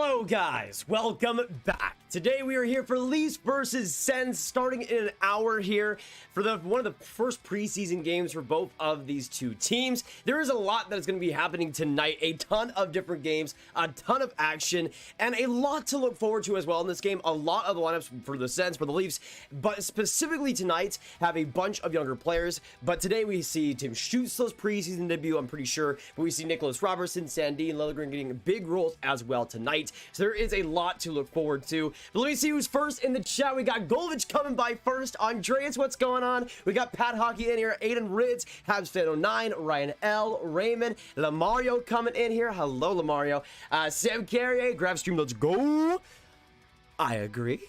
Hello guys, welcome back. Today we are here for LEAFS versus Sens, starting in an hour here for one of the first preseason games for both of these two teams. There is a lot that is going to be happening tonight, a ton of different games, a ton of action, and a lot to look forward to as well in this game. A lot of the lineups for the Sens, for the LEAFS, but specifically tonight have a bunch of younger players. But today we see Tim Stützle's preseason debut, I'm pretty sure, but we see Nicholas Robertson, Sandin, Lilligren getting big roles as well tonight. So there is a lot to look forward to. But let me see who's first in the chat. We got Golovich coming by first. Andreas, what's going on? We got Pat Hockey in here. Aiden Ritz, Habs Fan 09, Ryan L, Raymond, Lamario coming in here. Hello, Lamario. Sam Carrier, grab stream, let's go. I agree.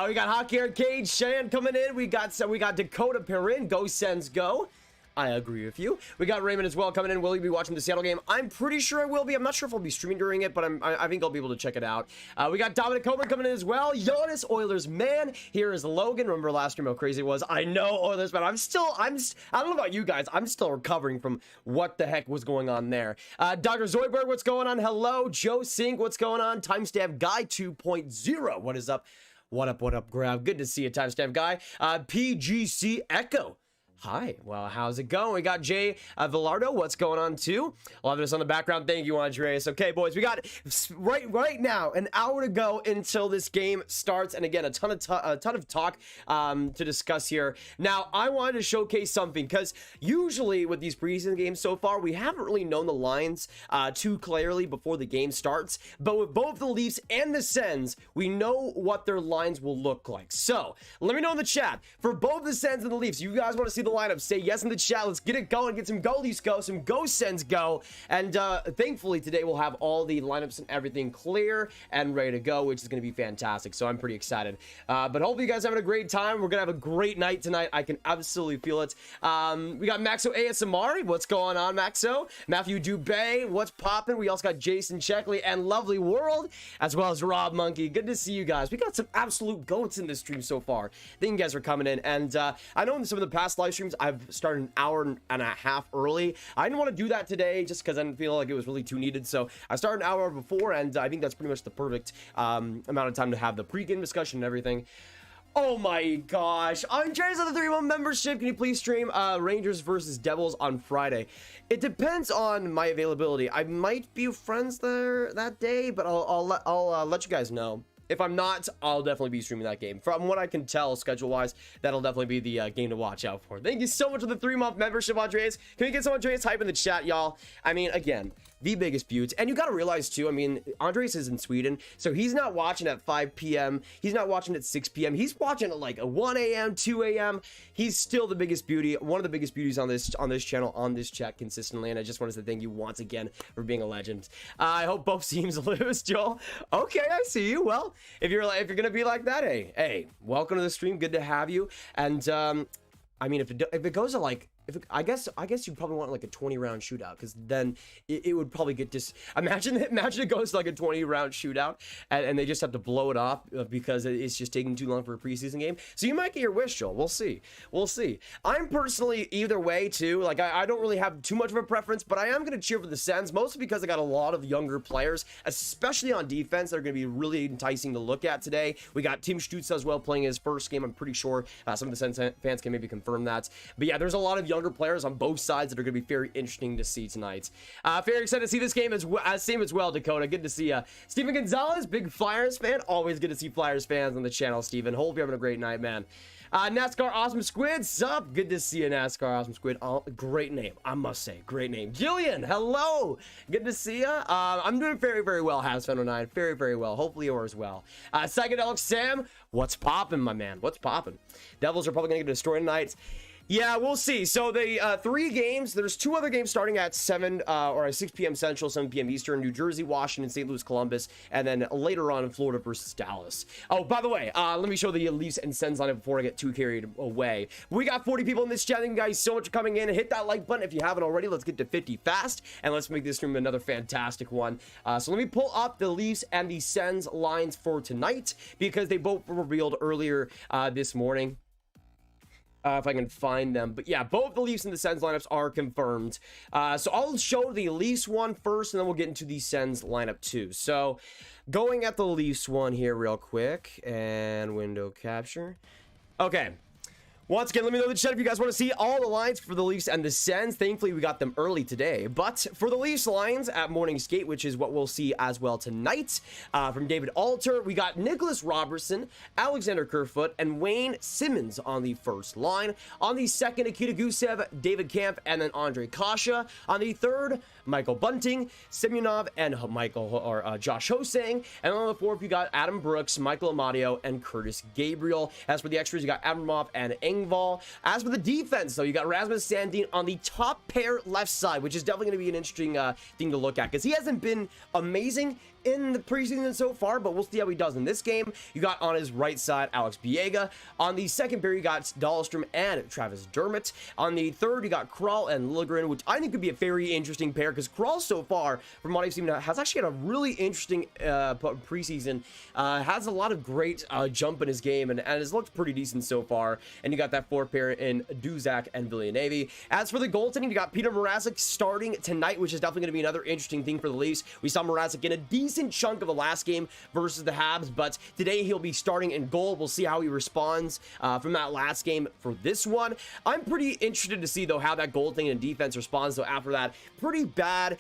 We got Hockey Arcade, Shan coming in. We got Dakota Perrin, go Sens go. I agree with you. We got Raymond as well coming in. Will you be watching the Seattle game? I'm pretty sure I will be. I'm not sure if I'll be streaming during it, but I think I'll be able to check it out. We got Dominic Coburn coming in as well. Jonas, Oilers man. Here is Logan. Remember last stream how crazy it was? I know, Oilers man. I don't know about you guys. I'm still recovering from what the heck was going on there. Dr. Zoidberg, what's going on? Hello. Joe Sink, what's going on? Timestamp Guy 2.0. What is up? What up, Grab? Good to see you, Timestamp Guy. PGC Echo. Hi, well, how's it going? We got Jay Villardo. What's going on too? Love this on the background. Thank you, Andreas. Okay, boys, we got right now an hour to go until this game starts, and again, a ton of talk to discuss here. Now, I wanted to showcase something because usually with these preseason games so far, we haven't really known the lines too clearly before the game starts. But with both the Leafs and the Sens, we know what their lines will look like. So let me know in the chat for both the Sens and the Leafs. You guys want to see the lineup? Say yes in the chat. Let's get it going. Get some go Leafs go, some go Sens go. And thankfully today we'll have all the lineups and everything clear and ready to go, which is going to be fantastic. So I'm pretty excited. But hopefully you guys are having a great time. We're going to have a great night tonight. I can absolutely feel it. We got Maxo ASMR. What's going on, Maxo? Matthew Dubé. What's popping? We also got Jason Checkley and Lovely World, as well as Rob Monkey. Good to see you guys. We got some absolute goats in this stream so far. Thank you guys for coming in. And I know in some of the past live streams I've started an hour and a half early. I didn't want to do that today just because I didn't feel like it was really too needed. So I started an hour before, and I think that's pretty much the perfect amount of time to have the pre-game discussion and everything. Oh my gosh. Andres on the 3-month membership. Can you please stream Rangers versus Devils on Friday? It depends on my availability. I might be friends there that day, but I'll let you guys know. If I'm not, I'll definitely be streaming that game. From what I can tell, schedule-wise, that'll definitely be the game to watch out for. Thank you so much for the 3-month membership, Andreas. Can we get some Andreas hype in the chat, y'all? I mean, again, the biggest beaut. And you got to realize, too, I mean, Andreas is in Sweden, so he's not watching at 5 p.m. He's not watching at 6 p.m. He's watching at like 1 a.m., 2 a.m. He's still the biggest beauty, one of the biggest beauties on this channel, on this chat consistently. And I just wanted to thank you once again for being a legend. I hope both teams lose, Joel. Okay, I see you. Well, if you're gonna be like that, hey, welcome to the stream. Good to have you. And I mean, if it goes to like, I guess you probably want like a 20-round shootout, because then it would probably get imagine it goes to like a 20-round shootout and they just have to blow it off because it's just taking too long for a preseason game. So you might get your wish, Joel. We'll see. I'm personally either way too. Like I don't really have too much of a preference, but I am gonna cheer for the Sens, mostly because I got a lot of younger players, especially on defense, that are gonna be really enticing to look at today. We got Tim Stützle as well playing his first game. I'm pretty sure some of the Sens fans can maybe confirm that. But yeah, there's a lot of younger players on both sides that are going to be very interesting to see tonight. Very excited to see this game same as well, Dakota. Good to see you. Steven Gonzalez, big Flyers fan. Always good to see Flyers fans on the channel, Steven. Hope you're having a great night, man. NASCAR Awesome Squid, sup? Good to see you, NASCAR Awesome Squid. Oh, great name, I must say. Great name. Jillian, hello. Good to see you. I'm doing very, very well, Habs Fan 09. Very, very well. Hopefully yours well. Psychedelic Sam, what's popping, my man? What's popping? Devils are probably going to get destroyed tonight. Yeah, we'll see. So the 3 games, there's 2 other games starting at 7 or 6 p.m. Central, 7 p.m. Eastern. New Jersey, Washington, St. Louis, Columbus, and then later on in Florida versus Dallas. Oh, by the way, let me show the Leafs and Sens on it before I get too carried away. We got 40 people in this chat. Thank you guys so much for coming in. Hit that like button if you haven't already. Let's get to 50 fast, and let's make this stream another fantastic one. So let me pull up the Leafs and the Sens lines for tonight, because they both were revealed earlier this morning. if I can find them. But yeah, both the Leafs and the Sens lineups are confirmed. So I'll show the Leafs one first, and then we'll get into the Sens lineup too. So going at the Leafs one here real quick, and window capture. Okay. Once again, let me know in the chat if you guys want to see all the lines for the Leafs and the Sens. Thankfully, we got them early today. But for the Leafs lines at morning skate, which is what we'll see as well tonight, from David Alter, we got Nicholas Robertson, Alexander Kerfoot, and Wayne Simmons on the first line. On the second, Akita Gusev, David Kampf, and then Andre Kasha. On the third, Michael Bunting, Semyonov, and Josh Hosang. And on the fourth, you got Adam Brooks, Michael Amadio, and Curtis Gabriel. As for the extras, you got Abramov and Engvall. As for the defense, though, you got Rasmus Sandin on the top pair left side, which is definitely going to be an interesting thing to look at, because he hasn't been amazing in the preseason so far, but we'll see how he does in this game. You got on his right side Alex Biega. On the second pair, you got Dahlstrom and Travis Dermott. On the third, you got Kral and Liljegren, which I think could be a very interesting pair, because Kral so far, from what I've seen, has actually had a really interesting preseason. Has a lot of great jump in his game, and has looked pretty decent so far. And you got that fourth pair in Duzak and Villeneuve. As for the goaltending, you got Peter Mrazek starting tonight, which is definitely going to be another interesting thing for the Leafs. We saw Mrazek in a decent chunk of the last game versus the Habs, but today he'll be starting in goal. We'll see how he responds from that last game for this one. I'm pretty interested to see, though, how that goaltending and defense responds, though, after that pretty bad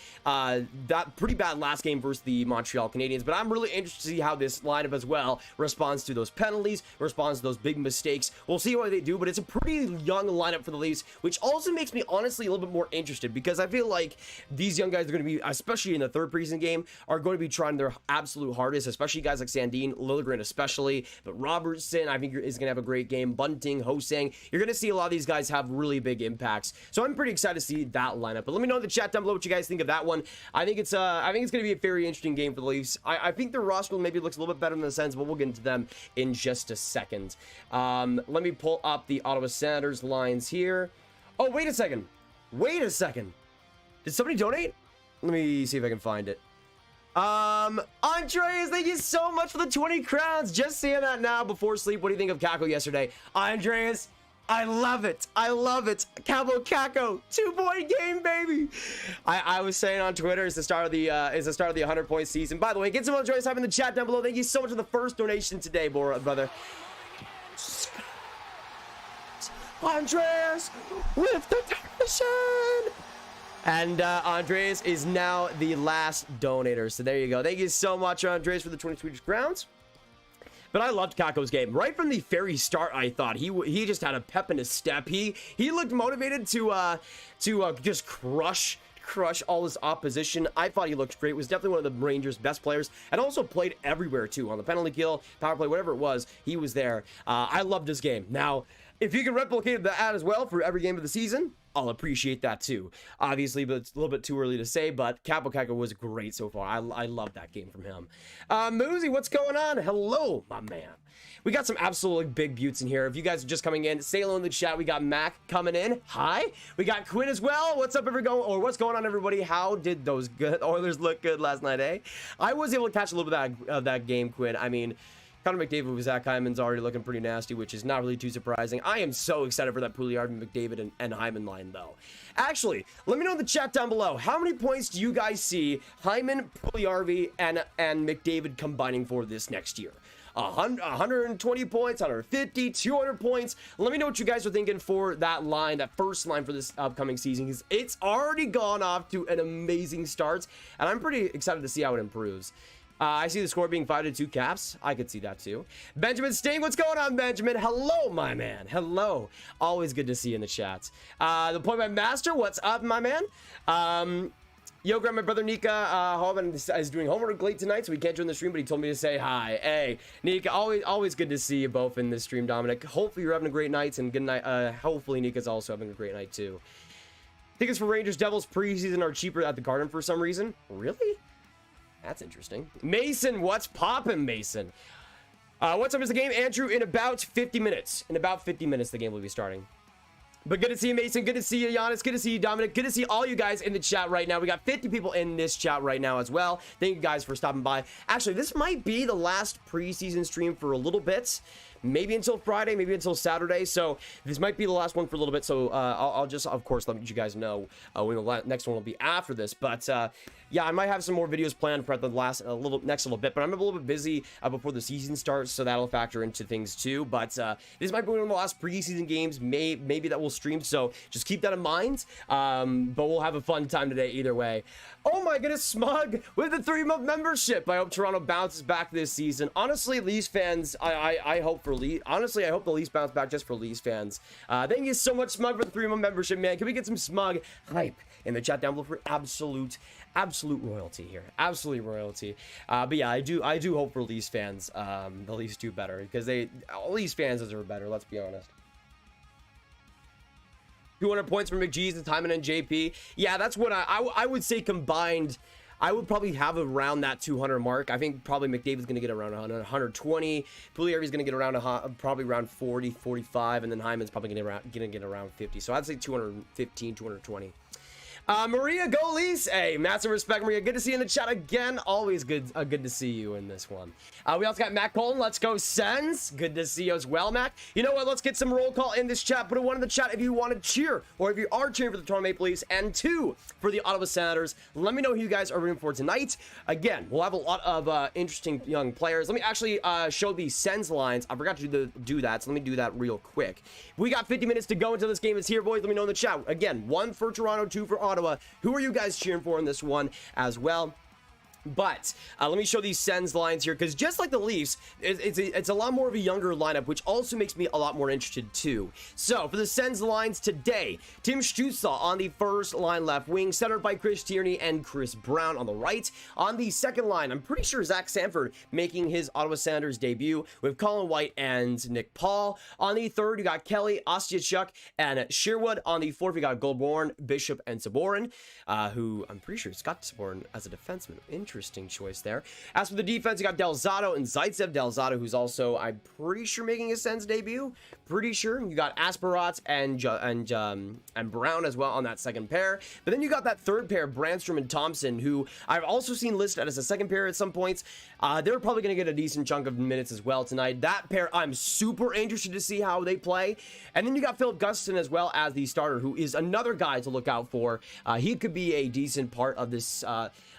last game versus the Montreal Canadiens. But I'm really interested to see how this lineup as well responds to those penalties, responds to those big mistakes. We'll see what they do, but it's a pretty young lineup for the Leafs, which also makes me honestly a little bit more interested, because I feel like these young guys are going to be, especially in the third preseason game, are going to be trying their absolute hardest, especially guys like Sandin, Liljegren especially, but Robertson, I think, is going to have a great game. Bunting, Hosang, you're going to see a lot of these guys have really big impacts. So I'm pretty excited to see that lineup. But let me know in the chat down below what you guys think of that one. I think it's going to be a very interesting game for the Leafs. I think their roster maybe looks a little bit better than the Sens, but we'll get into them in just a second. Let me pull up the Ottawa Senators lines here. Oh, wait a second. Did somebody donate? Let me see if I can find it. Andreas, thank you so much for the 20 crowns. Just seeing that now before sleep. What do you think of Kako yesterday? Andreas, I love it. Cabo Kako, 2-point game, baby. I was saying on Twitter, it's the start of the 100-point season. By the way, get some Andreas up in the chat down below. Thank you so much for the first donation today, brother. Andreas with the donation. And Andreas is now the last donator. So there you go. Thank you so much, Andreas, for the 20 Swedish crowns. But I loved Kako's game. Right from the very start, I thought he just had a pep in his step. He looked motivated to just crush all his opposition. I thought he looked great. Was definitely one of the Rangers' best players, and also played everywhere too, on the penalty kill, power play, whatever it was, he was there. I loved his game. Now, if you can replicate that as well for every game of the season, I'll appreciate that too. Obviously, but it's a little bit too early to say, but Capo Caco was great so far. I love that game from him. Moosey, what's going on? Hello, my man. We got some absolutely big buttes in here. If you guys are just coming in, say hello in the chat. We got Mac coming in. Hi. We got Quinn as well. What's up, what's going on, everybody? How did those good Oilers look good last night, eh? I was able to catch a little bit of that game, Quinn. I mean, Connor McDavid with Zach Hyman's already looking pretty nasty, which is not really too surprising. I am so excited for that Pouliot, McDavid, and Hyman line, though. Actually, let me know in the chat down below. How many points do you guys see Hyman, Pouliot, and McDavid combining for this next year? 120 points, 150, 200 points. Let me know what you guys are thinking for that line, that first line for this upcoming season, because it's already gone off to an amazing start, and I'm pretty excited to see how it improves. I see the score being 5-2 Caps. I could see that too. Benjamin Sting, what's going on, Benjamin? Hello, my man. Hello. Always good to see you in the chat. The Point by Master, what's up, my man? Yo, Grab, my brother Nika Hoban is doing homework late tonight, so he can't join the stream, but he told me to say hi. Hey, Nika, always good to see you both in this stream, Dominic. Hopefully you're having a great night, and good night. Hopefully Nika's also having a great night too. Tickets for Rangers Devils preseason are cheaper at the Garden for some reason. Really? That's interesting. Mason, what's poppin', Mason? What's up is the game, Andrew? In about 50 minutes. In about 50 minutes, the game will be starting. But good to see you, Mason. Good to see you, Giannis. Good to see you, Dominic. Good to see all you guys in the chat right now. We got 50 people in this chat right now as well. Thank you guys for stopping by. Actually, this might be the last preseason stream for a little bit, maybe until Friday, maybe until Saturday. So this might be the last one for a little bit. So I'll just, of course, let you guys know when the next one will be after this. But yeah, I might have some more videos planned for the next little bit. But I'm a little bit busy before the season starts, so that'll factor into things too. But this might be one of the last preseason games, maybe that will stream. So just keep that in mind. But we'll have a fun time today either way. Oh my goodness, Smug with the 3-month membership. I hope Toronto bounces back this season. Honestly, Leafs fans, I hope for Leafs. Honestly, I hope the Leafs bounce back just for Leafs fans. Thank you so much, Smug, for the 3-month membership, man. Can we get some Smug hype in the chat down below for absolute royalty here? Absolutely royalty. But yeah, I do hope for Leafs fans, the Leafs do better, because Leafs fans deserve better. Let's be honest. 200 points for McGee's, the Hyman and JP. Yeah, that's what I would say combined. I would probably have around that 200 mark. I think probably McDavid's going to get around 120. Pugliari's going to get around probably around 40, 45, and then Hyman's probably going to get around 50. So I'd say 215, 220. Maria, go Leafs. Hey, massive respect, Maria. Good to see you in the chat again. Always good to see you in this one. We also got Matt Colton. Let's go Sens. Good to see you as well, Mac. You know what? Let's get some roll call in this chat. Put a 1 in the chat if you want to cheer, or if you are cheering for the Toronto Maple Leafs, and 2 for the Ottawa Senators. Let me know who you guys are rooting for tonight. Again, we'll have a lot of interesting young players. Let me actually show the Sens lines. I forgot to do that, so let me do that real quick. We got 50 minutes to go until this game is here, boys. Let me know in the chat. Again, 1 for Toronto, 2 for Ottawa. Who are you guys cheering for in this one as well? But let me show these Sens lines here, because just like the Leafs, it's a lot more of a younger lineup, which also makes me a lot more interested too. So for the Sens lines today, Tim Stützle on the first line left wing, centered by Chris Tierney and Chris Brown on the right. On the second line, I'm pretty sure Zach Sanford making his Ottawa Senators debut with Colin White and Nick Paul. On the third, you got Kelly, Ostiachuk, and Sherwood. On the fourth, we got Goulbourne, Bishop, and Saborin, who I'm pretty sure it's got Saborin as a defenseman. Interesting choice there. As for the defense, you got Del Zotto and Zaitsev. Del Zotto, who's also, I'm pretty sure, making his Sens debut. Pretty sure. You got Asperotz and Brown as well on that second pair. But then you got that third pair, Brandstrom and Thompson, who I've also seen listed as a second pair at some points. They're probably going to get a decent chunk of minutes as well tonight. That pair, I'm super interested to see how they play. And then you got Philip Gustafsson as well as the starter, who is another guy to look out for. He could be a decent part of this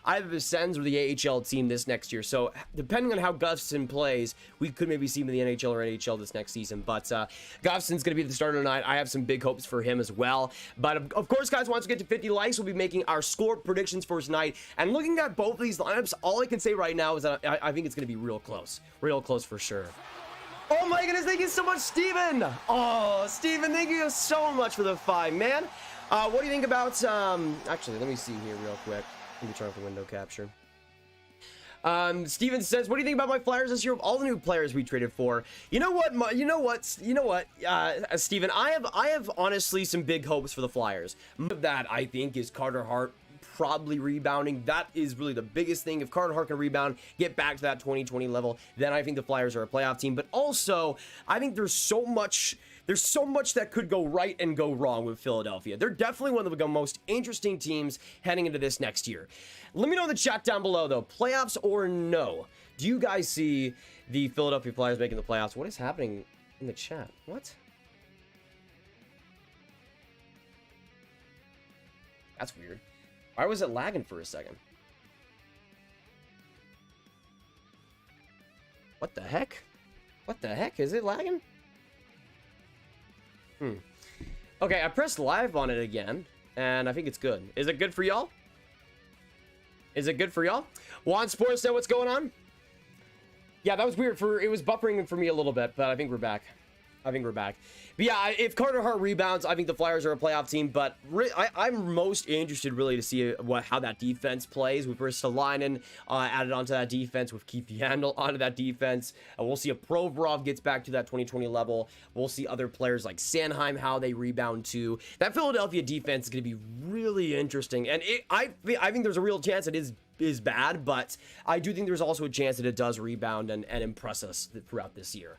either the Sens or the AHL team this next year. So depending on how Gustafsson plays, we could maybe see him in the NHL or NHL this next season. But Gustafsson's going to be the starter tonight. I have some big hopes for him as well. But of course, guys, once we get to 50 likes, we'll be making our score predictions for tonight. And looking at both of these lineups, all I can say right now is that I think it's going to be real close. Real close for sure. Oh my goodness, thank you so much, Steven. Oh, Steven, thank you so much for the 5, man. What do you think about, actually, let me see here real quick. Let me turn off the window capture. Steven says, what do you think about my Flyers this year of all the new players we traded for? You know what, Steven, I have honestly some big hopes for the Flyers. That I think is Carter Hart probably rebounding. That is really the biggest thing. If Carter Hart can rebound, get back to that 2020 level, then I think the Flyers are a playoff team. But also, I think there's so much that could go right and go wrong with Philadelphia. They're definitely one of the most interesting teams heading into this next year. Let me know in the chat down below, though, playoffs or no. Do you guys see the Philadelphia Flyers making the playoffs? What is happening in the chat? What? That's weird. Why was it lagging for a second? What the heck? What the heck? Is it lagging? Okay, I pressed live on it again, and I think it's good. Is it good for y'all? Is it good for y'all? Juan Sports, know what's going on? Yeah, that was weird. It was buffering for me a little bit, but I think we're back. But yeah, if Carter Hart rebounds, I think the Flyers are a playoff team. But I'm most interested really to see how that defense plays with Ristolainen added onto that defense, with Keith Yandel onto that defense. We'll see if Provorov gets back to that 2020 level. We'll see other players like Sanheim, how they rebound too. That Philadelphia defense is going to be really interesting. And I think there's a real chance it is bad, but I do think there's also a chance that it does rebound and impress us throughout this year.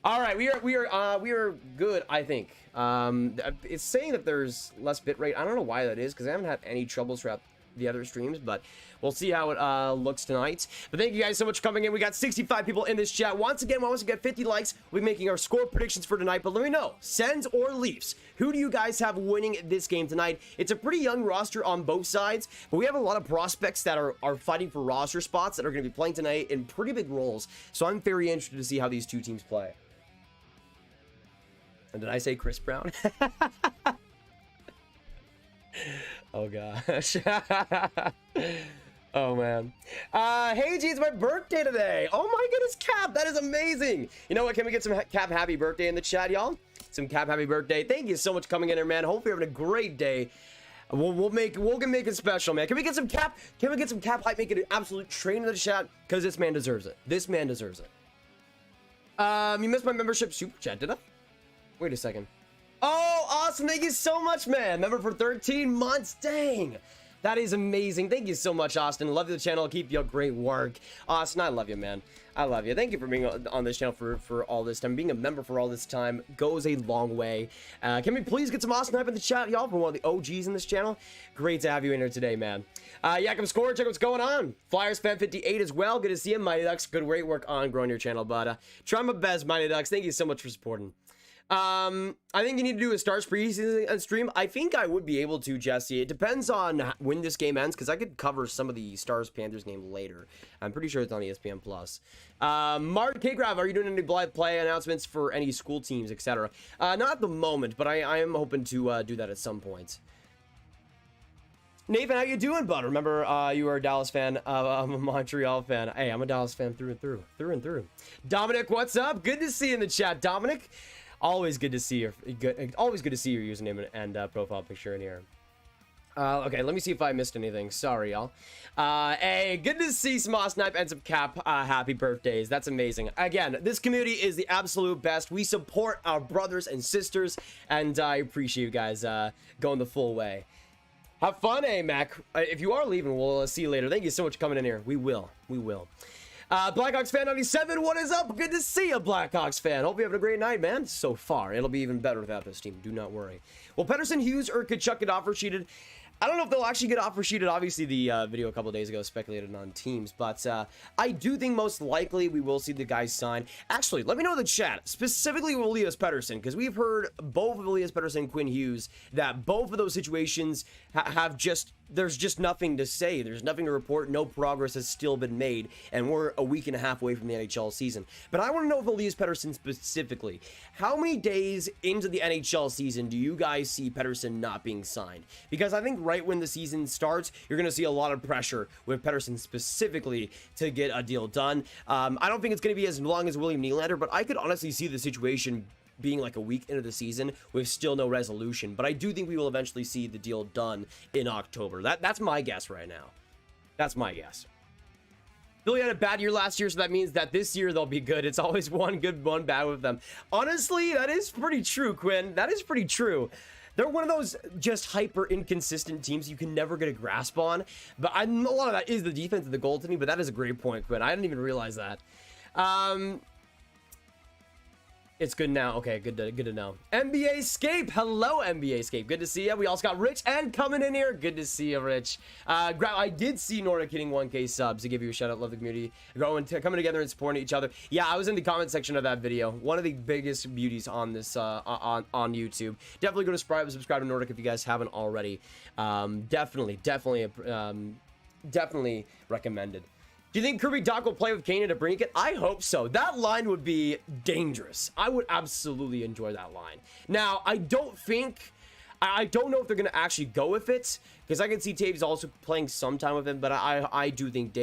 All right, we are good, I think. It's saying that there's less bitrate. I don't know why that is, because I haven't had any troubles throughout the other streams, but we'll see how it looks tonight. But thank you guys so much for coming in. We got 65 people in this chat. Once again, once we get 50 likes, we'll be making our score predictions for tonight. But let me know, Sens or Leafs, who do you guys have winning this game tonight? It's a pretty young roster on both sides, but we have a lot of prospects that are fighting for roster spots that are going to be playing tonight in pretty big roles. So I'm very interested to see how these two teams play. And did I say Chris Brown? Oh gosh. Oh man. Hey G, it's my birthday today. Oh my goodness, Cap, that is amazing. You know what, can we get some Cap happy birthday in the chat, y'all? Some Cap happy birthday. Thank you so much for coming in here, man. Hope you're having a great day. We'll make it special, man. Can we get some Cap? Can we get some Cap hype? Make it an absolute train in the chat, because this man deserves it. This man deserves it. You missed my membership super chat, did I? Wait a second. Oh, awesome. Thank you so much, man. Member for 13 months. Dang. That is amazing. Thank you so much, Austin. Love the channel. Keep your great work. Austin, I love you, man. I love you. Thank you for being on this channel for all this time. Being a member for all this time goes a long way. Can we please get some awesome hype in the chat, y'all, from one of the OGs in this channel? Great to have you in here today, man. Yakum Score, check what's going on. Flyers fan 58 as well. Good to see you, Mighty Ducks. Good, great work on growing your channel, but try my best, Mighty Ducks. Thank you so much for supporting. I think you need to do a Stars preseason stream. I think I would be able to, Jesse. It depends on when this game ends, because I could cover some of the Stars Panthers game later. I'm pretty sure it's on ESPN Plus. Mark K-Grav, are you doing any play announcements for any school teams, etc.? Not at the moment, but I am hoping to do that at some point. Nathan, how you doing, bud? Remember, you are a Dallas fan. I'm a Montreal fan. Hey, I'm a Dallas fan through and through. Dominic, what's up? Good to see you in the chat, Dominic. Always good to see your always good to see your username and profile picture in here. Okay, let me see if I missed anything. Sorry, y'all. Hey, good to see some Snipe and some Cap happy birthdays. That's amazing. Again, this community is the absolute best. We support our brothers and sisters, and I appreciate you guys going the full way. Have fun, Mac. If you are leaving, we'll see you later. Thank you so much for coming in here. We will. Blackhawks fan 97, what is up? Good to see you, Blackhawks fan. Hope you're having a great night, man. So far, it'll be even better without this team. Do not worry. Well, Pettersson, Hughes, or Kachuk get offer sheeted. I don't know if they'll actually get offer sheeted. Obviously, the video a couple of days ago speculated on teams, but I do think most likely we will see the guys sign. Actually, let me know in the chat, specifically with Elias Pettersson, because we've heard both of Elias Pettersson and Quinn Hughes that both of those situations have just, there's just nothing to say. There's nothing to report. No progress has still been made, and we're a week and a half away from the NHL season. But I want to know if Elias Pettersson specifically, how many days into the NHL season do you guys see Pettersson not being signed? Because I think right when the season starts, you're going to see a lot of pressure with Pettersson specifically to get a deal done. I don't think it's going to be as long as William Nylander, but I could honestly see the situation being like a week into the season with still no resolution. But I do think we will eventually see the deal done in October. That's my guess right now. That's my guess. Philly had a bad year last year, so that means that this year they'll be good. It's always one good, one bad with them. Honestly, that is pretty true, Quinn. That is pretty true. They're one of those just hyper inconsistent teams you can never get a grasp on. But a lot of that is the defense and the goaltending, but that is a great point, Quinn. I didn't even realize that. It's good now. Okay, good to know. NBA Scape. Hello, NBA Scape. Good to see you. We also got Rich and coming in here. Good to see you, Rich. I did see Nordic hitting 1K subs to give you a shout out. Love the community. Coming together and supporting each other. Yeah, I was in the comment section of that video. One of the biggest beauties on this on YouTube. Definitely go to subscribe to Nordic if you guys haven't already. Definitely recommended. Do you think Kirby Doc will play with Kane to bring it? I hope so. That line would be dangerous. I would absolutely enjoy that line. Now, I don't know if they're going to actually go with it, because I can see Taves also playing sometime with him, but I do think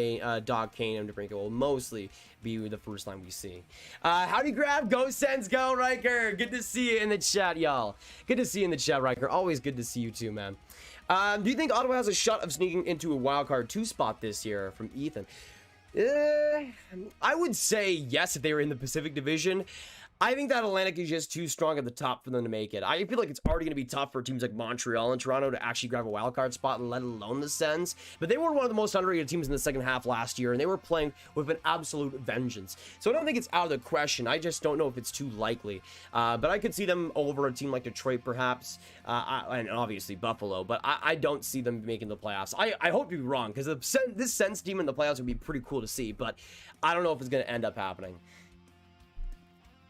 Doc Kane and DeBrincat will mostly be the first line we see. Howdy, Grab. Go Sens, go, Riker. Good to see you in the chat, y'all. Good to see you in the chat, Riker. Always good to see you too, man. Do you think Ottawa has a shot of sneaking into a wildcard 2 spot this year? From Ethan. I would say yes if they were in the Pacific Division. I think that Atlantic is just too strong at the top for them to make it. I feel like it's already going to be tough for teams like Montreal and Toronto to actually grab a wild card spot, let alone the Sens. But they were one of the most underrated teams in the second half last year, and they were playing with an absolute vengeance. So I don't think it's out of the question. I just don't know if it's too likely. But I could see them over a team like Detroit, perhaps, and obviously Buffalo. But I don't see them making the playoffs. I hope you're wrong, because this Sens team in the playoffs would be pretty cool to see. But I don't know if it's going to end up happening.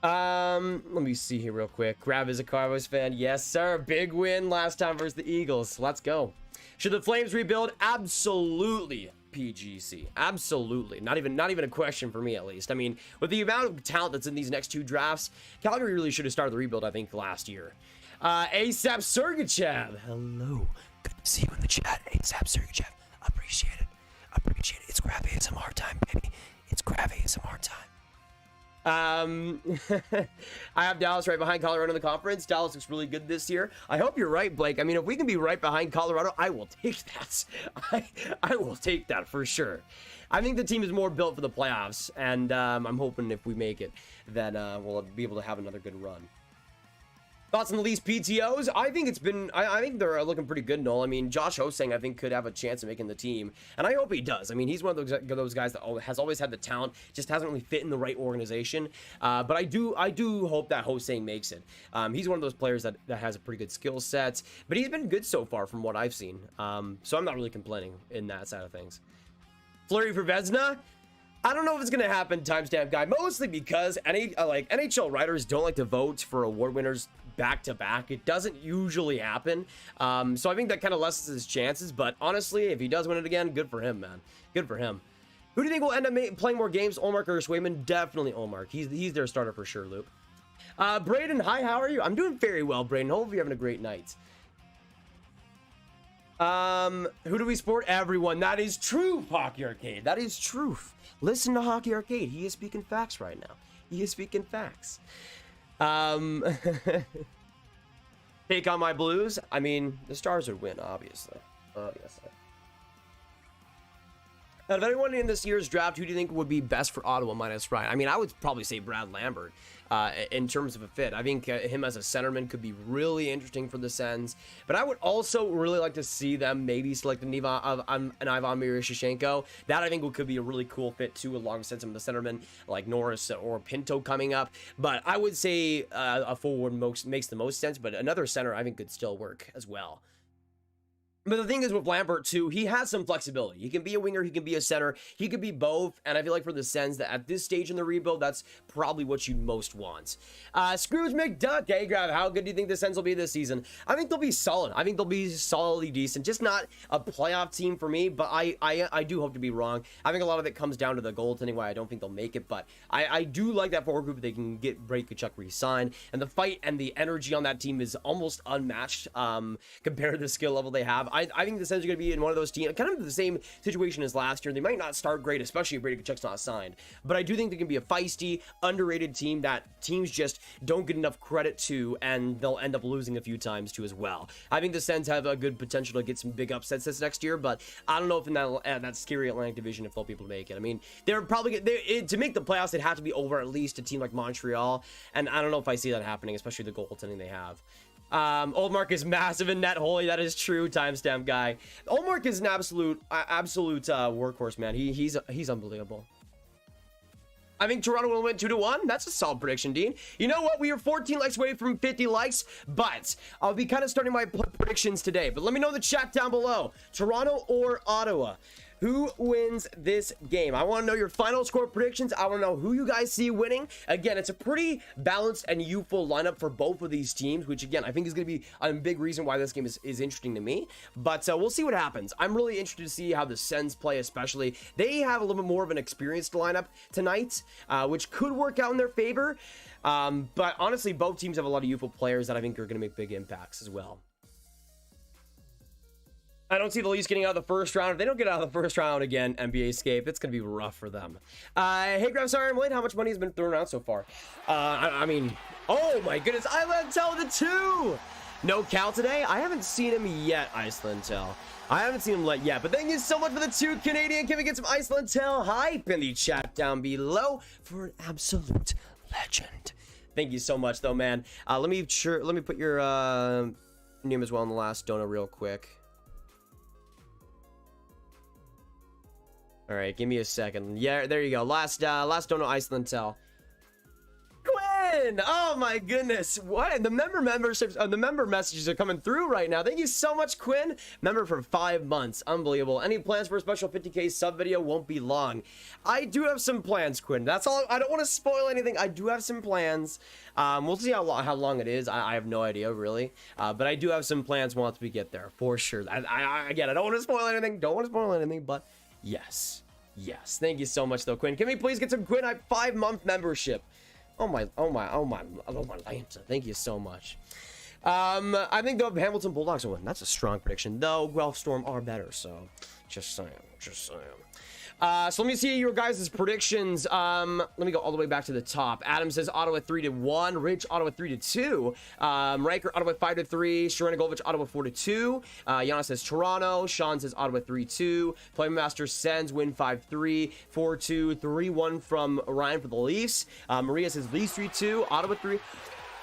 Let me see here real quick. Grab is a Cowboys fan. Yes, sir. Big win last time versus the Eagles. Let's go. Should the Flames rebuild? Absolutely. PGC. Absolutely. Not even a question for me, at least. I mean, with the amount of talent that's in these next two drafts, Calgary really should have started the rebuild, I think, last year. ASAP Sergachev. Hello. Good to see you in the chat. ASAP Sergachev. Appreciate it. Appreciate it. It's Grab ASMR time, baby. It's Grab ASMR time. I have Dallas right behind Colorado in the conference. Dallas looks really good this year. I hope you're right, Blake. I mean, if we can be right behind Colorado, I will take that. I will take that for sure. I think the team is more built for the playoffs, and I'm hoping if we make it, that we'll be able to have another good run. Thoughts on the Leafs PTOs? I think it's been, I think they're looking pretty good, Noel. I mean, Josh Hosang, I think, could have a chance of making the team, and I hope he does. I mean, he's one of those guys that has always had the talent, just hasn't really fit in the right organization. But I do hope that Hosang makes it. He's one of those players that has a pretty good skill set, but he's been good so far from what I've seen. So I'm not really complaining in that side of things. Fleury for Vezina? I don't know if it's going to happen, timestamp guy, mostly because NHL writers don't like to vote for award winners back-to-back. It doesn't usually happen. So I think that kind of lessens his chances. But honestly, if he does win it again, good for him, man. Good for him. Who do you think will end up playing more games, Olmark or Swayman? Definitely Olmark. He's their starter for sure, Luke. Braden, hi, how are you? I'm doing very well, Braden. Hope you're having a great night. Who do we support? Everyone. That is true, Hockey Arcade. That is truth. Listen to Hockey Arcade. He is speaking facts right now. He is speaking facts. Take on my Blues. I mean, the Stars would win, obviously. Obviously. Out of anyone in this year's draft, who do you think would be best for Ottawa minus Ryan? I mean, I would probably say Brad Lambert in terms of a fit. I think him as a centerman could be really interesting for the Sens. But I would also really like to see them maybe select an Ivan Miroshichenko. That I think could be a really cool fit too, alongside some of the centermen like Norris or Pinto coming up. But I would say a forward makes the most sense. But another center I think could still work as well. But the thing is with Lambert, too, he has some flexibility. He can be a winger, he can be a center, he could be both. And I feel like for the Sens, that at this stage in the rebuild, that's probably what you most want. Scrooge McDuck, hey, Grav, how good do you think the Sens will be this season? I think they'll be solid. I think they'll be solidly decent. Just not a playoff team for me, but I do hope to be wrong. I think a lot of it comes down to the goaltending, why I don't think they'll make it. But I do like that forward group if they can get Brady Tkachuk re-signed. And the fight and the energy on that team is almost unmatched compared to the skill level they have. I think the Sens are going to be in one of those teams, kind of the same situation as last year. They might not start great, especially if Brady Tkachuk's not signed. But I do think they can be a feisty, underrated team that teams just don't get enough credit to, and they'll end up losing a few times to as well. I think the Sens have a good potential to get some big upsets this next year, but I don't know if in that scary Atlantic division if they'll be able to make it. I mean, they're probably to make the playoffs, they'd have to be over at least a team like Montreal, and I don't know if I see that happening, especially the goaltending they have. Oldmark is massive in net holy. That is true, timestamp guy. Oldmark is an absolute workhorse, man. He's unbelievable. I think Toronto will win 2-1. That's a solid prediction, Dean. You know what? We are 14 likes away from 50 likes, but I'll be kind of starting my predictions today. But let me know in the chat down below. Toronto or Ottawa? Who wins this game? I want to know your final score predictions. I want to know who you guys see winning. Again, it's a pretty balanced and youthful lineup for both of these teams, which again, I think is going to be a big reason why this game is interesting to me. But we'll see what happens. I'm really interested to see how the Sens play, especially. They have a little bit more of an experienced lineup tonight, which could work out in their favor. But honestly, both teams have a lot of youthful players that I think are going to make big impacts as well. I don't see the Leafs getting out of the first round. If they don't get out of the first round again, NBA escape, it's going to be rough for them. Hey, Graham, sorry I'm late. How much money has been thrown around so far? I mean, oh my goodness. Iceland Tell the 2. No Cal today? I haven't seen him yet, Iceland Tell. I haven't seen him yet, but thank you so much for the 2 Canadian. Can we get some Iceland Tell hype in the chat down below for an absolute legend? Thank you so much, though, man. Let me put your name as well in the last donut real quick. All right, give me a second. Yeah, there you go. Last donut, Iceland tell. Quinn! Oh my goodness! What? The member messages are coming through right now. Thank you so much, Quinn. Member for 5 months. Unbelievable. Any plans for a special 50K sub video? Won't be long. I do have some plans, Quinn. That's all. I don't want to spoil anything. I do have some plans. We'll see how long it is. I have no idea really. But I do have some plans once we get there for sure. Again, I don't want to spoil anything. But yes. Thank you so much, though, Quinn. Can we please get some Quinn? 5-month membership. Oh my Lanta. Thank you so much. I think the Hamilton Bulldogs will win. That's a strong prediction. Though Guelph Storm are better, so just saying. So let me see your guys' predictions. Let me go all the way back to the top. Adam says Ottawa 3-1. Rich, Ottawa 3-2. Riker, Ottawa 5-3. Sharanagovic, Ottawa 4-2. Yana says Toronto. Sean says Ottawa 3-2. Playmaster Sens win 5-3. 4-2. 3-1 from Ryan for the Leafs. Maria says Leafs 3-2. Ottawa 3.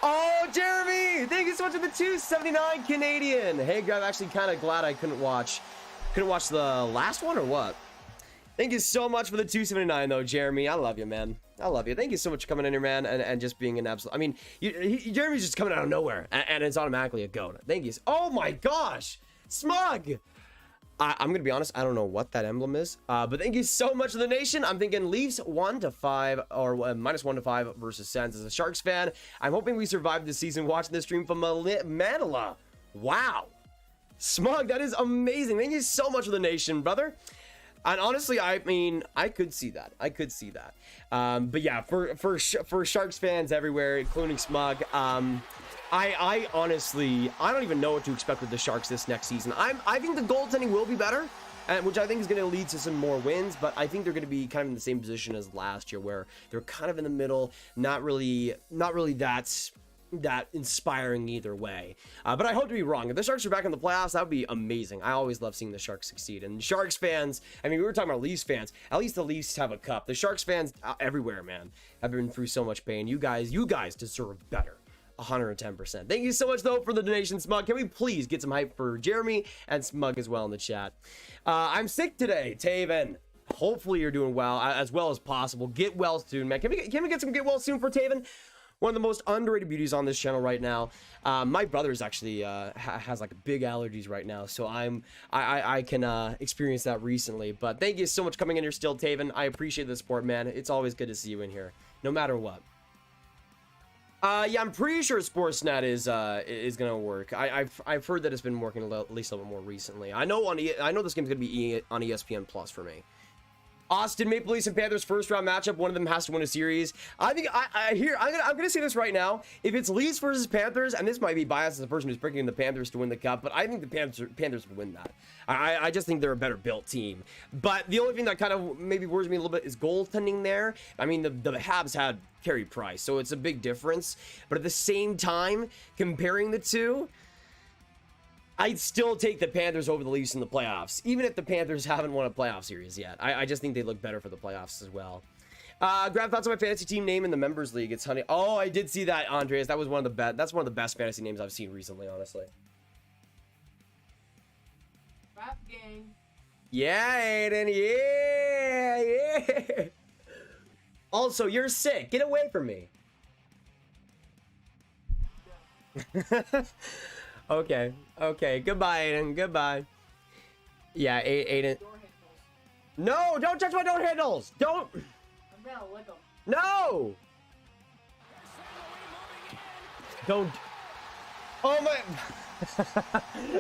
Oh, Jeremy! Thank you so much for the 279 Canadian. Hey, I'm actually kind of glad I couldn't watch the last one or what? Thank you so much for the 279 though, Jeremy. I love you, man. I love you. Thank you so much for coming in here, man, and just being an absolute. I mean, Jeremy's just coming out of nowhere, and it's automatically a goat. Thank you. Oh my gosh, Smug. I'm gonna be honest. I don't know what that emblem is, but thank you so much to the nation. I'm thinking Leafs 1-5 or -1-5 versus Sens. As a Sharks fan, I'm hoping we survive this season. Watching this stream from Manila. Wow, Smug, that is amazing. Thank you so much for the nation, brother. And honestly, I mean, I could see that. But yeah, for Sharks fans everywhere, including Smug, I honestly, I don't even know what to expect with the Sharks this next season. I think the goaltending will be better, which I think is going to lead to some more wins. But I think they're going to be kind of in the same position as last year, where they're kind of in the middle, not really that inspiring either way. But I hope to be wrong. If the Sharks are back in the playoffs, that would be amazing. I always love seeing the Sharks succeed. And Sharks fans, I mean, we were talking about Leafs fans. At least the Leafs have a cup. The Sharks fans everywhere, man, have been through so much pain. You guys deserve better. 110%. Thank you so much, though, for the donation, Smug. Can we please get some hype for Jeremy and Smug as well in the chat? I'm sick today, Taven. Hopefully you're doing well as possible. Get well soon, man. Can we get some get well soon for Taven? One of the most underrated beauties on this channel right now. My brother's actually has like big allergies right now, so I can experience that recently. But thank you so much for coming in here still, Taven. I appreciate the support, man. It's always good to see you in here, no matter what. Yeah, I'm pretty sure Sportsnet is gonna work. I've heard that it's been working at least a little bit more recently. I know this game's gonna be on ESPN Plus for me. Austin, Maple Leafs and Panthers first round matchup. One of them has to win a series. I think I'm gonna say this right now. If it's Leafs versus Panthers, and this might be biased as the person who's picking the Panthers to win the cup, but I think the Panthers would win that. I just think they're a better built team. But the only thing that kind of maybe worries me a little bit is goaltending there. I mean, the Habs had Carey Price, so it's a big difference. But at the same time, comparing the two, I'd still take the Panthers over the Leafs in the playoffs, even if the Panthers haven't won a playoff series yet. I just think they look better for the playoffs as well. Grab thoughts on my fantasy team name in the members league. It's Honey. Oh, I did see that, Andreas. That was one of the best. That's one of the best fantasy names I've seen recently, honestly. Rap gang. Yeah, Aiden. Yeah. Also, you're sick. Get away from me. Okay. Goodbye, Aiden. Goodbye. Yeah, Aiden. No, don't touch my door handles. Don't. I'm gonna lick them. No. Don't. Oh my.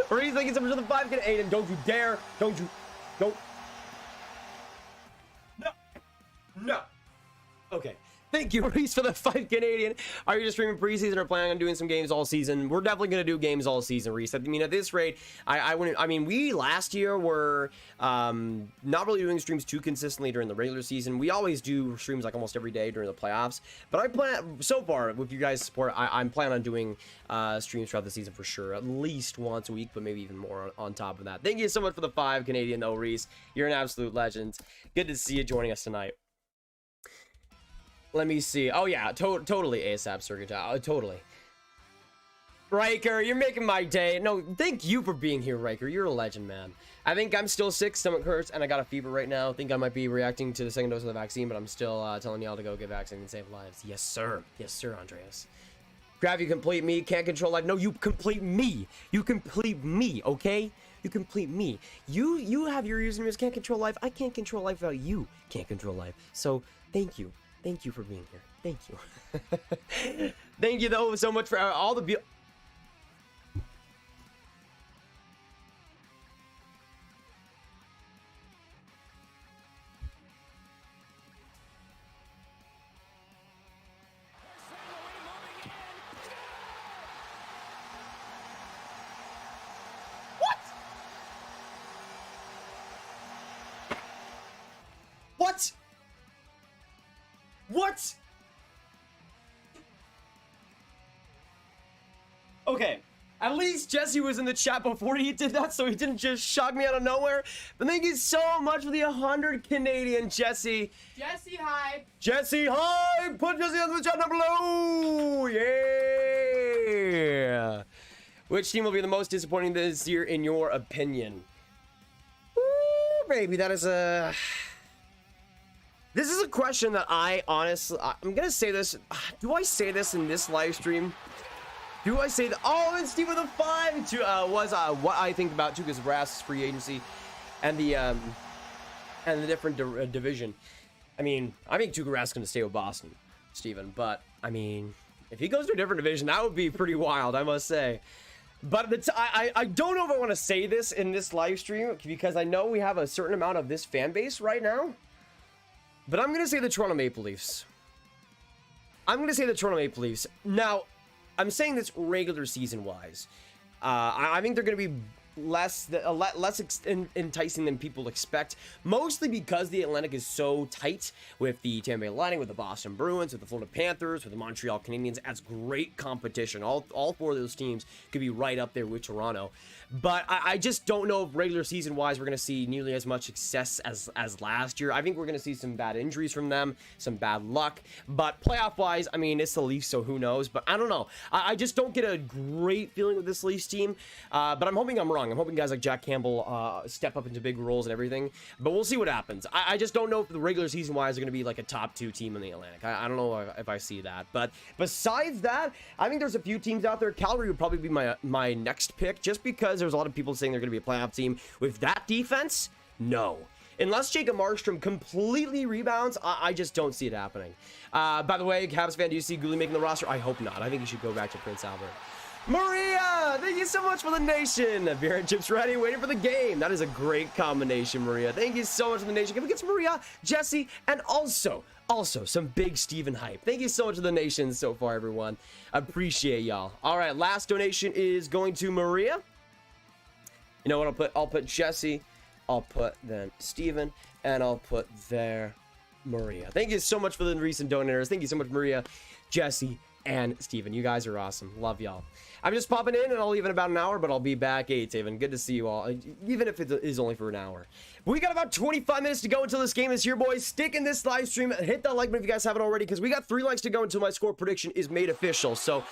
Reese thinking something to the 5. Get Aiden. Don't you dare. Don't. No. Okay. Thank you, Reese, for the 5 Canadian. Are you just streaming preseason or planning on doing some games all season? We're definitely going to do games all season, Reese. I mean, at this rate, I wouldn't. I mean, we last year were not really doing streams too consistently during the regular season. We always do streams like almost every day during the playoffs. But I plan, so far, with you guys' support, I'm planning on doing streams throughout the season for sure. At least once a week, but maybe even more on top of that. Thank you so much for the 5 Canadian, though, Reese. You're an absolute legend. Good to see you joining us tonight. Let me see. Oh yeah, totally ASAP circuit. Totally. Riker, you're making my day. No, thank you for being here, Riker. You're a legend, man. I think I'm still sick, stomach hurts, and I got a fever right now. I think I might be reacting to the second dose of the vaccine, but I'm still telling y'all to go get vaccinated and save lives. Yes, sir. Yes, sir, Andreas. Grab, you complete me. Can't control life. No, you complete me. You complete me, okay? You complete me. You have your username as can't control life. I can't control life without you. Can't control life. So, thank you. Thank you for being here. Thank you. Thank you, though, so much for all the... What? What? Okay, at least Jesse was in the chat before he did that, so he didn't just shock me out of nowhere. But thank you so much for the 100 Canadian, Jesse. Jesse, hi. Jesse, hi! Put Jesse in the chat down below! Yeah! Which team will be the most disappointing this year, in your opinion? Ooh, baby, that is a... This is a question that I'm gonna say this. Do I say this in this live stream? Do I say that? Oh, and Steve with a 5 was what I think about too, because Brass free agency and the different division. I mean, I think Tuukka Rask gonna stay with Boston, Steven. But I mean, if he goes to a different division, that would be pretty wild, I must say. But I don't know if I want to say this in this live stream, because I know we have a certain amount of this fan base right now. But I'm going to say the Toronto Maple Leafs. I'm going to say the Toronto Maple Leafs. Now, I'm saying this regular season-wise. I think they're going to be less enticing than people expect, mostly because the Atlantic is so tight with the Tampa Bay Lightning, with the Boston Bruins, with the Florida Panthers, with the Montreal Canadiens. As great competition. All four of those teams could be right up there with Toronto. But I just don't know if regular season-wise we're going to see nearly as much success as last year. I think we're going to see some bad injuries from them, some bad luck. But playoff-wise, I mean, it's the Leafs, so who knows? But I don't know. I just don't get a great feeling with this Leafs team. But I'm hoping I'm wrong. I'm hoping guys like Jack Campbell step up into big roles and everything. But we'll see what happens. I just don't know if the regular season-wise are going to be like a top 2 team in the Atlantic. I don't know if I see that. But besides that, I think there's a few teams out there. Calgary would probably be my next pick, just because there's a lot of people saying they're going to be a playoff team. With that defense, no. Unless Jacob Markstrom completely rebounds, I just don't see it happening. By the way, Habs fan, do you see Gouli making the roster? I hope not. I think he should go back to Prince Albert. Maria, thank you so much for the nation. Beer and chips ready, waiting for the game. That is a great combination, Maria. Thank you so much for the nation. Can we get some Maria, Jesse, and also some big Steven hype. Thank you so much for the nation so far, everyone. Appreciate y'all. All right, last donation is going to Maria. You know what? I'll put Jesse. I'll put then Steven, and I'll put there Maria. Thank you so much for the recent donators. Thank you so much, Maria, Jesse, and Steven. You guys are awesome. Love y'all. I'm just popping in, and I'll leave in about an hour, but I'll be back 8-7. Good to see you all, even if it is only for an hour. We got about 25 minutes to go until this game is here, boys. Stick in this live stream. Hit that like button if you guys haven't already, because we got 3 likes to go until my score prediction is made official. So...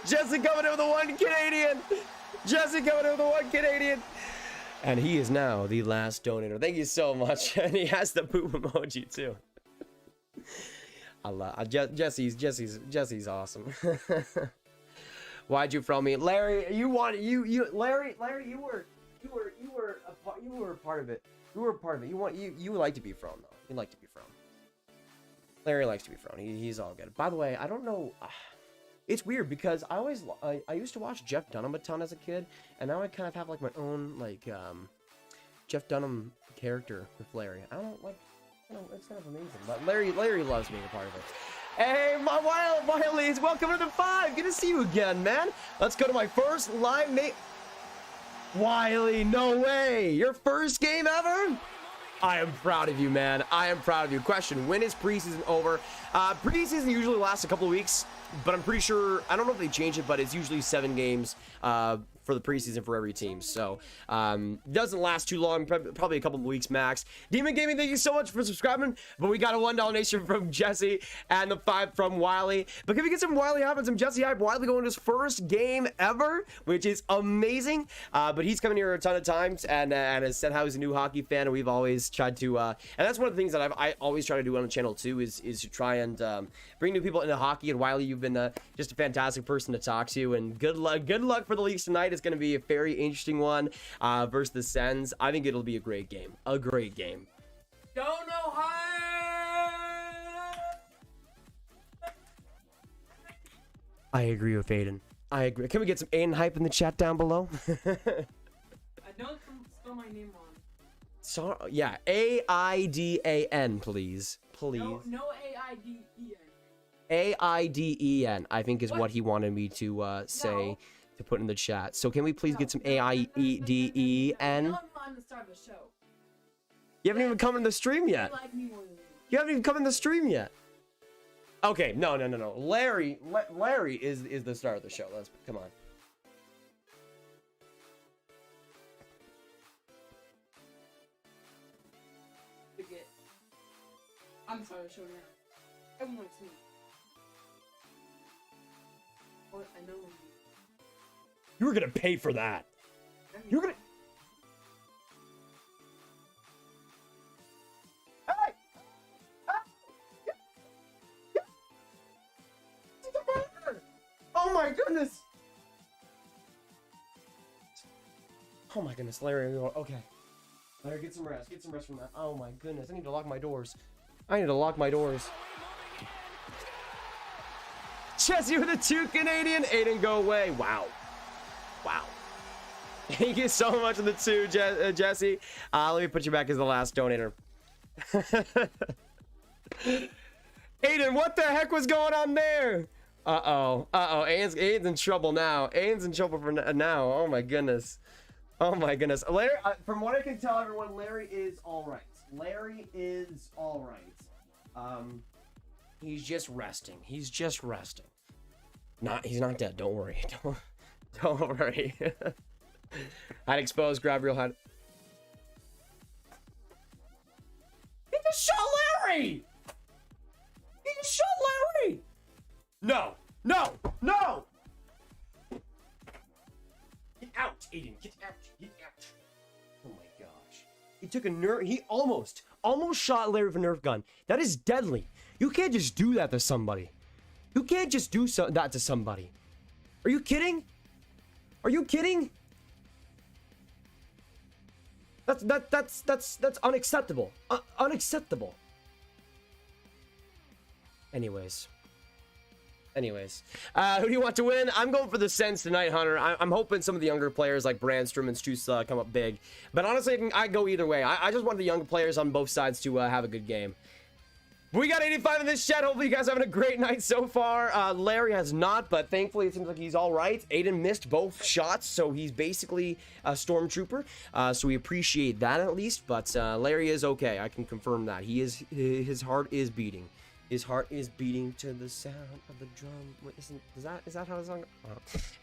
Jesse coming in with the 1 Canadian. Jesse coming in with the 1 Canadian. And he is now the last donator. Thank you so much. And he has the poop emoji too. I love Jesse's awesome. Why'd you throw me, Larry? Larry, you were a part of it. You were a part of it. You like to be thrown though. You like to be thrown. Larry likes to be thrown. He's all good. By the way, I don't know. It's weird because I used to watch Jeff Dunham a ton as a kid, and now I kind of have like my own like Jeff Dunham character with Larry. I don't know, it's kind of amazing. But Larry loves being a part of it. Hey, my Wileys, welcome to the 5. Good to see you again, man. Let's go to my first live mate. Wiley, no way. Your first game ever? I am proud of you, man. I am proud of you. Question, when is preseason over? Preseason usually lasts a couple of weeks, but I'm pretty sure, I don't know if they changed it, but it's usually 7 games, for the preseason for every team. So doesn't last too long, probably a couple of weeks max. Demon Gaming, thank you so much for subscribing. But we got a $1 donation from Jesse and the 5 from Wiley. But can we get some Wiley hype and some Jesse hype? Wiley going to his first game ever, which is amazing. But he's coming here a ton of times and has said how he's a new hockey fan, and we've always tried to and that's one of the things that I always try to do on the channel too, is to try and bring new people into hockey. And Wiley, you've been just a fantastic person to talk to, and good luck for the Leafs tonight. It's going to be a very interesting one versus the Sens. I think it'll be a great game. Don't know how. I agree with Aiden. I agree. Can we get some Aiden hype in the chat down below? I don't spell my name wrong. So, yeah, A-I-D-A-N, please. No A-I-D-E-N. A-I-D-E-N, I think is what he wanted me to say, to put in the chat. So can we please get some A-I-D-E-N? No, I'm the star of the show. You haven't even come in the stream yet. Like me more than you. You haven't even come in the stream yet. Okay, no. Larry is the star of the show. Come on. Forget. I'm the star of the show now. Everyone likes me. What I know. You were gonna pay for that. You're gonna. Hey! Oh my goodness! Oh my goodness, Larry. Okay. Larry, get some rest. Get some rest from that. Oh my goodness. I need to lock my doors. Jesse with the 2 Canadian. Aiden, go away. Wow. Thank you so much for the 2, Jesse. Let me put you back as the last donator. Aiden, what the heck was going on there? Uh-oh. Aiden's in trouble now. Aiden's in trouble for now. Oh my goodness. Larry, from what I can tell everyone, Larry is all right. He's just resting. He's not dead. Don't worry. Don't worry. I'd expose, grab real hard. He just shot Larry! No! Get out, Aiden. Get out. Oh my gosh. He took a nerf. He almost shot Larry with a Nerf gun. That is deadly. You can't just do that to somebody. That to somebody. Are you kidding? That's unacceptable. Unacceptable. Anyways, who do you want to win? I'm going for the Sens tonight, Hunter. I'm hoping some of the younger players like Brandstrom and Stuss come up big. But honestly, I go either way. I just want the younger players on both sides to have a good game. We got 85 in this chat. Hopefully you guys are having a great night so far. Larry has not, but thankfully it seems like he's all right. Aiden missed both shots, so he's basically a stormtrooper. So we appreciate that at least. But Larry is okay. I can confirm that. His heart is beating. His heart is beating to the sound of the drum. Wait, is that how the song?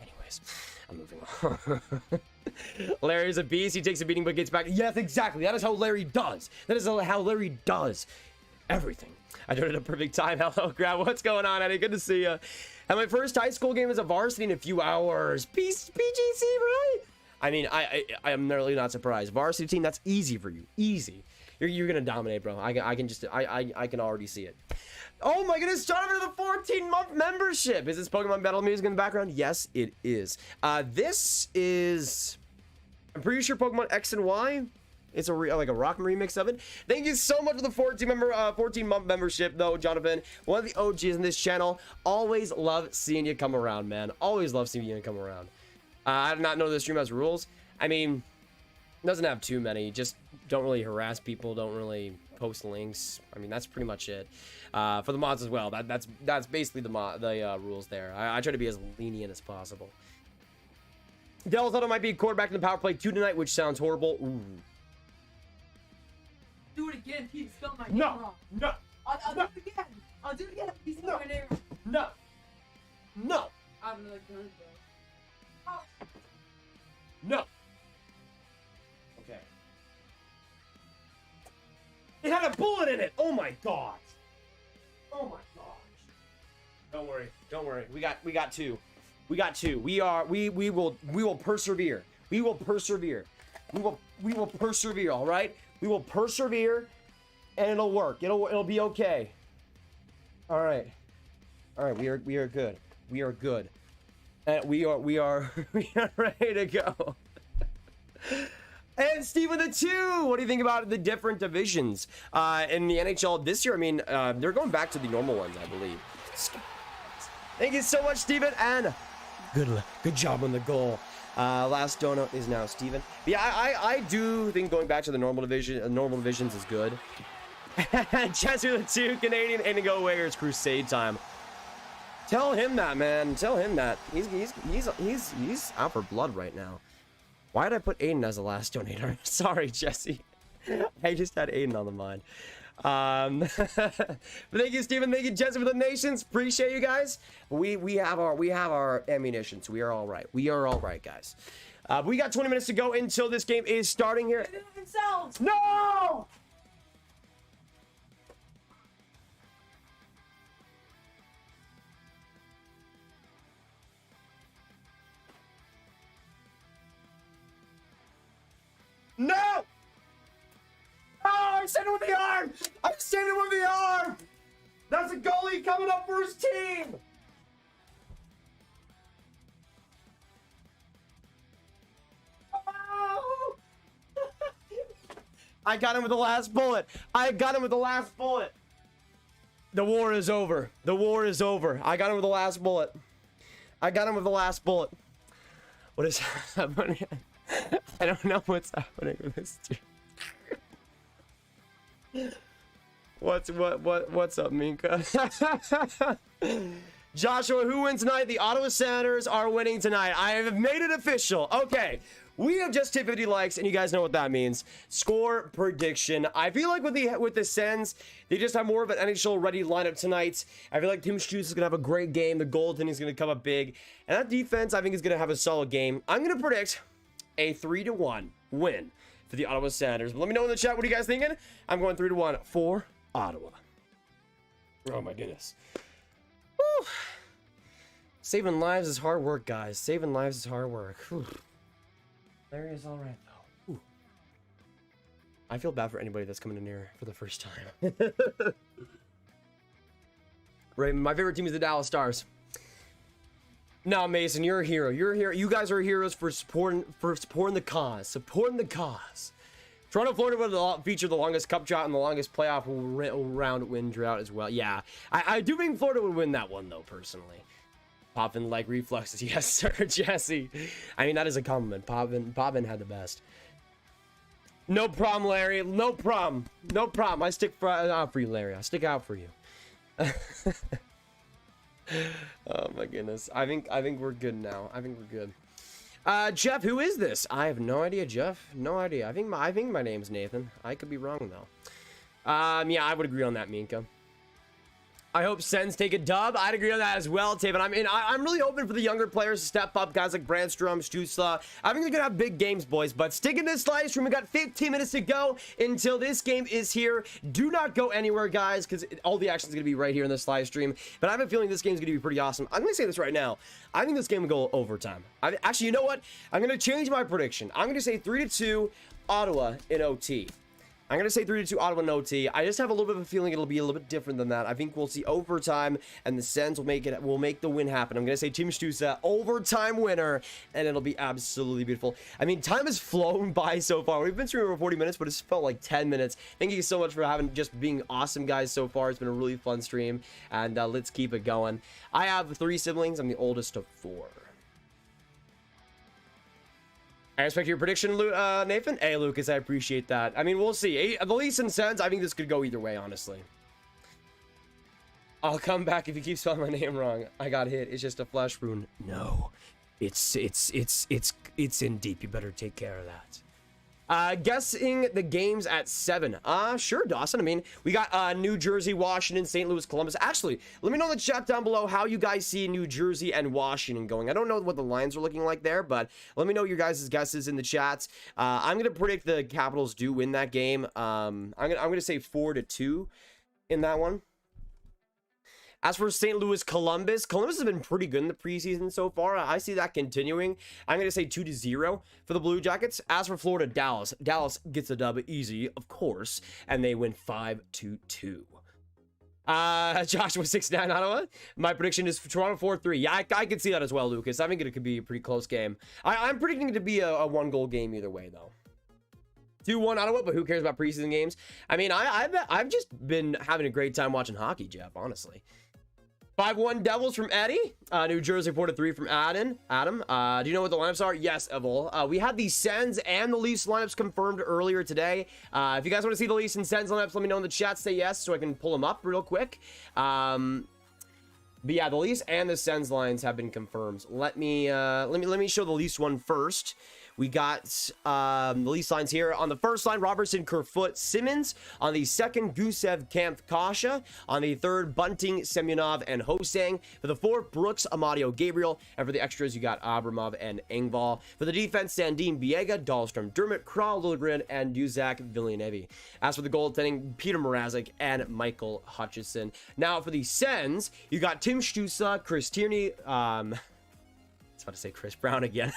Anyways, I'm moving on. Larry's a beast. He takes a beating but gets back. Yes, exactly. That is how Larry does. Everything. I did it at a perfect time. Hello, Grab. What's going on, Eddie? Good to see you. And my first high school game is a varsity in a few hours. Peace, PGC, really? I mean, I am really not surprised. Varsity team, that's easy for you. Easy. You're gonna dominate, bro. I can already see it. Oh my goodness, Jonathan, the 14-month membership. Is this Pokemon Battle music in the background? Yes, it is. This is, I'm pretty sure Pokemon X and Y. It's like a rock remix of it. Thank you so much for the 14-month membership, though, Jonathan. One of the OGs in this channel. Always love seeing you come around, man. Always love seeing you come around. I did not know this stream has rules. I mean, it doesn't have too many. Just don't really harass people. Don't really post links. I mean, that's pretty much it. For the mods as well. That's basically the rules there. I try to be as lenient as possible. Dell thought it might be a quarterback in the power play 2 tonight, which sounds horrible. Ooh. Do it again. He spelled my name wrong. No. I'll do it again. I'll do it again. He spelled my name wrong. No. I have another gun, bro. No. Okay. It had a bullet in it. Oh my god. Oh my gosh. Don't worry. Don't worry. We got two. We got two. We will persevere. We will persevere. We will persevere, all right? We will persevere and it'll work. It'll be okay. All right. All right, we are good. We are good. And we are ready to go. And Steven the 2, what do you think about the different divisions in the NHL this year? I mean, they're going back to the normal ones, I believe. Thank you so much, Steven, and good job on the goal. Last donut is now Steven. But yeah, I do think going back to the normal divisions is good. Chester the 2, Canadian, and to go away, it's Crusade time. Tell him that, man. Tell him that. He's out for blood right now. Why did I put Aiden as the last donator? Sorry, Jesse. I just had Aiden on the mind. But thank you, Steven. Thank you, Jesse, for the nations. Appreciate you guys. We have our ammunition, so we are all right. We are all right, guys. We got 20 minutes to go until this game is starting here. They did it themselves. No! No! Oh, I saved it with the arm! I saved it with the arm! That's a goalie coming up for his team! Oh! I got him with the last bullet. I got him with the last bullet. The war is over. The war is over. I got him with the last bullet. I got him with the last bullet. What is happening? I don't know what's happening with this dude. What's up, Minka? Joshua, who wins tonight? The Ottawa Senators are winning tonight. I have made it official. Okay. We have just hit 50 likes, and you guys know what that means. Score prediction. I feel like with the Sens, they just have more of an NHL ready lineup tonight. I feel like Tim Stützle is gonna have a great game. The goaltending is gonna come up big, and that defense I think is gonna have a solid game. I'm gonna predict a 3-1 win for the Ottawa Senators. But let me know in the chat, what are you guys thinking? I'm going 3-1 for Ottawa. Oh my goodness. Woo. Saving lives is hard work, guys. Saving lives is hard work. Whew. Larry is all right though. Ooh. I feel bad for anybody that's coming in here for the first time. Right, my favorite team is the Dallas Stars. No, Mason, you're a hero. You're a hero. You guys are heroes for supporting the cause. Supporting the cause. Toronto, Florida will feature the longest cup drought and the longest playoff round win drought as well. Yeah, I do think Florida would win that one though, personally. Poppin like reflexes. Yes, sir, Jesse. I mean, that is a compliment. Poppin had the best. No problem, Larry. No problem. No problem. I stick out for you, Larry. I stick out for you. Oh my goodness. I think we're good now. I think we're good. Jeff, who is this? I have no idea, Jeff. No idea. I think my name's Nathan. I could be wrong though. Yeah, I would agree on that, Minka. I hope Sens take a dub. I'd agree on that as well, Taven. I'm really hoping for the younger players to step up, guys like Brandstrom, Stützle. I think they're gonna have big games, boys. But stick in this live stream. We got 15 minutes to go until this game is here. Do not go anywhere, guys, because all the action is gonna be right here in this live stream. But I have a feeling this game's gonna be pretty awesome. I'm gonna say this right now. I think this game will go overtime. Actually, you know what? I'm gonna change my prediction. I'm gonna say 3-2 Ottawa in OT. I'm going to say 3-2 Ottawa in OT. I just have a little bit of a feeling it'll be a little bit different than that. I think we'll see overtime, and the Sens will make the win happen. I'm going to say Tim Stützle, overtime winner, and it'll be absolutely beautiful. I mean, time has flown by so far. We've been streaming for 40 minutes, but it's felt like 10 minutes. Thank you so much for just being awesome, guys, so far. It's been a really fun stream, and let's keep it going. I have 3 siblings. I'm the oldest of 4. I respect your prediction, Nathan. Hey, Lucas, I appreciate that. I mean, we'll see. The Leafs and Sens, I think this could go either way, honestly. I'll come back if you keep spelling my name wrong. I got hit. It's just a flesh wound. No, it's in deep. You better take care of that. Guessing the games at 7. Sure, Dawson. I mean, we got New Jersey, Washington, St. Louis, Columbus. Actually, let me know in the chat down below how you guys see New Jersey and Washington going. I don't know what the lines are looking like there, but let me know your guys' guesses in the chats. I'm gonna predict the Capitals do win that game. I'm gonna say 4-2 in that one. As for St. Louis, Columbus has been pretty good in the preseason so far. I see that continuing. I'm going to say 2-0 for the Blue Jackets. As for Florida, Dallas gets a dub easy, of course, and they win 5-2. Joshua 6-9 Ottawa. My prediction is Toronto 4-3. Yeah, I can see that as well, Lucas. I think it could be a pretty close game. I'm predicting it to be a one-goal game either way, though. 2-1 Ottawa, but who cares about preseason games? I mean, I've just been having a great time watching hockey, Jeff, honestly. 5-1 Devils from Eddie. New Jersey 4-3 from Adam. Do you know what the lineups are? Yes, Evil. We had the Sens and the Leafs lineups confirmed earlier today. If you guys want to see the Leafs and Sens lineups, let me know in the chat. Say yes so I can pull them up real quick. But yeah, the Leafs and the Sens lines have been confirmed. Let me show the Leafs one first. We got the Leafs lines here. On the first line, Robertson, Kerfoot, Simmons. On the second, Gusev, Kampf, Kasha. On the third, Bunting, Semyonov, and Hosang. For the fourth, Brooks, Amadio, Gabriel. And for the extras, you got Abramov and Engvall. For the defense, Sandin, Biega, Dahlstrom, Dermott, Kral, Lilligren, and Duzak, Villeneuve. As for the goaltending, Peter Mrazek and Michael Hutchison. Now for the Sens, you got Tim Stusa, Chris Tierney. I was about to say Chris Brown again.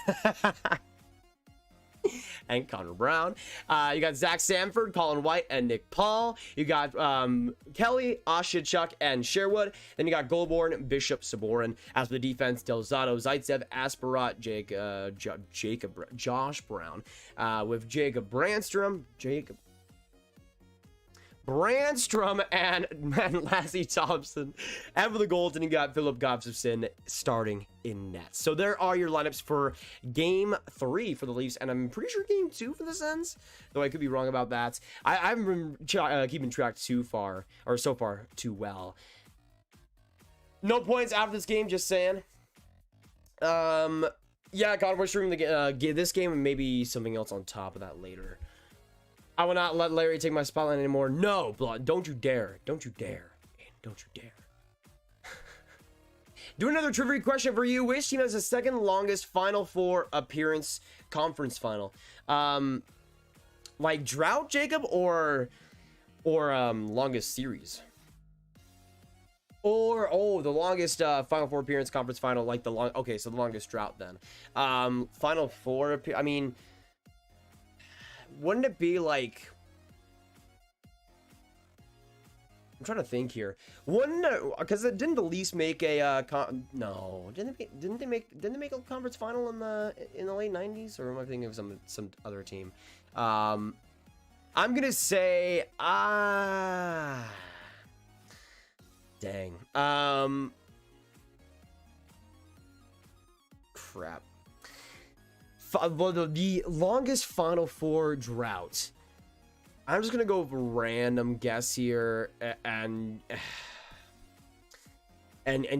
And Connor Brown. You got Zach Sanford, Colin White, and Nick Paul. You got Kelly, Oshachuk, and Sherwood. Then you got Goulbourne, Bishop, Saborin. As for the defense, Delzato, Zaitsev, Asparat, Josh Brown. With Jacob Brandstrom, and Lassie Thompson. And for the goaltending, you got Philip Gustafsson starting in net. So there are your lineups for game 3 for the Leafs, and I'm pretty sure game 2 for the Sens, though I could be wrong about that. I haven't been keeping track so far too well. No points after this game, just saying. Yeah, God, we're streaming this game and maybe something else on top of that later. I will not let Larry take my spotlight anymore. No, Blood, don't you dare. Don't you dare. Don't you dare. Do another trivia question for you. Which team has the second longest Final Four appearance conference final? Like drought, Jacob, or longest series? Or, oh, the longest Final Four appearance conference final, like the long, okay, so the longest drought then. Final Four, I mean, wouldn't it be like, I'm trying to think here. Wouldn't because didn't the Leafs make a no? Didn't they make a conference final in the late 90s, or am I thinking of some other team? I'm gonna say dang. Crap. Well, the longest Final Four drought. I'm just gonna go with a random guess here and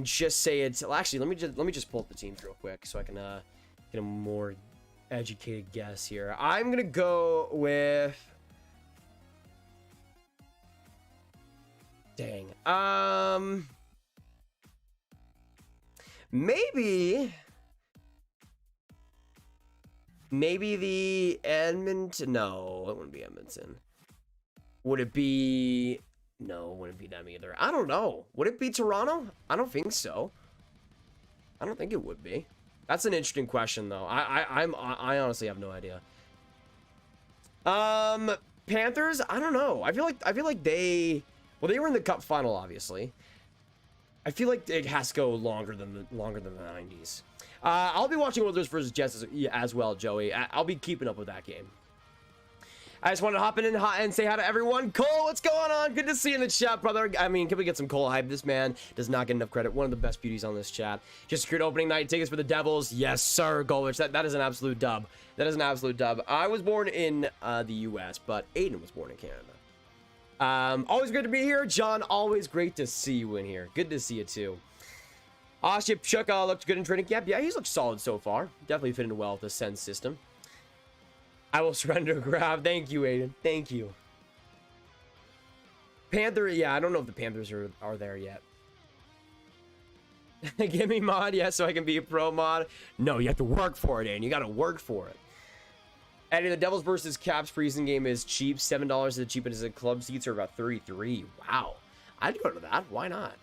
just say it's. Well, actually, let me just pull up the teams real quick so I can get a more educated guess here. I'm gonna go with. Dang. Maybe the Edmonton. No, it wouldn't be Edmonton. Would it be? No, it wouldn't be them either. I don't know. Would it be Toronto? I don't think so. I don't think it would be. That's an interesting question, though. I honestly have no idea. Panthers. I don't know. I feel like they. Well, they were in the Cup final, obviously. I feel like it has to go longer than the 90s. I'll be watching Oilers versus Jets as well, Joey. I'll be keeping up with that game. I just wanted to hop in and say hi to everyone. Cole, what's going on? Good to see you in the chat, brother. I mean, can we get some Cole hype? This man does not get enough credit. One of the best beauties on this chat. Just secured opening night tickets for the Devils. Yes, sir, Golich. That is an absolute dub. That is an absolute dub. I was born in the U.S., but Aiden was born in Canada. Always great to be here. John, always great to see you in here. Good to see you, too. Oshachuk looked good in training camp. Yeah, he's looked solid so far. Definitely fitting well with the Sens system. I will surrender a grab. Thank you, Aiden. Thank you. Panther, yeah, I don't know if the Panthers are there yet. Give me mod, yeah, so I can be a pro mod. No, you have to work for it, Aiden. You got to work for it. Eddie, the Devils versus Caps preseason game is cheap. $7 is the cheapest. The club seats are about 33. Wow, I'd go to that. Why not?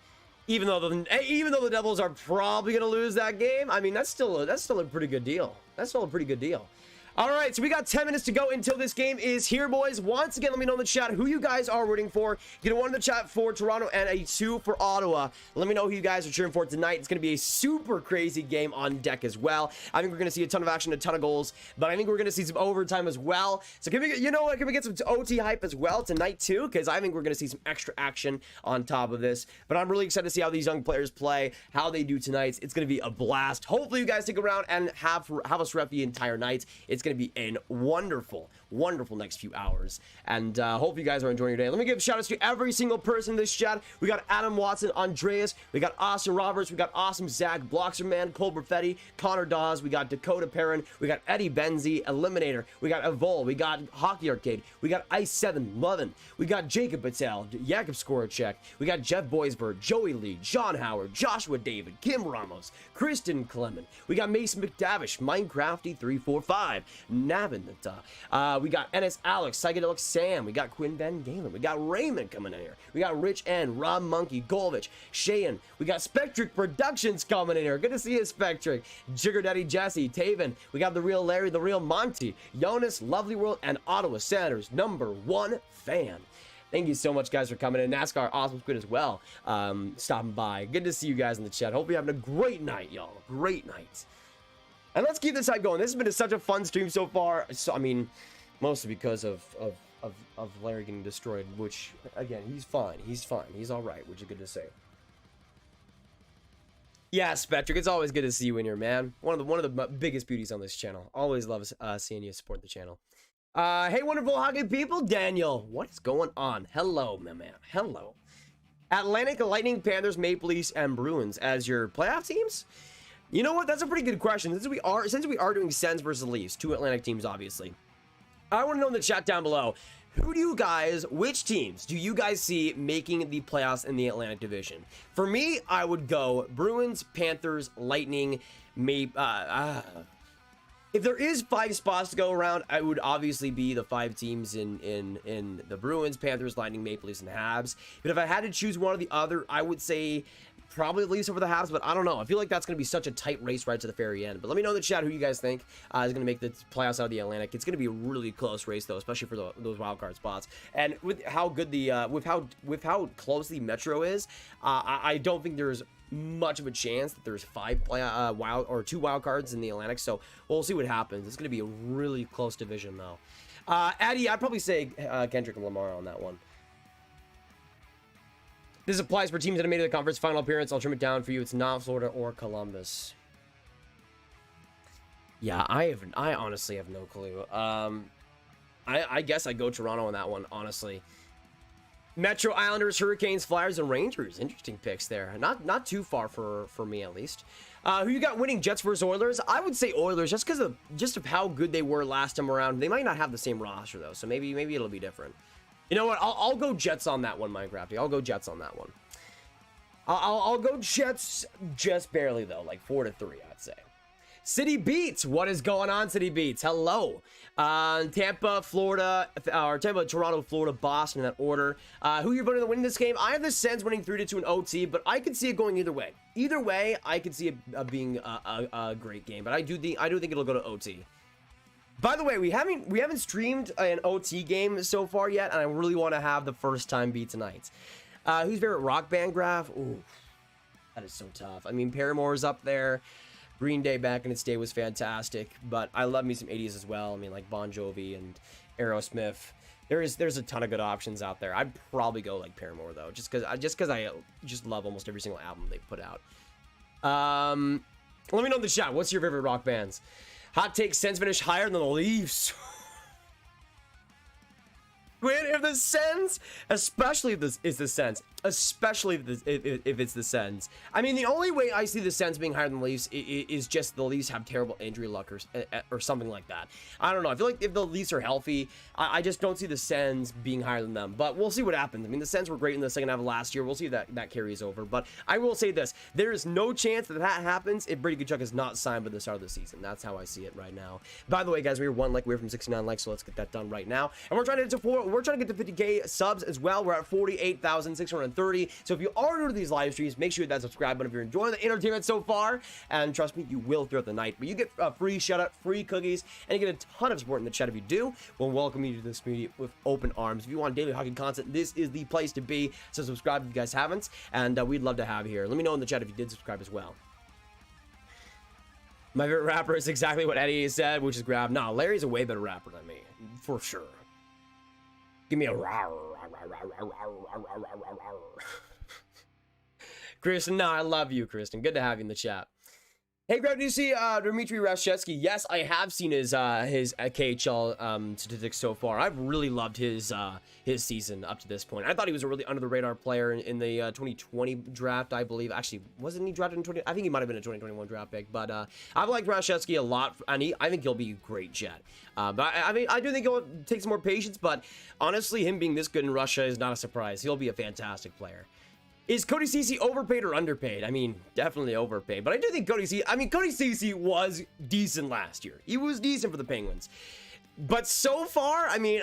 Even though the Devils are probably gonna lose that game, I mean that's still a pretty good deal. That's still a pretty good deal. All right, so we got 10 minutes to go until this game is here, boys. Once again, let me know in the chat who you guys are rooting for. Get a 1 in the chat for Toronto and a 2 for Ottawa. Let me know who you guys are cheering for tonight. It's going to be a super crazy game on deck as well. I think we're going to see a ton of action, a ton of goals, but I think we're going to see some overtime as well. So can we get some OT hype as well tonight too? Because I think we're going to see some extra action on top of this. But I'm really excited to see how these young players play, how they do tonight. It's going to be a blast. Hopefully you guys stick around and have us rep the entire night. It's going to be a wonderful next few hours, and hope you guys are enjoying your day. Let me give shout outs to every single person in this chat. We got Adam Watson, Andreas, we got Austin Roberts, we got Awesome Zach, Bloxerman, Cole Perfetti, Connor Dawes, we got Dakota Perrin, we got Eddie Benzie, Eliminator, we got Evol, we got Hockey Arcade, we got Ice 7 Lovin, we got Jacob Patel, Jakub Skoracek, we got Jeff Boysberg, Joey Lee, John Howard, Joshua David, Kim Ramos, Kristen Clement, we got Mason McDavish, Minecrafty 345, Navinata, we got Ennis Alex, Psychedelic Sam, we got Quinn Van Galen, we got Raymond coming in here, we got Rich N, Rob Monkey, Golvich, Shayan, we got Spectric Productions coming in here, good to see you, Spectric, Jigger Daddy Jesse, Taven, we got the real Larry, the real Monty, Jonas, Lovely World, and Ottawa Senators #1 fan. Thank you so much, guys, for coming in. NASCAR Awesome Squid as well, stopping by. Good to see you guys in the chat. Hope you're having a great night, y'all. Great night. And let's keep this hype going. This has been such a fun stream so far. So, I mean, mostly because of Larry getting destroyed, which, again, he's fine. He's fine. He's all right, which is good to say. Yeah, Spectric, it's always good to see you in here, man. One of the biggest beauties on this channel. Always love seeing you support the channel. Hey, wonderful hockey people. Daniel, what is going on? Hello, my man. Hello. Atlantic, Lightning, Panthers, Maple Leafs, and Bruins as your playoff teams? You know what? That's a pretty good question. Since we are doing Sens versus Leafs, 2 Atlantic teams, obviously. I want to know in the chat down below, which teams do you guys see making the playoffs in the Atlantic Division? For me, I would go Bruins, Panthers, Lightning, if there is 5 spots to go around, I would obviously be the 5 teams in the Bruins, Panthers, Lightning, Maple Leafs, and Habs. But if I had to choose one or the other, I would say probably Leafs over the Habs, but I don't know. I feel like that's going to be such a tight race right to the very end. But let me know in the chat who you guys think is going to make the playoffs out of the Atlantic. It's going to be a really close race, though, especially for those wild card spots. And with how good with how close the Metro is, I don't think there's much of a chance that there's 2 wild cards in the Atlantic. So we'll see what happens. It's going to be a really close division, though. Addy, I'd probably say Kendrick and Lamar on that one. This applies for teams that have made it to the conference final appearance. I'll trim it down for you. It's not Florida or Columbus. Yeah, I honestly have no clue. I guess I go Toronto on that one, honestly. Metro, Islanders, Hurricanes, Flyers, and Rangers. Interesting picks there. Not too far for me, at least. Who you got winning, Jets versus Oilers? I would say Oilers, just because of how good they were last time around. They might not have the same roster, though, so maybe it'll be different. You know what? I'll go Jets on that one, Minecrafty. I'll go Jets on that one. I'll go Jets just barely, though, like 4-3, I'd say. City Beats, what is going on, City Beats? Hello. Tampa, Florida, or Tampa, Toronto, Florida, Boston in that order. Who you're voting to win this game? I have the Sens winning 3-2 in OT, but I could see it going either way. Either way, I could see it being a great game, but I do think it'll go to OT. By the way, we haven't streamed an OT game so far yet, and I really want to have the first time be tonight. Who's favorite rock band, Graph? Ooh, that is so tough. I mean, Paramore's up there. Green Day back in its day was fantastic, but I love me some 80s as well. I mean, like Bon Jovi and Aerosmith. There's a ton of good options out there. I'd probably go like Paramore though, just because I just love almost every single album they put out. Let me know in the chat. What's your favorite rock bands? Hot take: Sens finish higher than the Leafs. Quinn, if the Sens, especially if this is the Sens, especially if it's the Sens. I mean, the only way I see the Sens being higher than the Leafs is just the Leafs have terrible injury luck or something like that. I don't know. I feel like if the Leafs are healthy, I just don't see the Sens being higher than them. But we'll see what happens. I mean, the Sens were great in the second half of last year. We'll see if that carries over. But I will say this. There is no chance that happens if Brady Tkachuk is not signed by the start of the season. That's how I see it right now. By the way, guys, we were one like away from 69 likes, so let's get that done right now. And we're trying to get to 50K subs as well. We're at 48,630. So if you are new to these live streams, make sure you hit that subscribe button if you're enjoying the entertainment so far. And trust me, you will throughout the night. But you get a free shout out, free cookies, and you get a ton of support in the chat if you do. We'll welcome you to this community with open arms. If you want daily hockey content, this is the place to be. So subscribe if you guys haven't, and we'd love to have you here. Let me know in the chat if you did subscribe as well. My favorite rapper is exactly what Eddie said, which is grab. Nah, Larry's a way better rapper than me, for sure. Give me a Kristen, nah, I love you, Kristen. Good to have you in the chat. Hey, Greg, do you see Dmitry Rashevsky? Yes, I have seen his KHL statistics so far. I've really loved his season up to this point. I thought he was a really under the radar player in the 2020 draft, I believe. Actually, wasn't he drafted in 20? I think he might have been a 2021 draft pick. But I've liked Rashevsky a lot, and I think he'll be a great Jet. But I mean, I do think he'll take some more patience. But honestly, him being this good in Russia is not a surprise. He'll be a fantastic player. Is Cody Cece overpaid or underpaid? I mean, definitely overpaid. But I do think Cody Cece was decent last year. He was decent for the Penguins. But so far, I mean,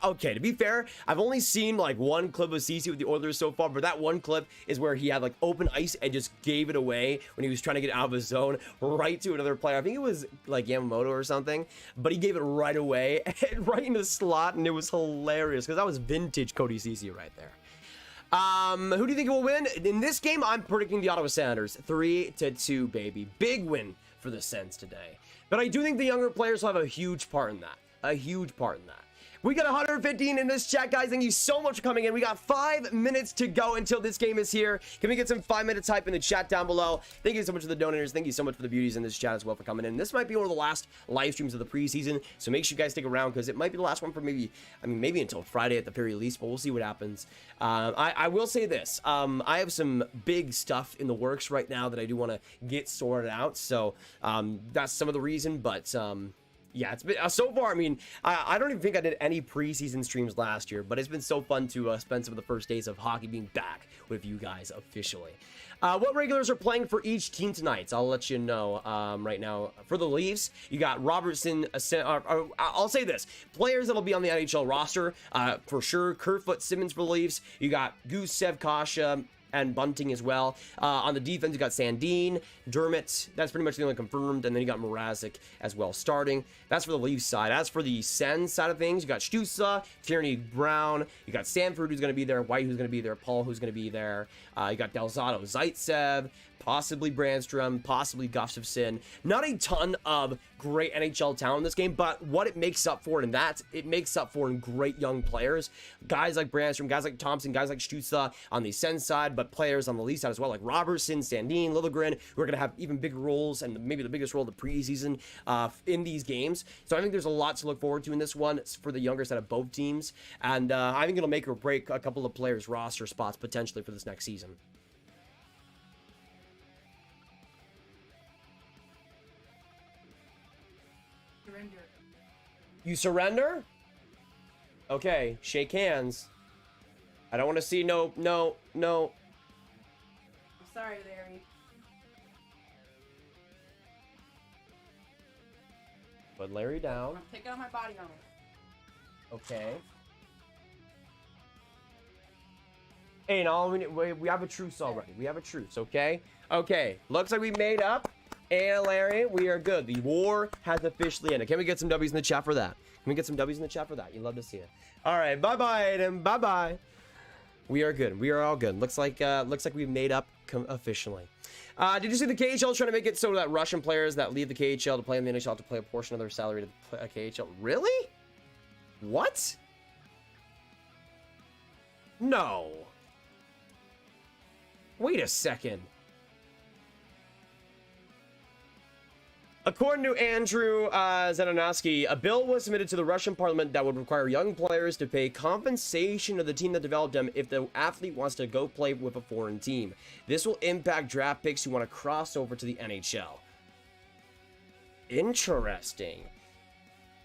okay, to be fair, I've only seen like one clip of Cece with the Oilers so far, but that one clip is where he had like open ice and just gave it away when he was trying to get out of his zone right to another player. I think it was like Yamamoto or something, but he gave it right away and right in the slot, and it was hilarious because that was vintage Cody Cece right there. Who do you think will win? In this game, I'm predicting the Ottawa Senators. 3-2, baby. Big win for the Sens today. But I do think the younger players will have a huge part in that. A huge part in that. We got 115 in this chat, guys. Thank you so much for coming in. We got 5 minutes to go until this game is here. Can we get some 5-minute type in the chat down below? Thank you so much for the donators. Thank you so much for the beauties in this chat as well for coming in. This might be one of the last live streams of the preseason, so make sure you guys stick around because it might be the last one for maybe until Friday at the very least, but we'll see what happens. I will say this. I have some big stuff in the works right now that I do want to get sorted out, so that's some of the reason, but yeah, it's been so far. I mean, I don't even think I did any preseason streams last year, but it's been so fun to spend some of the first days of hockey being back with you guys officially. What regulars are playing for each team tonight? So I'll let you know right now. For the Leafs, you got Robertson. I'll say this: players that'll be on the NHL roster for sure. Kerfoot, Simmons for the Leafs. You got Gusev, Kasha, and Bunting as well. On the defense, you got Sandin, Dermott. That's pretty much the only confirmed. And then you got Mrazek as well starting. That's for the Leafs side. As for the Sens side of things, you got Stusa, Tierney, Brown. You got Sanford, who's going to be there. White, who's going to be there. Paul, who's going to be there. You got Delzato, Zaitsev, possibly Brandstrom, possibly Gustafsson. Not a ton of great NHL talent in this game, but what it makes up for, and that it makes up for in great young players. Guys like Brandstrom, guys like Thompson, guys like Stusa on the Sens side, but players on the Leafs side as well, like Robertson, Sandin, Liljegren, who are going to have even bigger roles and maybe the biggest role of the preseason in these games. So I think there's a lot to look forward to in this one for the younger side of both teams, and I think it'll make or break a couple of players' roster spots potentially for this next season. Surrender. You surrender? Okay, shake hands. I don't want to see no. I'm sorry, Larry. Put Larry down. I'm taking out my body armor. Okay. Hey, no, we have a truce already. We have a truce, okay? Okay, looks like we made up. And Larry, we are good. The war has officially ended. Can we get some W's in the chat for that? Can we get some W's in the chat for that? You'd love to see it. All right, bye-bye, Aiden. Bye-bye. We are good. We are all good. Looks like we've made up officially. Did you see the KHL trying to make it so that Russian players that leave the KHL to play in the NHL have to play a portion of their salary to play KHL? Really? What? No. Wait a second. According to Andrew Zenonovsky, a bill was submitted to the Russian parliament that would require young players to pay compensation to the team that developed them if the athlete wants to go play with a foreign team. This will impact draft picks who want to cross over to the NHL. Interesting.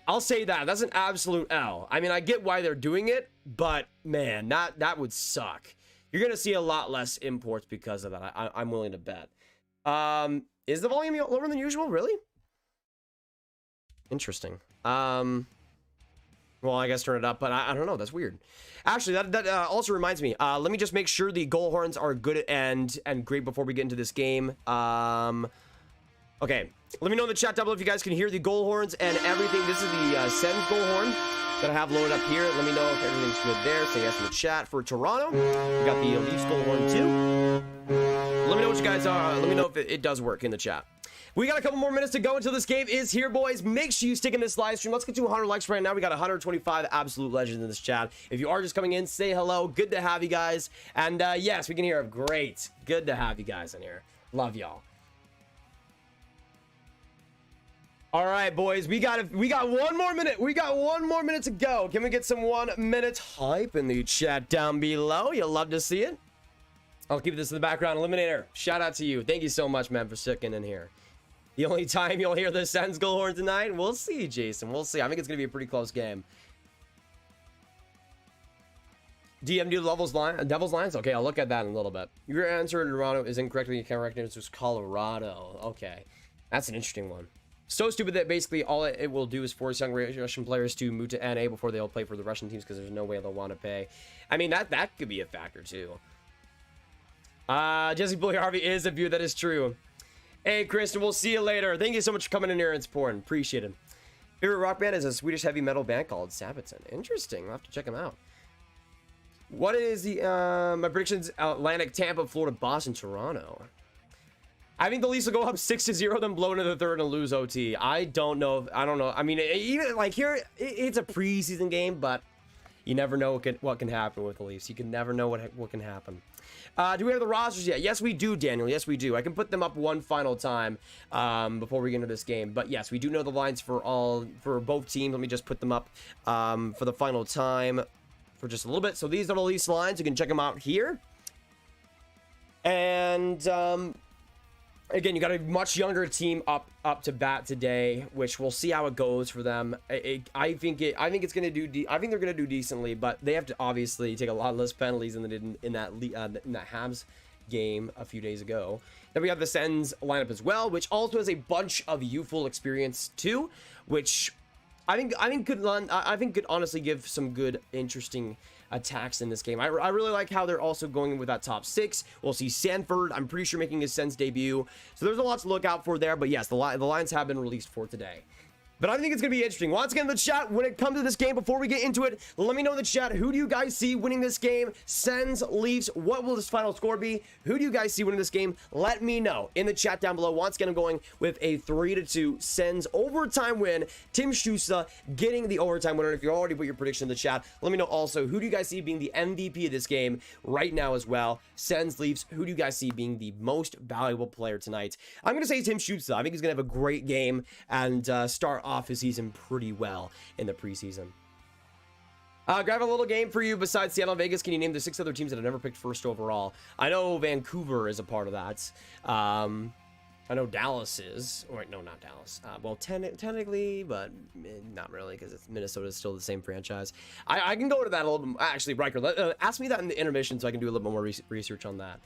I'll say that. That's an absolute L. I mean, I get why they're doing it, but man, that would suck. You're going to see a lot less imports because of that. I'm willing to bet. Is the volume lower than usual? Really? Interesting. Well, I guess turn it up, but I don't know. That's weird. Actually, that also reminds me. Let me just make sure the goal horns are good and great before we get into this game. Okay. Let me know in the chat down below if you guys can hear the goal horns and everything. This is the Sens goal horn that I have loaded up here. Let me know if everything's good there. Say yes in the chat. For Toronto, we got the LEAFS goal horn too. Let me know what you guys are. Let me know if it does work in the chat. We got a couple more minutes to go until this game is here, boys. Make sure you stick in this live stream. Let's get to 100 likes right now. We got 125 absolute legends in this chat. If you are just coming in, say hello. Good to have you guys. And yes, we can hear. Great. Good to have you guys in here. Love y'all. All right, boys. We got 1 more minute. We got 1 more minute to go. Can we get some 1 minute hype in the chat down below? You'll love to see it. I'll keep this in the background. Eliminator, shout out to you. Thank you so much, man, for sticking in here. The only time you'll hear the Sens goal horn tonight? We'll see, Jason. We'll see. I think it's going to be a pretty close game. DM do Devil's Lines? Okay, I'll look at that in a little bit. Your answer in Toronto is incorrectly correct. It was Colorado. Okay. That's an interesting one. So stupid that basically all it will do is force young Russian players to move to NA before they'll play for the Russian teams because there's no way they'll want to pay. I mean, that could be a factor, too. Jesse Bully Harvey is a view that is true. Hey, Kristen, we'll see you later. Thank you so much for coming in here and supporting. Appreciate it. Favorite rock band is a Swedish heavy metal band called Sabaton. Interesting. I'll have to check them out. What is the, my predictions? Atlantic, Tampa, Florida, Boston, Toronto. I think the Leafs will go up 6-0, then blow into the third and lose OT. I don't know. I don't know. I mean, even like here, it's a preseason game, but you never know what can happen with the Leafs. You can never know what can happen. Do we have the rosters yet? Yes, we do, Daniel. Yes, we do. I can put them up one final time before we get into this game. But yes, we do know the lines for both teams. Let me just put them up for the final time for just a little bit. So these are the Leafs lines. You can check them out here. And again, you got a much younger team up to bat today, which we'll see how it goes for them. I think it's gonna do. I think they're gonna do decently, but they have to obviously take a lot less penalties than they did in that Habs game a few days ago. Then we have the Sens lineup as well, which also has a bunch of youthful experience too, which I think could honestly give some good, interesting attacks in this game. I really like how they're also going with that top six. We'll see Sanford, I'm pretty sure, making his Sens debut. So there's a lot to look out for there. But yes, the lines have been released for today. But I think it's going to be interesting. Once again, in the chat, when it comes to this game, before we get into it, let me know in the chat, who do you guys see winning this game? Sens, Leafs, what will this final score be? Who do you guys see winning this game? Let me know in the chat down below. Once again, I'm going with a 3-2 Sens overtime win. Tim Schuster getting the overtime winner. If you already put your prediction in the chat, let me know also, who do you guys see being the MVP of this game right now as well? Sens, Leafs, who do you guys see being the most valuable player tonight? I'm going to say Tim Schuster. I think he's going to have a great game and start off his season pretty well in the preseason. Grab a little game for you. Besides Seattle and Vegas, can you name the 6 other teams that have never picked first overall? I know Vancouver is a part of that. I know Dallas is. Or no, not Dallas. Well, technically, but not really, because Minnesota is still the same franchise. I can go to that a little bit. Actually, Riker, ask me that in the intermission so I can do a little bit more research on that.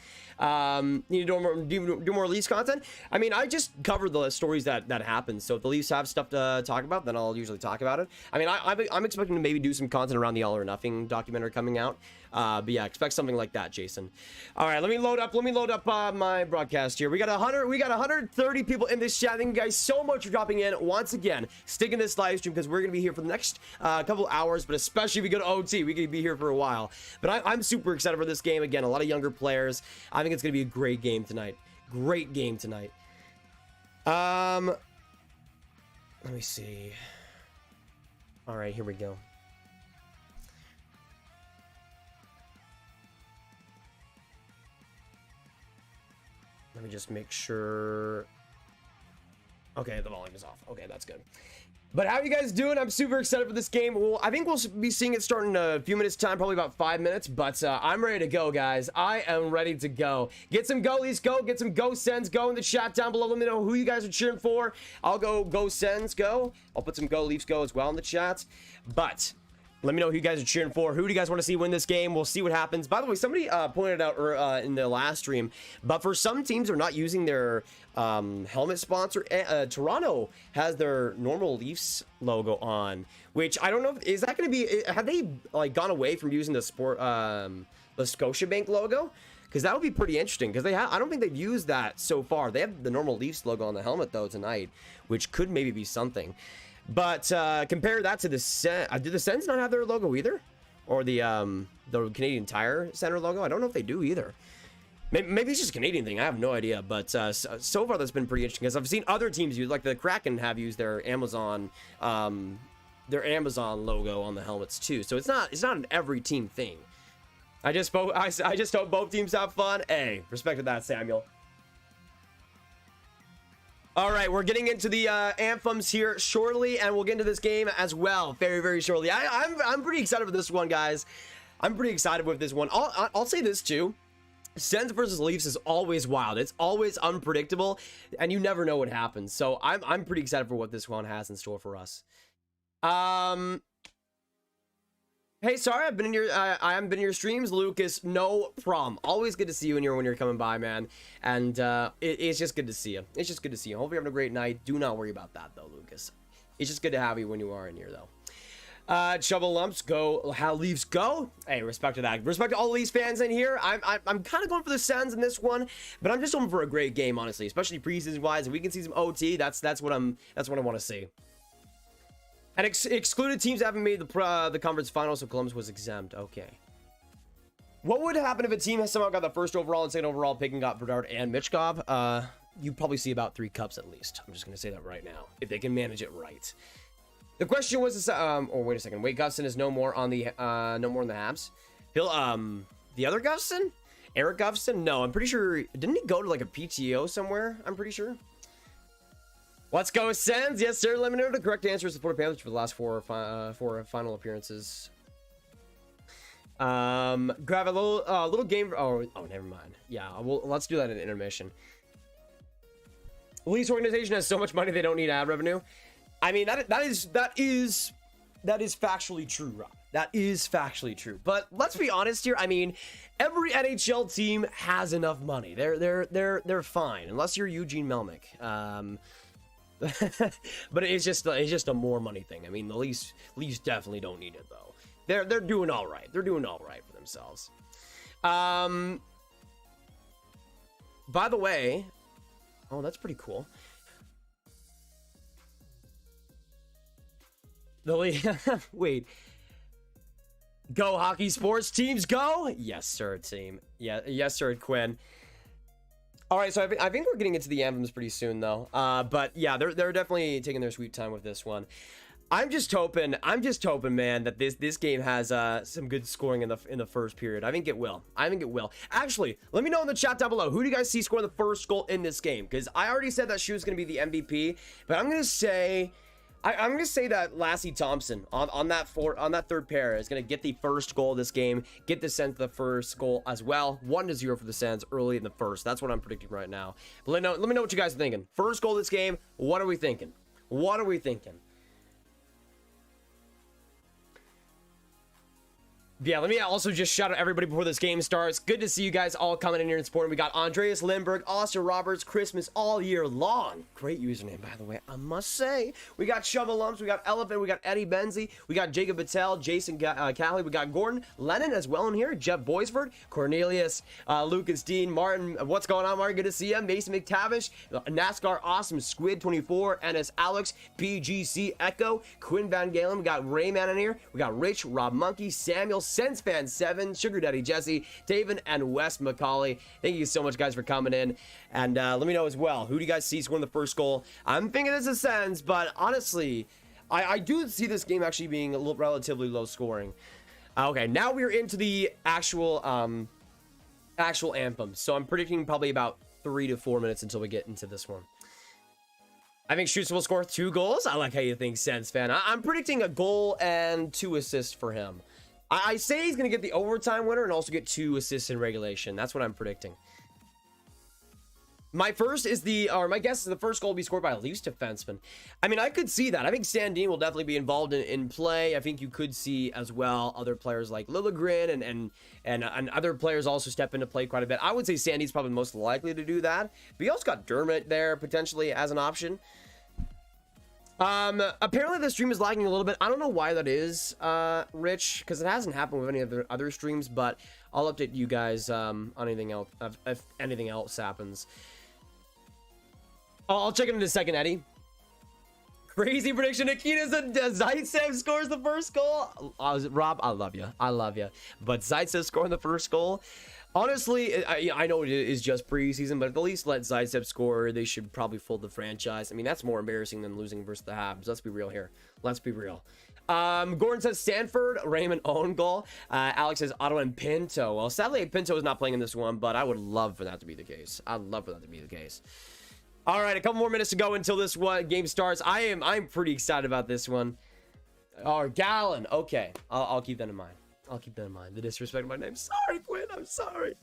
Need to do more Leafs content? I mean, I just covered the stories that happen. So if the Leafs have stuff to talk about, then I'll usually talk about it. I mean, I'm expecting to maybe do some content around the All or Nothing documentary coming out. But yeah, expect something like that, Jason. All right, let me load up my broadcast here. We got 130 people in this chat. Thank you guys so much for dropping in. Once again, stick in this live stream because we're gonna be here for the next couple hours, but especially if we go to OT, we could be here for a while. But I'm super excited for this game. Again, a lot of younger players. I think it's gonna be a great game tonight. Great game tonight. Let me see. All right, here we go. Let me just make sure. Okay, the volume is off. Okay, that's good. But how are you guys doing? I'm super excited for this game. Well, I think we'll be seeing it start in a few minutes time, probably about 5 minutes. But I'm ready to go, guys. I am ready to go. Get some go, Leafs go. Get some go Sens go in the chat down below. Let me know who you guys are cheering for. I'll go Sens go. I'll put some go Leafs go as well in the chat. But let me know who you guys are cheering for. Who do you guys want to see win this game? We'll see what happens. By the way, somebody pointed out in the last stream, but for some teams, they're not using their helmet sponsor. Toronto has their normal Leafs logo on, which I don't know. Is that going to be? Have they like gone away from using the Scotiabank logo? Because that would be pretty interesting. Because I don't think they've used that so far. They have the normal Leafs logo on the helmet though tonight, which could maybe be something. But compare that to the Sens. Do the Sens not have their logo either? Or the Canadian Tire Center logo? I don't know if they do either. Maybe it's just a Canadian thing. I have no idea. But so far that's been pretty interesting. Because I've seen other teams use, like the Kraken have used their Amazon logo on the helmets too. So it's not an every team thing. I just hope both teams have fun. Hey, respect to that, Samuel. All right, we're getting into the anthems here shortly, and we'll get into this game as well very, very shortly. I'm pretty excited for this one, guys. I'm pretty excited with this one. I'll say this too. Sens versus Leafs is always wild. It's always unpredictable, and you never know what happens. So I'm pretty excited for what this one has in store for us. Hey, sorry, I haven't been in your streams, Lucas. No problem. Always good to see you in here when you're coming by, man. And it's just good to see you. It's just good to see you. Hope you're having a great night. Do not worry about that, though, Lucas. It's just good to have you when you are in here, though. Shovel Lumps, go. How Leafs go? Hey, respect to that. Respect to all Leafs fans in here. I'm kind of going for the Sens in this one, but I'm just hoping for a great game, honestly, especially preseason wise. If we can see some OT, that's what I want to see. And excluded teams haven't made the conference finals, so Columbus was exempt. Okay. What would happen if a team has somehow got the first overall and second overall pick and got Bedard and Michkov? You'd probably see about 3 cups at least. I'm just going to say that right now, if they can manage it right. The question was, oh, wait a second. Wait, Gustin is no more on the, no more in the Habs. The other Gustin? Eric Gustin? No, I'm pretty sure, didn't he go to like a PTO somewhere? I'm pretty sure. Let's go Sens. Yes, sir. Let me know the correct answer is the Florida Panthers for the last four final appearances. Grab a little game. Oh, never mind. Yeah, let's do that in intermission. Leafs organization has so much money they don't need ad revenue. I mean, that is factually true, Rob. That is factually true. But let's be honest here. I mean, every NHL team has enough money. They're fine unless you're Eugene Melnyk. But it's just a more money thing. I mean, the Leafs definitely don't need it though. They're doing all right. They're doing all right for themselves. By the way, oh, that's pretty cool. Wait. Go hockey sports teams go. Yes, sir, team. Yeah, yes, sir, Quinn. All right, so I think we're getting into the anthems pretty soon, though. But yeah, they're definitely taking their sweet time with this one. I'm just hoping, man, that this game has some good scoring in the first period. I think it will. Actually, let me know in the chat down below. Who do you guys see scoring the first goal in this game? Because I already said that Shu's going to be the MVP, but I'm going to say that Lassie Thompson on that third pair is going to get the first goal of this game, get the Sens the first goal as well. 1-0 for the Sens early in the first. That's what I'm predicting right now. But let me know what you guys are thinking. First goal of this game, what are we thinking? Yeah, let me also just shout out everybody before this game starts. Good to see you guys all coming in here and supporting. We got Andreas Lindbergh, Austin Roberts, Christmas all year long. Great username, by the way, I must say. We got Shovel Lumps, we got Elephant, we got Eddie Benzie, we got Jacob Patel, Jason Callie, we got Gordon Lennon as well in here, Jeff Boysford, Cornelius, Lucas Dean, Martin. What's going on, Martin? Good to see you. Mason McTavish, NASCAR Awesome, Squid 24, NS Alex, PGC Echo, Quinn Van Galen. We got Rayman in here. We got Rich, Rob Monkey, Samuel, Sens Fan 7, Sugar Daddy Jesse, David, and Wes McCauley. Thank you so much, guys, for coming in. And let me know as well, who do you guys see scoring the first goal? I'm thinking it's the Sens, but honestly, I do see this game actually being relatively low scoring. Okay, now we're into the actual anthem. So I'm predicting probably about 3 to 4 minutes until we get into this one. I think Schuster will score 2 goals. I like how you think, Sens fan. I'm predicting a goal and 2 assists for him. I say he's going to get the overtime winner and also get 2 assists in regulation. That's what I'm predicting. My guess is the first goal will be scored by a Leafs defenseman. I mean, I could see that. I think Sandin will definitely be involved in play. I think you could see as well other players like Liljegren and other players also step into play quite a bit. I would say Sandin's probably most likely to do that. But you also got Dermott there potentially as an option. Apparently the stream is lagging a little bit. I don't know why that is, Rich, because it hasn't happened with any other streams, but I'll update you guys on anything else if anything else happens. I'll check it in a second, Eddie. Crazy prediction. Nikita Zaitsev scores the first goal. Rob, I love you. I love you. But Zaitsev scoring the first goal. Honestly, I know it is just preseason, but at least let Zaitsev score. They should probably fold the franchise. I mean, that's more embarrassing than losing versus the Habs. Let's be real here. Let's be real. Gordon says Stanford, Raymond own goal. Alex says Ottawa and Pinto. Well, sadly, Pinto is not playing in this one, but I would love for that to be the case. I'd love for that to be the case. All right, a couple more minutes to go until this game starts. I'm pretty excited about this one. Oh, Gallon. Okay, I'll keep that in mind. I'll keep that in mind. The disrespect of my name. Sorry, Quinn. I'm sorry.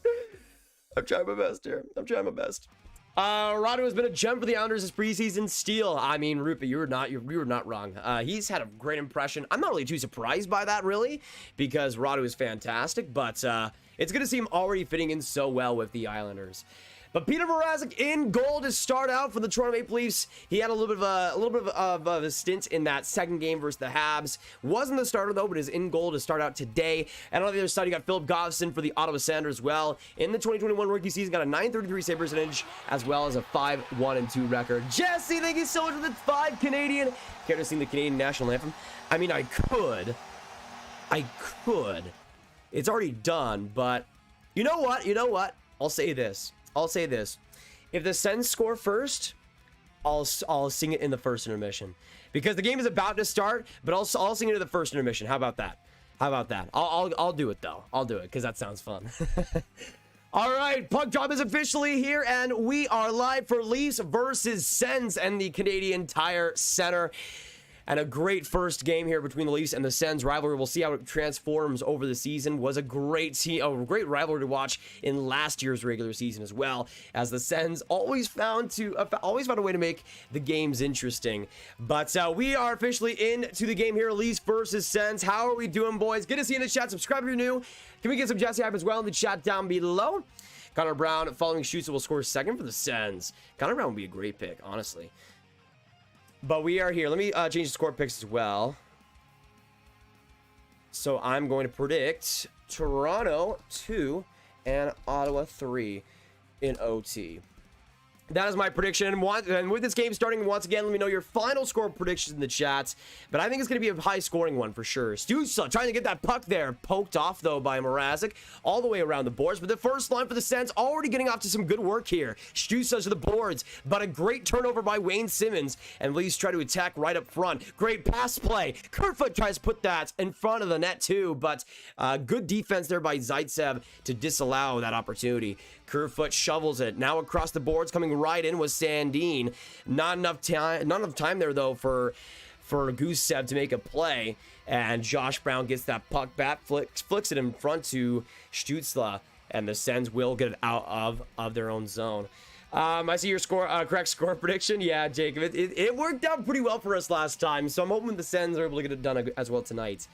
I'm trying my best here. I'm trying my best. Rado has been a gem for the Islanders this preseason. Steal. I mean, Rupa, you were not wrong. He's had a great impression. I'm not really too surprised by that, really, because Rado is fantastic. But it's good to see him already fitting in so well with the Islanders. But Peter Mrazek in goal to start out for the Toronto Maple Leafs. He had a little bit of a stint in that second game versus the Habs. Wasn't the starter though, but is in goal to start out today. And on the other side, you got Philip Gosselin for the Ottawa Senators as well. In the 2021 rookie season, got a .933 save percentage as well as a 5-1-2 record. Jesse, thank you so much for the 5 Canadian. Care to sing the Canadian national anthem? I mean, I could. It's already done, but you know what? I'll say this. If the Sens score first, I'll sing it in the first intermission. Because the game is about to start, but I'll sing it in the first intermission. How about that? I'll do it, though. I'll do it, because that sounds fun. All right, puck drop is officially here, and we are live for Leafs versus Sens and the Canadian Tire Center. And a great first game here between the Leafs and the Sens rivalry. We'll see how it transforms over the season. Was a great rivalry to watch in last year's regular season as well, as the Sens always found a way to make the games interesting. But we are officially into the game here, Leafs versus Sens. How are we doing, boys? Good to see you in the chat. Subscribe if you're new. Can we get some Jesse hype as well in the chat down below? Connor Brown following Schuster will score second for the Sens. Connor Brown would be a great pick, honestly. But we are here. Let me change the score picks as well. So I'm going to predict Toronto 2 and Ottawa 3 in OT. That is my prediction. And with this game starting, once again, let me know your final score predictions in the chats. But I think it's going to be a high-scoring one for sure. Stusa trying to get that puck there. Poked off, though, by Mrazek all the way around the boards. But the first line for the Sens already getting off to some good work here. Stusa to the boards. But a great turnover by Wayne Simmons. And Leafs try to attack right up front. Great pass play. Kerfoot tries to put that in front of the net, too. But good defense there by Zaitsev to disallow that opportunity. Kerfoot shovels it. Now across the boards, coming right in was Sandin. Not enough time there, though, for Gusev to make a play. And Josh Brown gets that puck back, flicks it in front to Stützle. And the Sens will get it out of their own zone. I see your correct score prediction. Yeah, Jacob, it worked out pretty well for us last time. So I'm hoping the Sens are able to get it done as well tonight.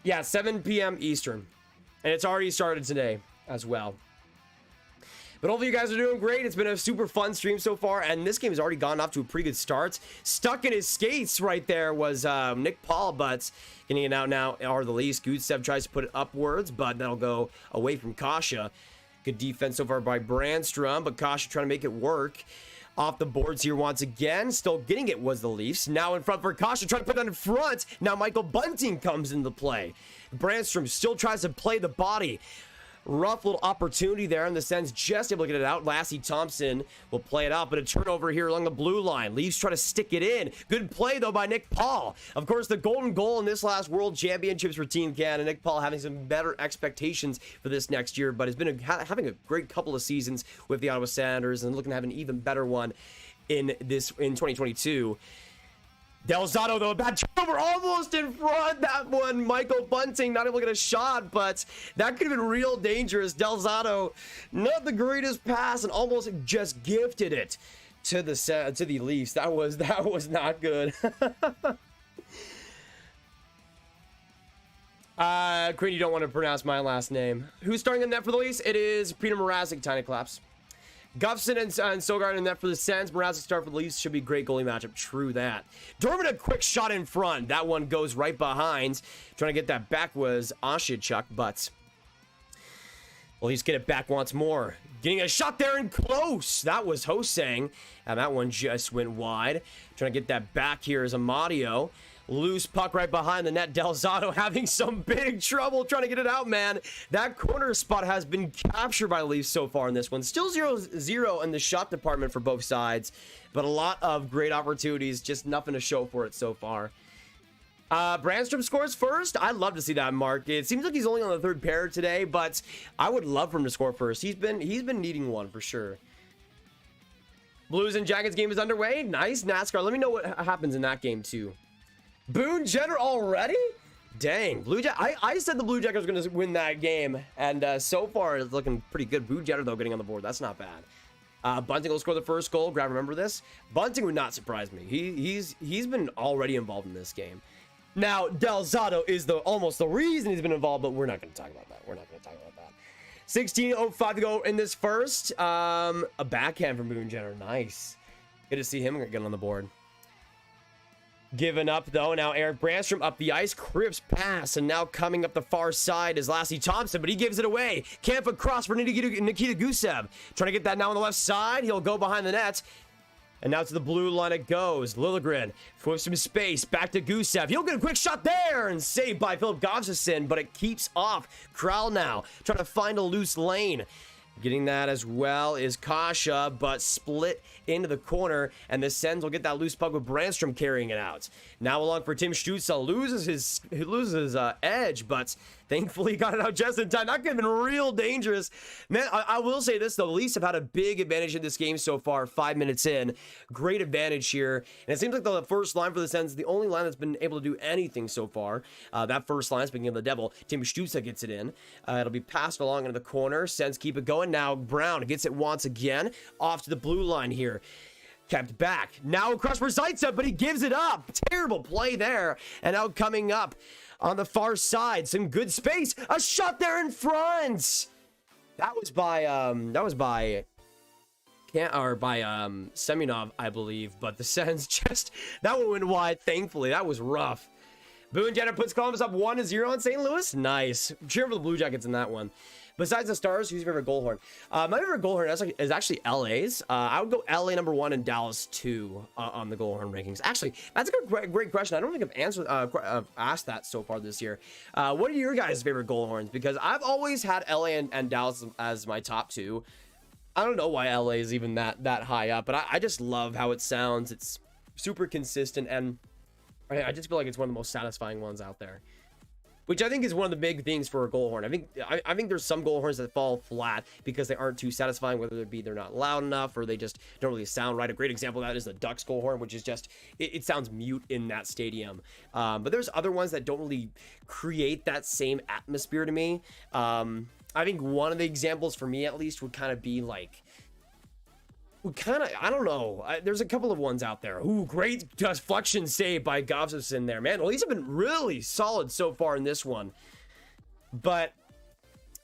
Yeah, 7 p.m. Eastern. And it's already started today as well. But hopefully you guys are doing great. It's been a super fun stream so far, and this game has already gone off to a pretty good start. Stuck in his skates right there was Nick Paul, but getting it out now are the Leafs. Gusev tries to put it upwards, but that'll go away from Kasha. Good defense so far by Brandstrom, but Kasha trying to make it work. Off the boards here once again. Still getting it was the Leafs. Now in front for Kasha, trying to put that in front. Now Michael Bunting comes into play. Brandstrom still tries to play the body. Rough little opportunity there, and the Sens just able to get it out. Lassie Thompson will play it out, but a turnover here along the blue line. Leafs try to stick it in. Good play, though, by Nick Paul. Of course, the golden goal in this last World Championships for Team Canada. Nick Paul having some better expectations for this next year, but has been having a great couple of seasons with the Ottawa Senators and looking to have an even better one in 2022. Del Zotto, though, a bad turnover, almost in front. That one, Michael Bunting not able to get a shot, but that could have been real dangerous. Del Zotto, not the greatest pass, and almost just gifted it to the Leafs. That was not good. Queen, you don't want to pronounce my last name. Who's starting in net for the Leafs? It is Peter Mrazek. Tiny claps. Gustafsson and Sogard in net for the Sens. Mrazek start for the Leafs. Should be a great goalie matchup. True that. Dorman, a quick shot in front. That one goes right behind. Trying to get that back was Oshachuk, but well, Leafs get it back once more. Getting a shot there and close. That was Hosang, and that one just went wide. Trying to get that back here is Amadio. Loose puck right behind the net. Del Zotto having some big trouble trying to get it out, man. That corner spot has been captured by the Leafs so far in this one. Still 0-0 in the shot department for both sides, but a lot of great opportunities. Just nothing to show for it so far. Brandstrom scores first. I'd love to see that, Mark. It seems like he's only on the third pair today, but I would love for him to score first. He's been needing one for sure. Blues and Jackets game is underway. Nice NASCAR. Let me know what happens in that game too. Boone Jenner already? Dang. I said the Blue Jackets were going to win that game, and so far it's looking pretty good. Boone Jenner, though, getting on the board. That's not bad. Bunting will score the first goal. Grab, remember this? Bunting would not surprise me. He's been already involved in this game. Now, Del Zotto is almost the reason he's been involved, but we're not going to talk about that. 16:05 to go in this first. A backhand from Boone Jenner. Nice. Good to see him get on the board. Given up, though. Now Eric Brandstrom up the ice. Crisp pass. And now coming up the far side is Lassie Thompson, but he gives it away. Camp across for Nikita Gusev. Trying to get that now on the left side. He'll go behind the net. And now to the blue line it goes. Liljegren with some space. Back to Gusev. He'll get a quick shot there. And saved by Philip Gustafsson, but it keeps off. Kral now trying to find a loose lane. Getting that as well is Kasha, but split into the corner, and the Sens will get that loose puck with Brandstrom carrying it out. Now along for Tim Stützle, loses his edge, but thankfully he got it out just in time. That could have been real dangerous. Man, I will say this, though. The Leafs have had a big advantage in this game so far, 5 minutes in. Great advantage here. And it seems like the first line for the Sens is the only line that's been able to do anything so far. That first line, speaking of the devil, Tim Stützle gets it in. It'll be passed along into the corner. Sens keep it going. Now Brown gets it once again. Off to the blue line here. Kept back. Now across for Zaitsev, but he gives it up. Terrible play there. And now coming up on the far side, some good space. A shot there in front. That was by Semyonov, I believe. But the Sens just, that one went wide. Thankfully, that was rough. Boone Jenner puts Columbus up 1-0 on St. Louis. Nice. Cheering for the Blue Jackets in that one. Besides the Stars, who's your favorite goal horn? My favorite goal horn is actually LA's. I would go LA number 1 and Dallas 2 on the goal horn rankings. Actually, that's a great question. I don't think I've asked that so far this year. What are your guys' favorite goal horns? Because I've always had LA and Dallas as my top 2. I don't know why LA is even that high up, but I just love how it sounds. It's super consistent, and I just feel like it's one of the most satisfying ones out there. Which I think is one of the big things for a goal horn. I think there's some goal horns that fall flat because they aren't too satisfying, whether it be they're not loud enough or they just don't really sound right. A great example of that is the Ducks goal horn, which is just, it sounds mute in that stadium. But there's other ones that don't really create that same atmosphere to me. I think one of the examples for me at least would kind of be like, I don't know. There's a couple of ones out there. Ooh, great deflection save by Gustafsson there. Man, well, these have been really solid so far in this one. But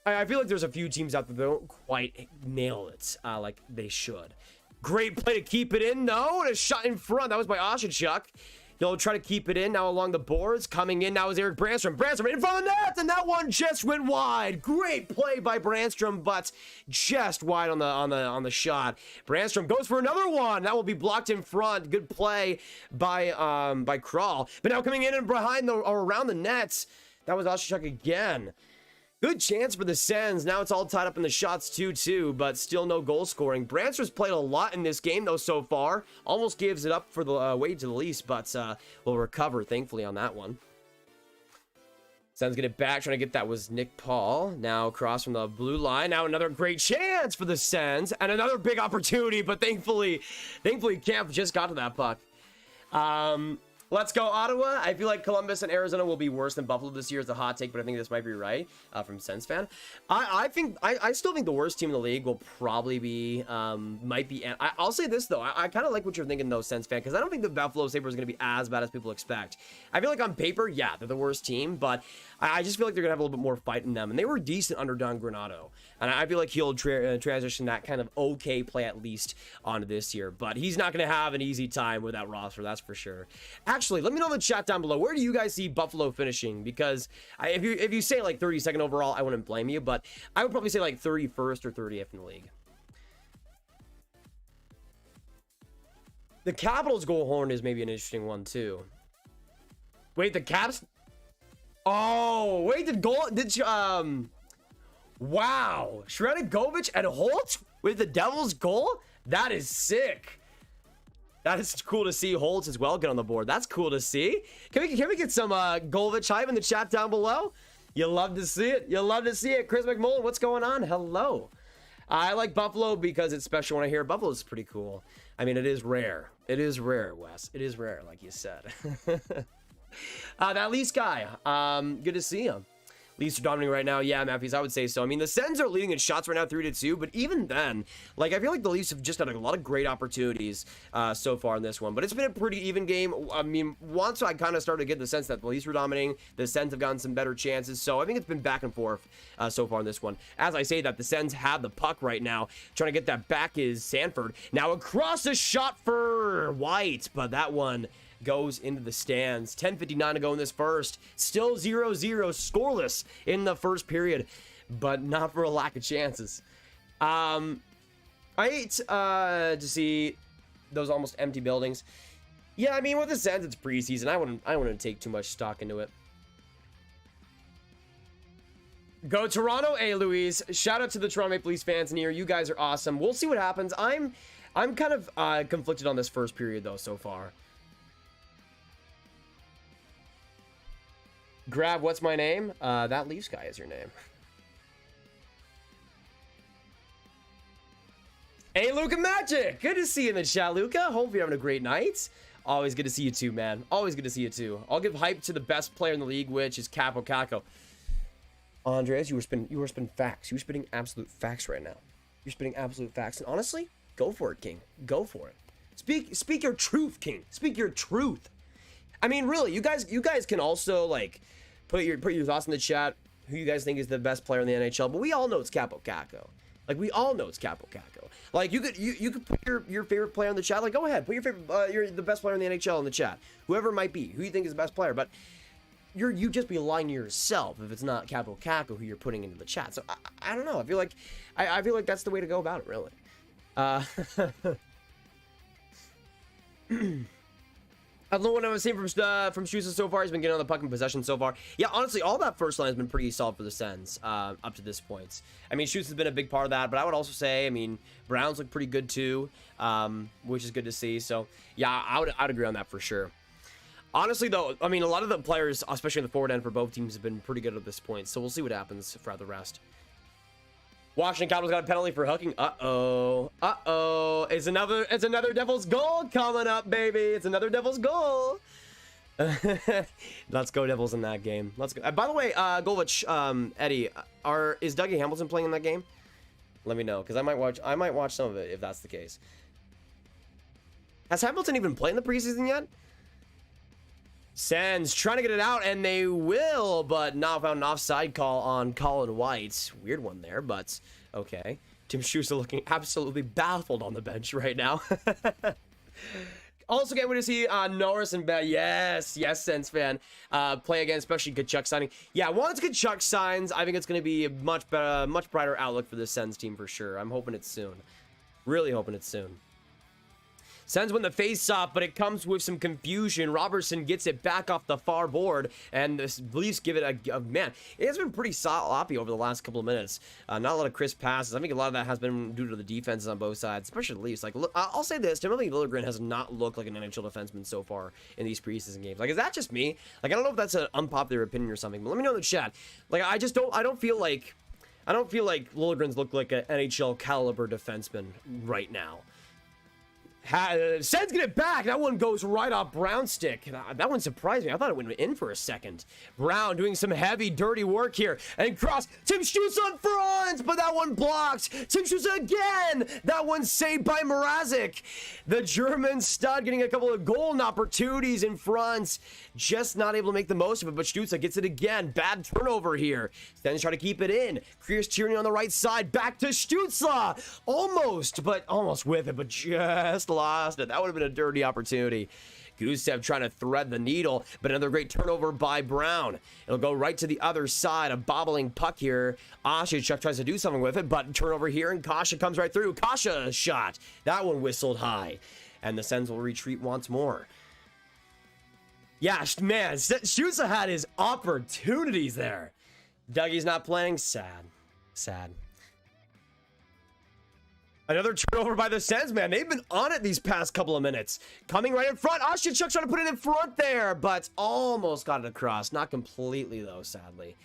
I feel like there's a few teams out there that don't quite nail it like they should. Great play to keep it in, though. And a shot in front. That was by Oshachuk. He'll try to keep it in now along the boards. Coming in now is Eric Brandstrom. Brandstrom in front of the net, and that one just went wide. Great play by Brandstrom, but just wide on the shot. Brandstrom goes for another one. That will be blocked in front. Good play by Kral. But now coming in and behind or around the nets, that was Oshachuk again. Good chance for the Sens. Now it's all tied up in the shots 2-2, but still no goal scoring. Brandstrom's played a lot in this game, though, so far. Almost gives it up for the way to the Leafs, but will recover, thankfully, on that one. Sens get it back. Trying to get that was Nick Paul. Now across from the blue line. Now another great chance for the Sens. And another big opportunity. But thankfully Camp just got to that puck. Let's go Ottawa. I feel like Columbus and Arizona will be worse than Buffalo this year. It's a hot take, but I think this might be right from Sens fan. I still think the worst team in the league will probably be, might be, I'll say this though. I kind of like what you're thinking though, Sens fan, because I don't think the Buffalo Sabres is going to be as bad as people expect. I feel like on paper, yeah, they're the worst team, but I just feel like they're going to have a little bit more fight in them. And they were decent under Don Granato. And I feel like he'll transition that kind of okay play at least onto this year. But he's not going to have an easy time with that roster, that's for sure. Actually, let me know in the chat down below. Where do you guys see Buffalo finishing? Because if you say like 32nd overall, I wouldn't blame you. But I would probably say like 31st or 30th in the league. The Capitals goal horn is maybe an interesting one too. Wait, the Caps... Oh, wait, wow. Shredikovic and Holt with the Devils goal? That is sick. That is cool to see Holt as well get on the board. That's cool to see. Can we get some Golovich hype in the chat down below? You love to see it. You love to see it. Chris McMullen, what's going on? Hello. I like Buffalo because it's special when I hear Buffalo is pretty cool. I mean, it is rare. It is rare, Wes. It is rare, like you said. That Leafs guy, good to see him. Leafs are dominating right now. Yeah, Matthews, I would say so. I mean, the Sens are leading in shots right now 3-2, but even then, like, I feel like the Leafs have just had a lot of great opportunities so far in this one, but it's been a pretty even game. I mean, once I kind of started to get the sense that the Leafs were dominating, the Sens have gotten some better chances, so I think it's been back and forth so far in this one. As I say that, the Sens have the puck right now. Trying to get that back is Sanford. Now across the shot for White, but that one goes into the stands. 10:59 to go in this first. Still 0-0, scoreless in the first period, but not for a lack of chances. I hate to see those almost empty buildings. Yeah, I mean, with the Sens, it's preseason. I wouldn't take too much stock into it. Go Toronto, hey Louise. Shout out to the Toronto Maple Leafs fans in here. You guys are awesome. We'll see what happens. I'm kind of conflicted on this first period though so far. Grab, what's my name? That Leafs guy is your name. Hey, Luca Magic! Good to see you in the chat, Luca. Hope you're having a great night. Always good to see you too, man. Always good to see you too. I'll give hype to the best player in the league, which is Capo Caco. Andres, you were spitting facts. You were spitting absolute facts right now. You're spitting absolute facts. And honestly, go for it, King. Go for it. Speak your truth, King. Speak your truth. I mean, really, you guys can also like put your thoughts in the chat. Who you guys think is the best player in the NHL? But we all know it's Capo Caco. Like we all know it's Capo Caco. Like you could put your favorite player in the chat. Like go ahead, put your favorite you're the best player in the NHL in the chat. Whoever it might be, who you think is the best player. But you just be lying to yourself if it's not Capo Caco who you're putting into the chat. So I don't know. I feel like that's the way to go about it, really. I don't know what I was saying from Schuster so far. He's been getting on the puck in possession so far. Yeah, honestly, all that first line has been pretty solid for the Sens up to this point. I mean, Schuster's been a big part of that, but I would also say, I mean, Browns look pretty good too, which is good to see. So, yeah, I'd agree on that for sure. Honestly, though, I mean, a lot of the players, especially in the forward end for both teams, have been pretty good at this point. So we'll see what happens throughout the rest. Washington Capitals got a penalty for hooking. Uh-oh. It's another Devils goal coming up, baby. It's another Devils goal. Let's go Devils in that game. Let's go. By the way, Golovich, Eddie, is Dougie Hamilton playing in that game? Let me know, because I might watch some of it if that's the case. Has Hamilton even played in the preseason yet? Sens trying to get it out, and they will, but not found an offside call on Colin White. Weird one there, but okay. Tim Schuster looking absolutely baffled on the bench right now. Also can't wait to see Norris and Ben. Yes, Sens fan. Play again, especially Tkachuk signing. Yeah, once Tkachuk signs, I think it's going to be a much brighter outlook for the Sens team for sure. I'm hoping it's soon. Really hoping it's soon. Sens win the face-off, but it comes with some confusion. Robertson gets it back off the far board, and the Leafs give it a man. It has been pretty sloppy over the last couple of minutes. Not a lot of crisp passes. I think a lot of that has been due to the defenses on both sides, especially the Leafs. Like, look, I'll say this: Timothy Liljegren has not looked like an NHL defenseman so far in these preseason games. Like, is that just me? Like, I don't know if that's an unpopular opinion or something, but let me know in the chat. Like, I don't feel like Liljegren's look like an NHL caliber defenseman right now. Sens get it back. That one goes right off Brown's stick. That one surprised me. I thought it went in for a second. Brown doing some heavy, dirty work here. And cross. Tim shoots on front, but that one blocked. Tim shoots again. That one saved by Mrazek. The German stud getting a couple of golden opportunities in front. Just not able to make the most of it, but Stützle gets it again. Bad turnover here. Sens try to keep it in. Kriers Tierney on the right side. Back to Stützle. Almost with it, but just lost it. That would have been a dirty opportunity. Gusev trying to thread the needle, but another great turnover by Brown. It'll go right to the other side. A bobbling puck here. Oshachuk tries to do something with it, but turnover here, and Kasha comes right through. Kasha shot. That one whistled high, and the Sens will retreat once more. Yeah, man, Stützle had his opportunities there. Dougie's not playing. Sad. Another turnover by the Sens, man. They've been on it these past couple of minutes. Coming right in front. Oshachuk trying to put it in front there, but almost got it across. Not completely, though, sadly.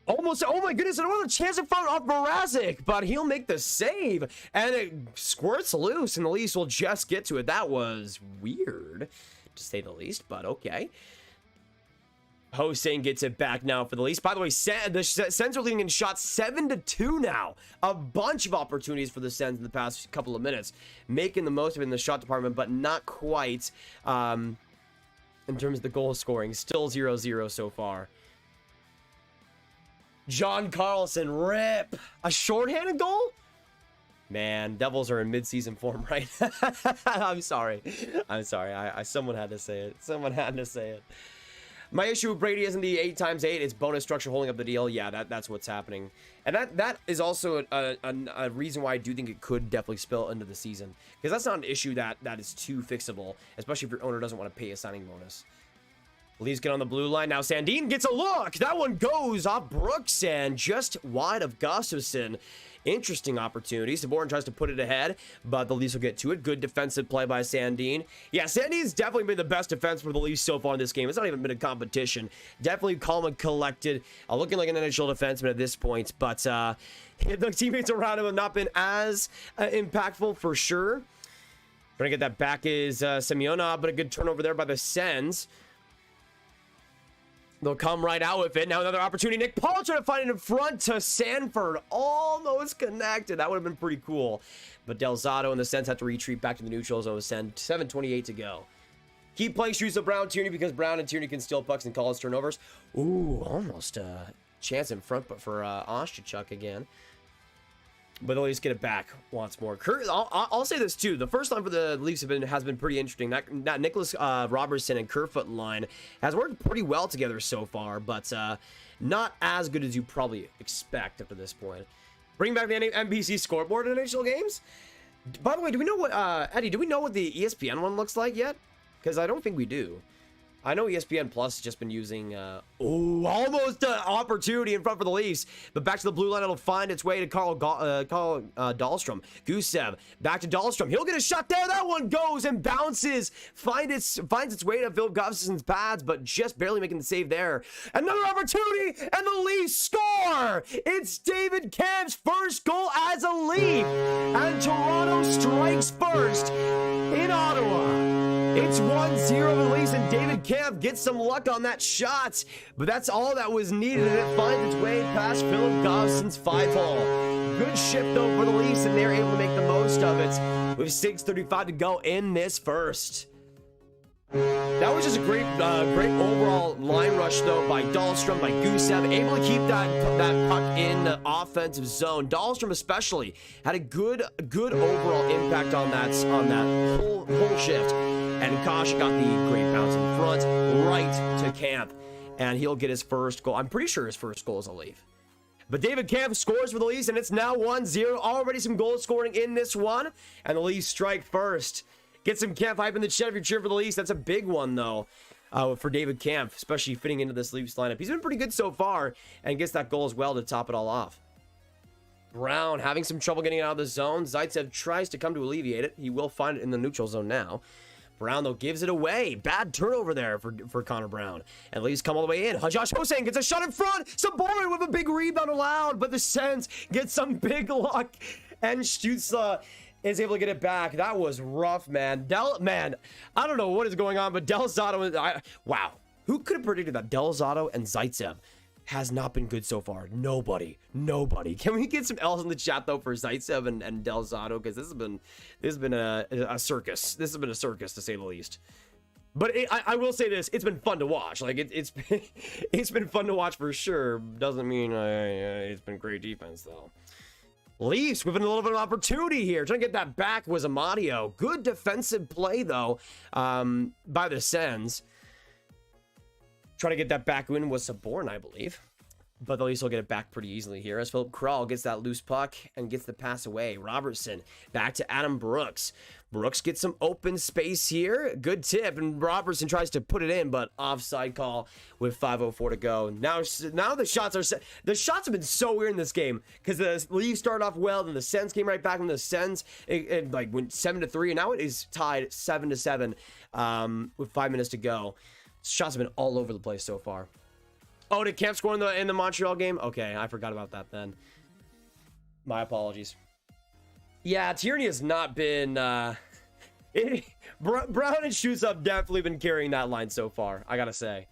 Almost. Oh, my goodness. Another chance in front of Mrazek, but he'll make the save, and it squirts loose, and the Leafs will just get to it. That was weird, to say the least, but okay. Hossein gets it back now for the Leafs. By the way, the Sens are leading in shots 7-2 now. A bunch of opportunities for the Sens in the past couple of minutes. Making the most of it in the shot department, but not quite in terms of the goal scoring. Still 0-0 so far. John Carlson, rip. A shorthanded goal? Man, Devils are in mid-season form right now. I'm sorry. Someone had to say it. My issue with Brady isn't the 8x8, it's bonus structure holding up the deal. Yeah, that's what's happening. And that is also a reason why I do think it could definitely spill into the season. Because that's not an issue that is too fixable, especially if your owner doesn't want to pay a signing bonus. Leafs get on the blue line. Now Sandin gets a look. That one goes off Brooks and just wide of Gustafsson. Interesting opportunity. Sabourin tries to put it ahead, but the Leafs will get to it. Good defensive play by Sandin. Yeah, Sandin's definitely been the best defense for the Leafs so far in this game. It's not even been a competition. Definitely calm and collected. Looking like an NHL defenseman at this point, but the teammates around him have not been as impactful for sure. Trying to get that back is Semyonov, but a good turnover there by the Sens. They'll come right out with it. Now another opportunity. Nick Paul trying to find it in front to Sanford. Almost connected. That would have been pretty cool. But Del Zotto and the Sens have to retreat back to the neutral zone. 7:28 to go. Keep playing Stützle, Brown, Tierney, because Brown and Tierney can steal pucks and cause turnovers. Ooh, almost a chance in front, but for Oshachuk again. But the Leafs get it back once more. I'll say this too. The first line for the Leafs has been pretty interesting. That Nicholas Robertson and Kerfoot line has worked pretty well together so far, but not as good as you probably expect up to this point. Bring back the NBC scoreboard in NHL games. By the way, do we know what Eddie? Do we know what the ESPN one looks like yet? Because I don't think we do. I know ESPN Plus has just been using, almost an opportunity in front for the Leafs. But back to the blue line, it'll find its way to Carl Dahlstrom. Gusev, back to Dahlstrom. He'll get a shot there. That one goes and bounces. Finds its way to Philip Gustafsson's pads, but just barely making the save there. Another opportunity, and the Leafs score! It's David Kampf's first goal as a Leaf. And Toronto strikes first in Ottawa. It's 1-0 the Leafs, and David Kampf gets some luck on that shot. But that's all that was needed, and it finds its way past Philip Gustafsson's 5-hole. Good shift, though, for the Leafs, and they're able to make the most of it with 6:35 to go in this first. That was just a great overall line rush, though, by Dahlstrom, by Gusev, able to keep that puck in the offensive zone. Dahlstrom especially had a good overall impact on that whole shift. And Kasha got the great bounce in front, right to Kampf. And he'll get his first goal. I'm pretty sure his first goal is a Leaf. But David Kampf scores for the Leafs, and it's now 1-0. Already some goal scoring in this one. And the Leafs strike first. Get some Kampf hype in the chat if you're cheering for the Leafs. That's a big one, though, for David Kampf, especially fitting into this Leafs lineup. He's been pretty good so far, and gets that goal as well to top it all off. Brown having some trouble getting out of the zone. Zaitsev tries to come to alleviate it. He will find it in the neutral zone now. Brown, though, gives it away. Bad turnover there for Connor Brown. And Leafs come all the way in. Josh Hosang gets a shot in front. Saborin with a big rebound allowed, but the Sens get some big luck. And shoots, is able to get it back. That was rough, man. Man, I don't know what is going on, but Del Zotto, wow. Who could have predicted that Del Zotto and Zaitsev has not been good so far? Nobody. Can we get some L's in the chat though for Zaitsev and Del Zotto, because this has been a circus. This has been a circus to say the least. But I will say this: it's been fun to watch. Like it's been fun to watch for sure. Doesn't mean it's been great defense though. Leafs with a little bit of opportunity here, trying to get that back was Amadio. Good defensive play though by the Sens. Trying to get that back win was Saborin, I believe. But the Leafs will get it back pretty easily here as Philip Kral gets that loose puck and gets the pass away. Robertson back to Adam Brooks. Brooks gets some open space here. Good tip, and Robertson tries to put it in, but offside call with 5:04 to go. Now the shots are set. The shots have been so weird in this game because the Leafs started off well, then the Sens came right back, and the Sens it like went 7-3, and now it is tied 7-7 with 5 minutes to go. Shots have been all over the place so far. Oh, did Kampf score in the Montreal game? Okay, I forgot about that then. My apologies. Yeah, Tierney has not been... Brown and Shoots have definitely been carrying that line so far, I gotta say.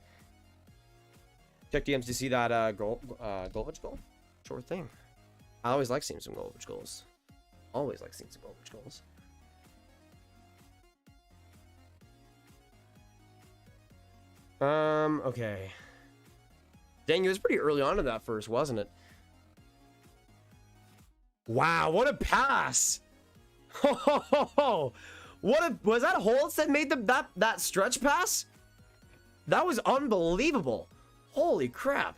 Check DMs to see that Golovich goal. Sure thing. I always like seeing some Golovich goals. Always like seeing some Golovich goals. Okay. Dang, it was pretty early on in that first, wasn't it? Wow, what a pass! Was that Holtz that made that stretch pass? That was unbelievable. Holy crap.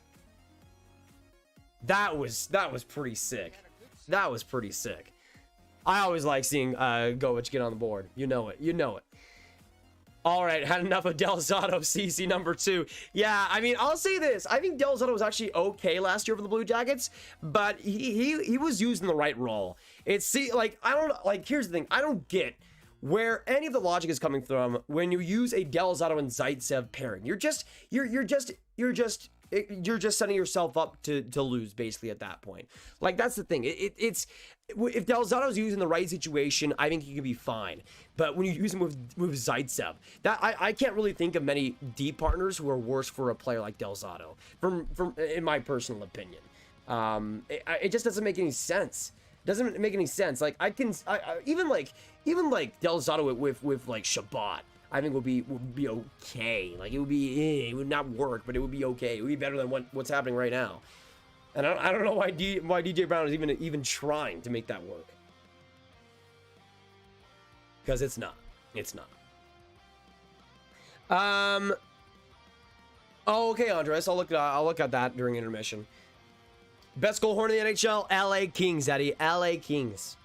That was pretty sick. That was pretty sick. I always like seeing Govich get on the board. You know it. All right, had enough of Del Zotto, Cece number 2. Yeah, I mean, I'll say this. I think Del Zotto was actually okay last year for the Blue Jackets, but he was used in the right role. Here's the thing. I don't get where any of the logic is coming from when you use a Del Zotto and Zaitsev pairing. You're just setting yourself up to lose basically at that point. Like, that's the thing. It's if Del Zotto's used in the right situation, I think he can be fine. But when you use him with Zaitsev, that I can't really think of many D partners who are worse for a player like Del Zotto, from in my personal opinion. It just doesn't make any sense. Doesn't make any sense. Like, even like Del Zotto with like Shabbat, I think would be okay. Like, it would not work, but it would be okay. It would be better than what's happening right now. And I don't know why DJ Brown is even trying to make that work. Because it's not. Oh, okay, Andres. I'll look at that during intermission. Best goal horn in the NHL, LA Kings, Eddie. LA Kings.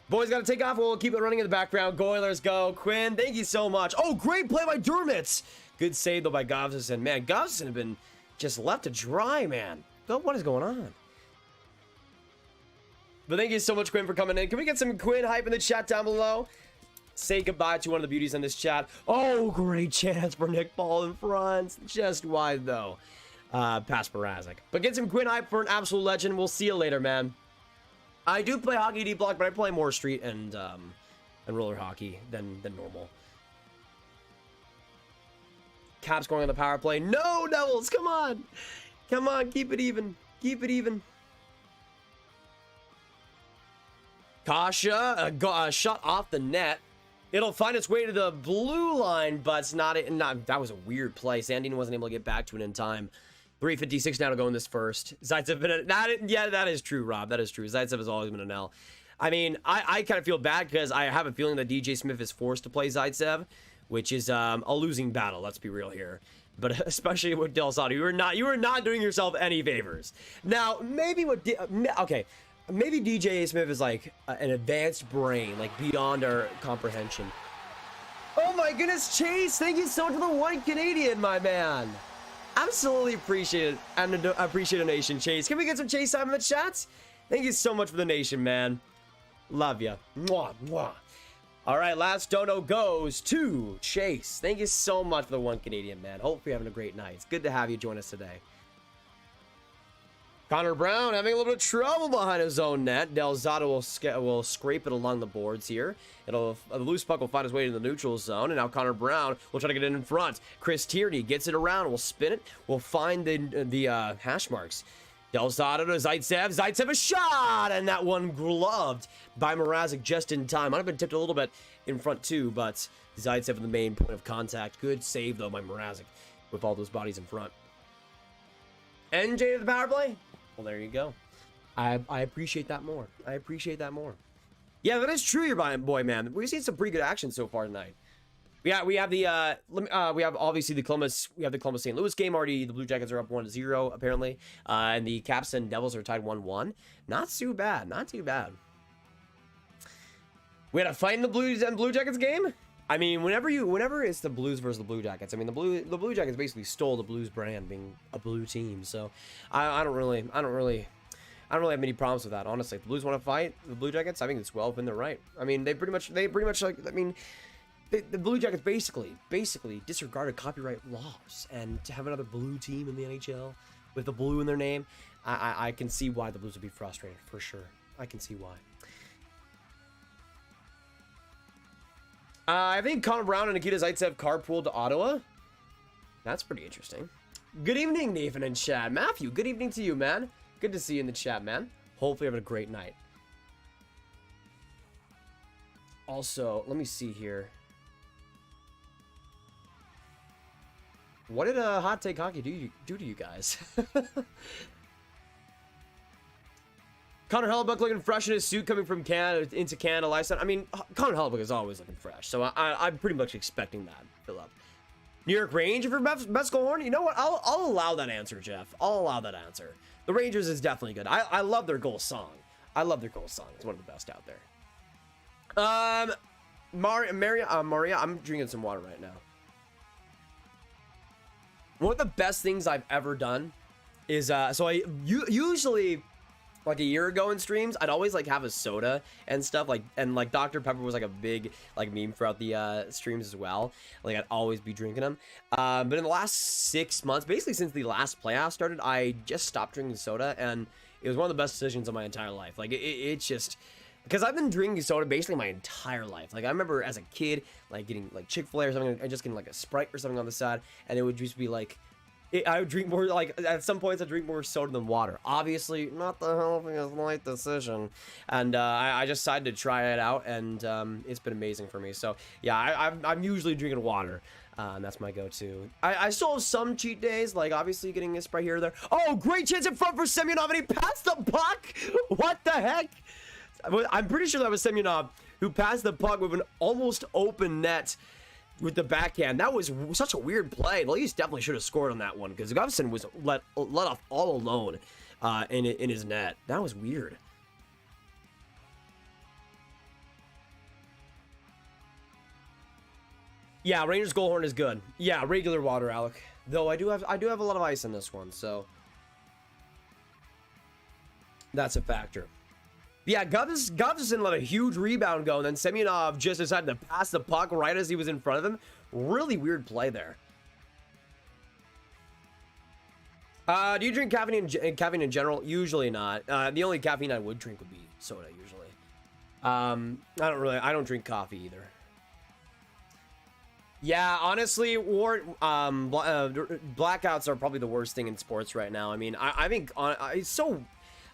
Boys got to take off. We'll keep it running in the background. Go Oilers, go. Quinn, thank you so much. Oh, great play by Dermott. Good save, though, by Govison. Man, Govison have been just left to dry, man. What is going on? But thank you so much, Quinn, for coming in. Can we get some Quinn hype in the chat down below? Say goodbye to one of the beauties in this chat. Oh, great chance for Nick Paul in front. Just wide, though. Pass Barazic. But get some Quinn hype for an absolute legend. We'll see you later, man. I do play hockey D block, but I play more street and roller hockey than normal. Caps going on the power play. No, Devils, come on. Come on, keep it even. Keep it even. Kasha, a shot off the net. It'll find its way to the blue line, but it's not. That was a weird play. Sandin wasn't able to get back to it in time. 3:56 now to go in this first. Zaitsev been that is true, Rob. That is true. Zaitsev has always been an L. I mean, I kind of feel bad because I have a feeling that DJ Smith is forced to play Zaitsev, which is a losing battle. Let's be real here. but especially with Del Zotto, you were not doing yourself any favors. Now, maybe maybe DJ Smith is like an advanced brain, like beyond our comprehension. Oh my goodness, Chase, thank you so much for the 1 Canadian, my man. Absolutely appreciate it, and appreciate a nation, Chase. Can we get some Chase time in the chats? Thank you so much for the nation, man. Love ya. Mwah, mwah. All right, last dono goes to Chase. Thank you so much for the 1 Canadian, man. Hope you're having a great night. It's good to have you join us today. Connor Brown having a little bit of trouble behind his own net. Del Zotto will scrape it along the boards here. The loose puck will find his way to the neutral zone, and now Connor Brown will try to get it in front. Chris Tierney gets it around. Will spin it. Will find the hash marks. Del Zotto to Zaitsev. Zaitsev a shot, and that one gloved by Mrazek just in time. Might have been tipped a little bit in front too, but Zaitsev in the main point of contact. Good save though by Mrazek with all those bodies in front. NJ to the power play. Well, there you go. I appreciate that more. I appreciate that more. Yeah, that is true, your boy, man. We've seen some pretty good action so far tonight. Yeah, we have obviously the Columbus St. Louis game already. The Blue Jackets are up 1-0 apparently, and the Caps and Devils are tied 1-1. Not too bad. Not too bad. We had a fight in the Blues and Blue Jackets game. I mean, whenever it's the Blues versus the Blue Jackets, I mean the Blue Jackets basically stole the Blues brand, being a blue team. So I don't really have many problems with that, honestly. If the Blues want to fight the Blue Jackets, I think it's well within their right. I mean, they pretty much like, I mean, the Blue Jackets basically disregarded copyright laws, and to have another blue team in the NHL with the blue in their name, I can see why the Blues would be frustrated for sure. I can see why. I think Connor Brown and Nikita Zaitsev carpooled to Ottawa. That's pretty interesting. Good evening, Nathan and chat. Matthew, good evening to you, man. Good to see you in the chat, man. Hopefully having a great night. Also, let me see here. What did Hot Take Hockey do to you guys? Connor Hellebuck looking fresh in his suit coming from Canada into Canada lifestyle. I mean, Connor Hellebuck is always looking fresh, so I'm pretty much expecting that. Fill up. New York Ranger for best goalhorn. You know what? I'll allow that answer, Jeff. I'll allow that answer. The Rangers is definitely good. I love their goal song. It's one of the best out there. Maria, I'm drinking some water right now. One of the best things I've ever done is so I usually, like a year ago in streams, I'd always like have a soda and stuff, like, and like Dr. Pepper was like a big like meme throughout the streams as well. Like I'd always be drinking them. But in the last 6 months, basically since the last playoff started, I just stopped drinking soda, and it was one of the best decisions of my entire life. Like it's just because I've been drinking soda basically my entire life. Like I remember as a kid, like getting like Chick-fil-A or something, and just getting like a Sprite or something on the side, and it would just be like, I would drink more, like at some points I drink more soda than water. Obviously not the healthiest right decision, and I just decided to try it out, and it's been amazing for me. So yeah, I'm usually drinking water, and that's my go-to. I still have some cheat days, like obviously getting a Sprite here or there. Oh, great chance in front for Semyonov, and he passed the puck. What the heck? I'm pretty sure that was Semyonov who passed the puck with an almost open net with the backhand. That was such a weird play. The Leafs definitely should have scored on that one, because Gustafsson was let off all alone in his net. That was weird. Yeah, Rangers goalhorn is good. Yeah, regular water, Alec. Though I do have a lot of ice in this one, so that's a factor. Yeah, Gustafsson let a huge rebound go, and then Semyonov just decided to pass the puck right as he was in front of him. Really weird play there. Do you drink caffeine in general? Usually not. The only caffeine I would drink would be soda, usually. I don't drink coffee either. Yeah, honestly, blackouts are probably the worst thing in sports right now. I mean, I think it's so.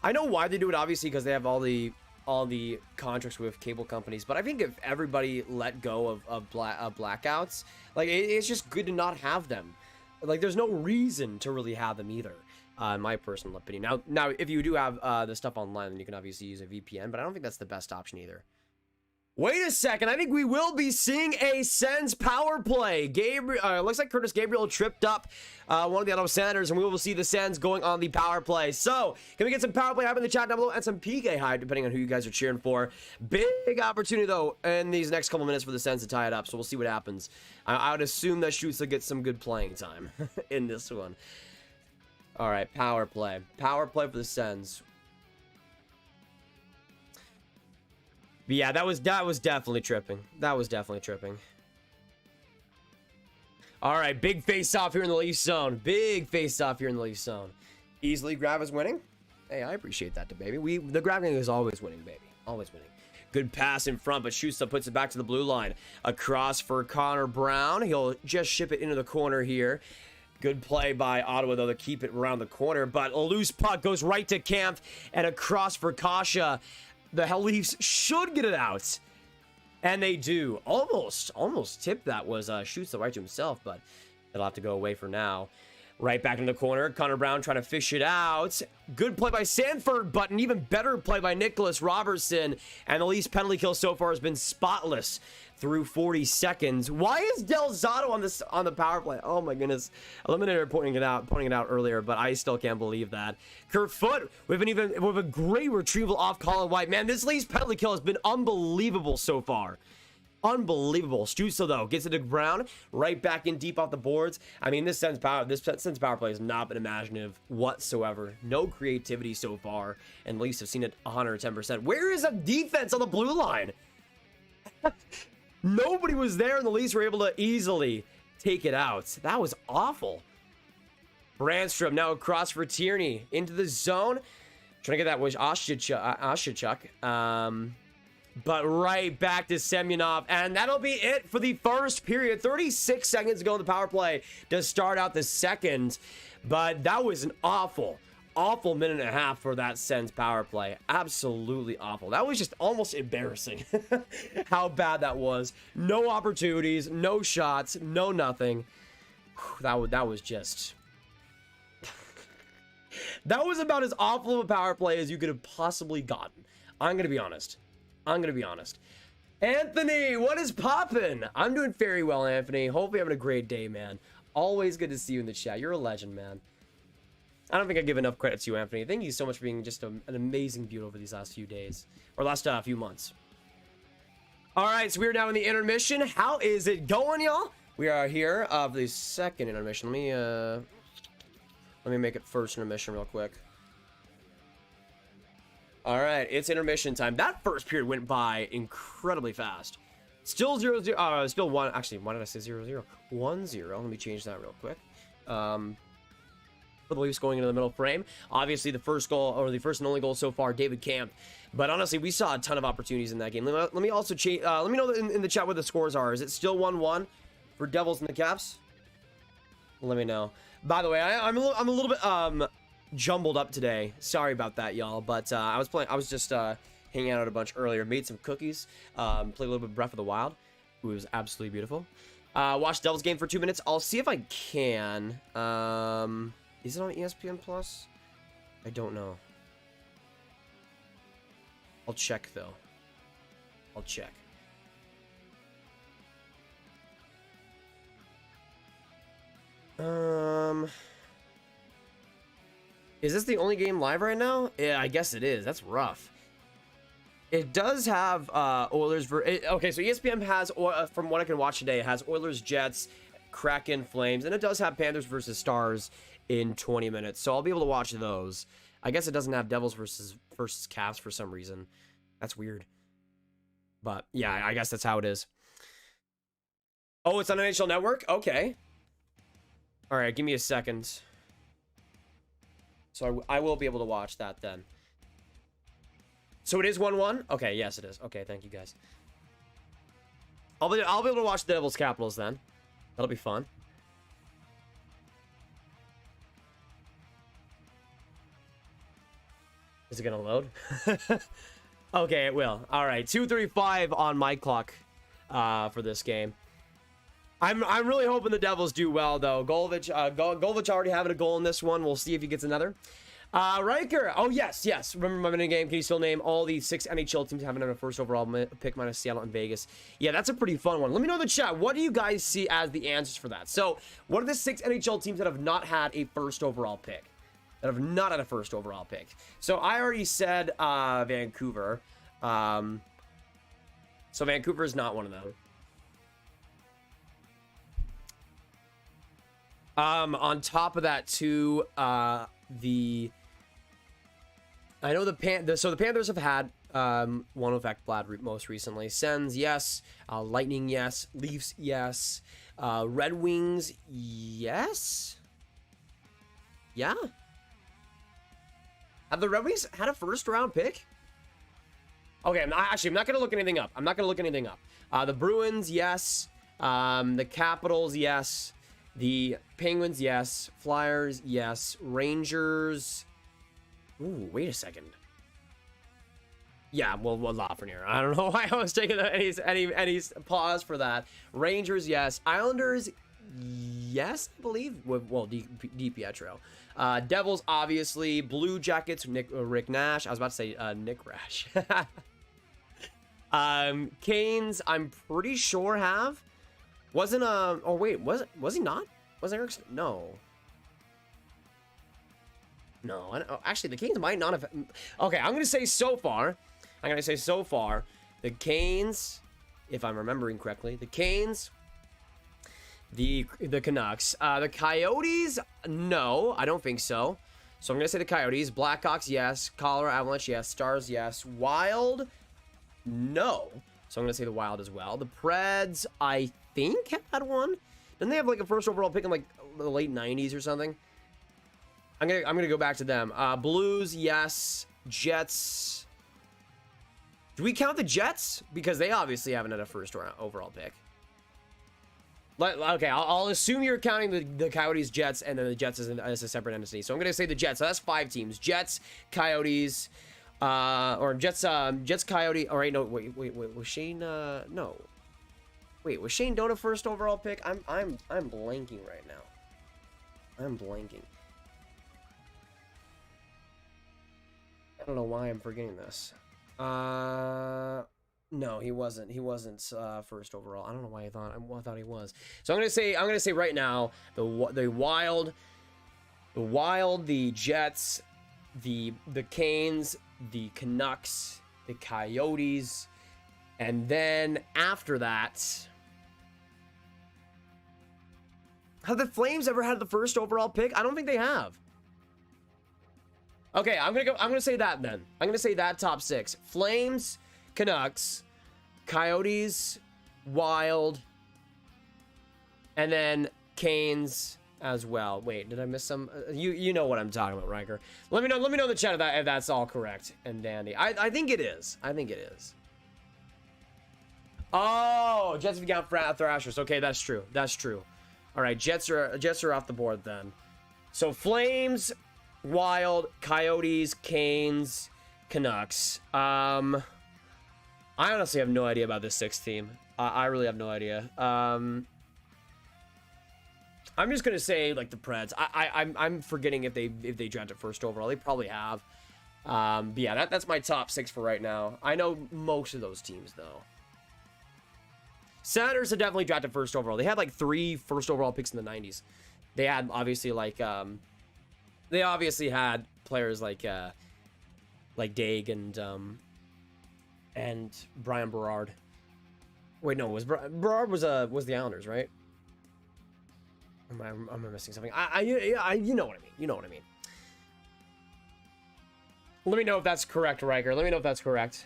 I know why they do it, obviously, because they have all the contracts with cable companies. But I think if everybody let go of blackouts, like it's just good to not have them. Like there's no reason to really have them either, in my personal opinion. Now if you do have the stuff online, then you can obviously use a VPN. But I don't think that's the best option either. Wait a second. I think we will be seeing a Sens power play. Looks like Curtis Gabriel tripped up one of the Ottawa Senators, and we will see the Sens going on the power play. So, can we get some power play hype in the chat down below and some PK hype, depending on who you guys are cheering for. Big opportunity, though, in these next couple minutes for the Sens to tie it up, so we'll see what happens. I would assume that Schutz will get some good playing time in this one. All right, power play. Power play for the Sens. But yeah, that was definitely tripping. That was definitely tripping. All right, big face-off here in the Leafs zone. Big face-off here in the Leafs zone. Easily Grav is winning. Hey, I appreciate that, baby. The Grav gang is always winning, baby. Always winning. Good pass in front, but Schuster puts it back to the blue line. Across for Connor Brown. He'll just ship it into the corner here. Good play by Ottawa, though, to keep it around the corner. But a loose puck goes right to Kampf and across for Kasha. The Leafs should get it out. And they do. Almost tipped that was shoots the right to himself, but it'll have to go away for now. Right back in the corner. Connor Brown trying to fish it out. Good play by Sanford, but an even better play by Nicholas Robertson. And the Leafs penalty kill so far has been spotless through 40 seconds. Why is Del Zotto on the power play? Oh my goodness. Eliminator pointing it out earlier, but I still can't believe that. Kerfoot with a great retrieval off Colin White. Man, this Leafs penalty kill has been unbelievable so far. Unbelievable. Stützle, though, gets it to Brown, right back in deep off the boards. I mean, this Sens power play has not been imaginative whatsoever. No creativity so far, and the Leafs have seen it 110%. Where is the defense on the blue line? Nobody was there, and the Leafs were able to easily take it out. That was awful. Brandstrom now across for Tierney into the zone. Trying to get that was Oshachuk. But right back to Semyonov, and that'll be it for the first period. 36 seconds to go in the power play to start out the second. But that was an awful minute and a half for that Sens power play. Absolutely awful. That was just almost embarrassing how bad that was. No opportunities, no shots, no nothing. That was just... that was about as awful of a power play as you could have possibly gotten. I'm going to be honest. Anthony, what is poppin'? I'm doing very well, Anthony. Hopefully having a great day, man. Always good to see you in the chat. You're a legend, man. I don't think I give enough credit to you, Anthony. Thank you so much for being just an amazing beauty over these last few days. Or last few months. Alright, so we're now in the intermission. How is it going, y'all? We are here for the second intermission. Let me make it first intermission real quick. All right, it's intermission time. That first period went by incredibly fast. Still 0-0. Still 1. Actually, why did I say 0-0? 1-0. Let me change that real quick. For the Leafs going into the middle frame. Obviously, the first goal, or the first and only goal so far, David Kampf. But honestly, we saw a ton of opportunities in that game. Let me also change. Let me know in the chat what the scores are. Is it still 1-1 for Devils and the Caps? Let me know. By the way, I'm a little bit jumbled up today. Sorry about that, y'all. But I was just hanging out a bunch earlier. Made some cookies. Played a little bit of Breath of the Wild. It was absolutely beautiful. Watched Devils game for 2 minutes. I'll see if I can. Is it on ESPN Plus? I don't know. I'll check though. I'll check. Is this the only game live right now? Yeah, I guess it is. That's rough. It does have Oilers. Okay, so ESPN has, from what I can watch today, it has Oilers, Jets, Kraken, Flames, and it does have Panthers versus Stars in 20 minutes. So I'll be able to watch those. I guess it doesn't have Devils versus Caps for some reason. That's weird. But yeah, I guess that's how it is. Oh, it's on NHL Network? Okay. All right, give me a second. So I will be able to watch that then. So it is 1-1? Okay, yes it is. Okay, thank you guys. I'll be able to watch the Devils Capitals then. That'll be fun. Is it gonna load? Okay, it will. All right, 2:35 on my clock for this game. I'm really hoping the Devils do well though. Golovich already having a goal in this one. We'll see if he gets another. Riker. Oh, yes. Remember my minigame. Can you still name all the 6 NHL teams having a first overall pick minus Seattle and Vegas? Yeah, that's a pretty fun one. Let me know in the chat. What do you guys see as the answers for that? So, what are the 6 NHL teams that have not had a first overall pick? So, I already said Vancouver. So, Vancouver is not one of them. On top of that, too, I know the Panthers have had one effect Blad most recently. Sens, yes. Lightning, yes. Leafs, yes. Red Wings, yes. Yeah. Have the Red Wings had a first round pick? Okay, I'm not gonna look anything up. The Bruins, yes. The Capitals, yes. The Penguins, yes. Flyers, yes. Rangers. Ooh, wait a second. Yeah, we'll laugh from here. I don't know why I was taking any pause for that. Rangers, yes. Islanders, yes, I believe. Well, DiPietro. Devils, obviously. Blue Jackets, Rick Nash. I was about to say Nick Rash. Canes, I'm pretty sure have. Wasn't oh wait, was he not? Was Erickson? No. Actually, the Canes might not have. Okay, I'm gonna say so far. The Canes, if I'm remembering correctly, the Canes, the Canucks, the Coyotes. No, I don't think so. So I'm gonna say the Coyotes. Blackhawks, yes. Colorado Avalanche, yes. Stars, yes. Wild, no. So I'm gonna say the Wild as well. The Preds, I think have had one. Didn't they have like a first overall pick in like the late 90s or something? I'm gonna go back to them. Blues, yes. Jets. Do we count the Jets? Because they obviously haven't had a first overall pick. Okay, I'll assume you're counting the Coyotes, Jets, and then the Jets as a separate entity. So I'm gonna say the Jets. So that's 5 teams: Jets, Coyotes, or Jets, Coyote. All right, no, wait. Was Shane? No. Wait, was Shane Doan a first overall pick? I'm blanking right now. I don't know why I'm forgetting this. No, he wasn't. He wasn't first overall. I don't know why I thought he was. So I'm gonna say right now the Wild, the Jets, the Canes, the Canucks, the Coyotes, and then after that, have the Flames ever had the first overall pick? I don't think they have. Okay, I'm gonna say that then. I'm gonna say that top 6: Flames, Canucks, Coyotes, Wild, and then Canes as well. Wait, did I miss some? You know what I'm talking about, Riker. Let me know in the chat if that's all correct and dandy. I think it is. Oh, Jets have got Thrashers. Okay, that's true. All right, Jets are off the board then. So Flames, Wild, Coyotes, Canes, Canucks. I honestly have no idea about this 6th team. I really have no idea. I'm just gonna say like the Preds. I'm forgetting if they drafted first overall. They probably have. But yeah, that's my top 6 for right now. I know most of those teams though. Senators have definitely drafted first overall. They had like 3 first overall picks in the 90s. They had obviously like they obviously had players like Daig and Brian Berard. Wait, no, Berard was the Islanders, right? Am I missing something? You know what I mean. Let me know if that's correct, Riker. Let me know if that's correct.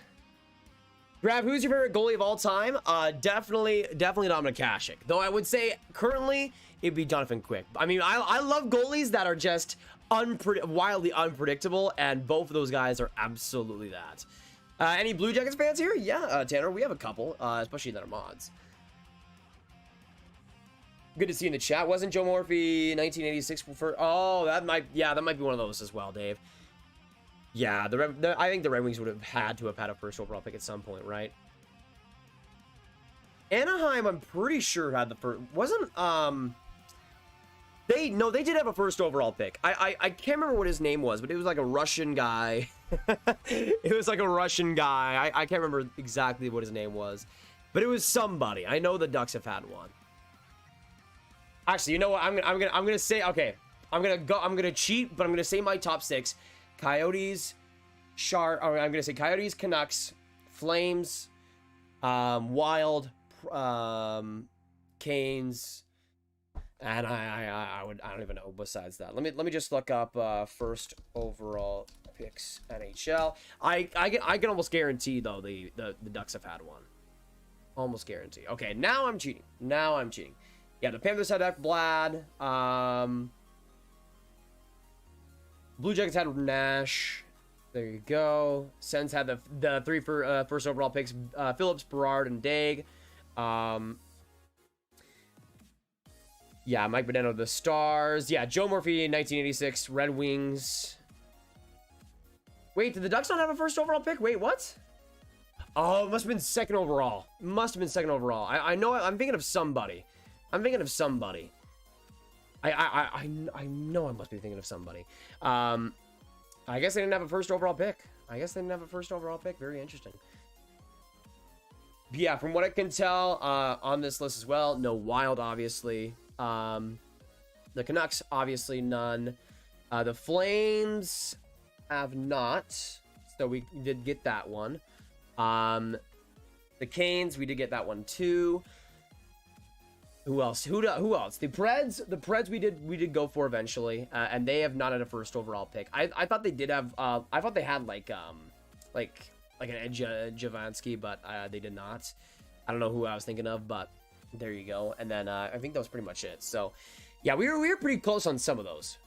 Grab, who's your favorite goalie of all time? Definitely Dominic Hasek. Though I would say currently it'd be Jonathan Quick. I mean, I love goalies that are just wildly unpredictable, and both of those guys are absolutely that. Any Blue Jackets fans here? Yeah, Tanner, we have a couple, especially that are mods. Good to see you in the chat. Wasn't Joe Morphy 1986 for? Oh, that might be one of those as well, Dave. Yeah, I think the Red Wings would have had a first overall pick at some point, right? Anaheim, I'm pretty sure had the first. Wasn't They did have a first overall pick. I can't remember what his name was, but it was like a Russian guy. It was like a Russian guy. I can't remember exactly what his name was, but it was somebody. I know the Ducks have had one. Actually, you know what? I'm gonna say, okay. I'm gonna cheat, but I'm gonna say my top 6. Coyotes, I'm gonna say Coyotes, Canucks, Flames, Wild, Canes. And I don't even know besides that. Let me just look up first overall picks NHL. I can almost guarantee though the Ducks have had one. Almost guarantee. Okay, now I'm cheating. Yeah, the Panthers had Ekblad. Blue Jackets had Nash. There you go. Sens had the 3 for first overall picks: Phillips, Berard, and Daig. Yeah, Mike Modano, the Stars. Yeah, Joe Murphy, 1986, Red Wings. Wait, did the Ducks not have a first overall pick? Wait, what? Oh, it must have been second overall. I know. I'm thinking of somebody. I know I must be thinking of somebody. I guess they didn't have a first overall pick. Very interesting. Yeah, from what I can tell on this list as well, no Wild, obviously. The Canucks, obviously none. The Flames have not, so we did get that one. The Canes, we did get that one too. Who else? Who else? The Preds we did go for eventually, and they have not had a first overall pick. I thought they did have. I thought they had like an Ed Javansky, but they did not. I don't know who I was thinking of, but there you go. And then I think that was pretty much it. So yeah, we were pretty close on some of those.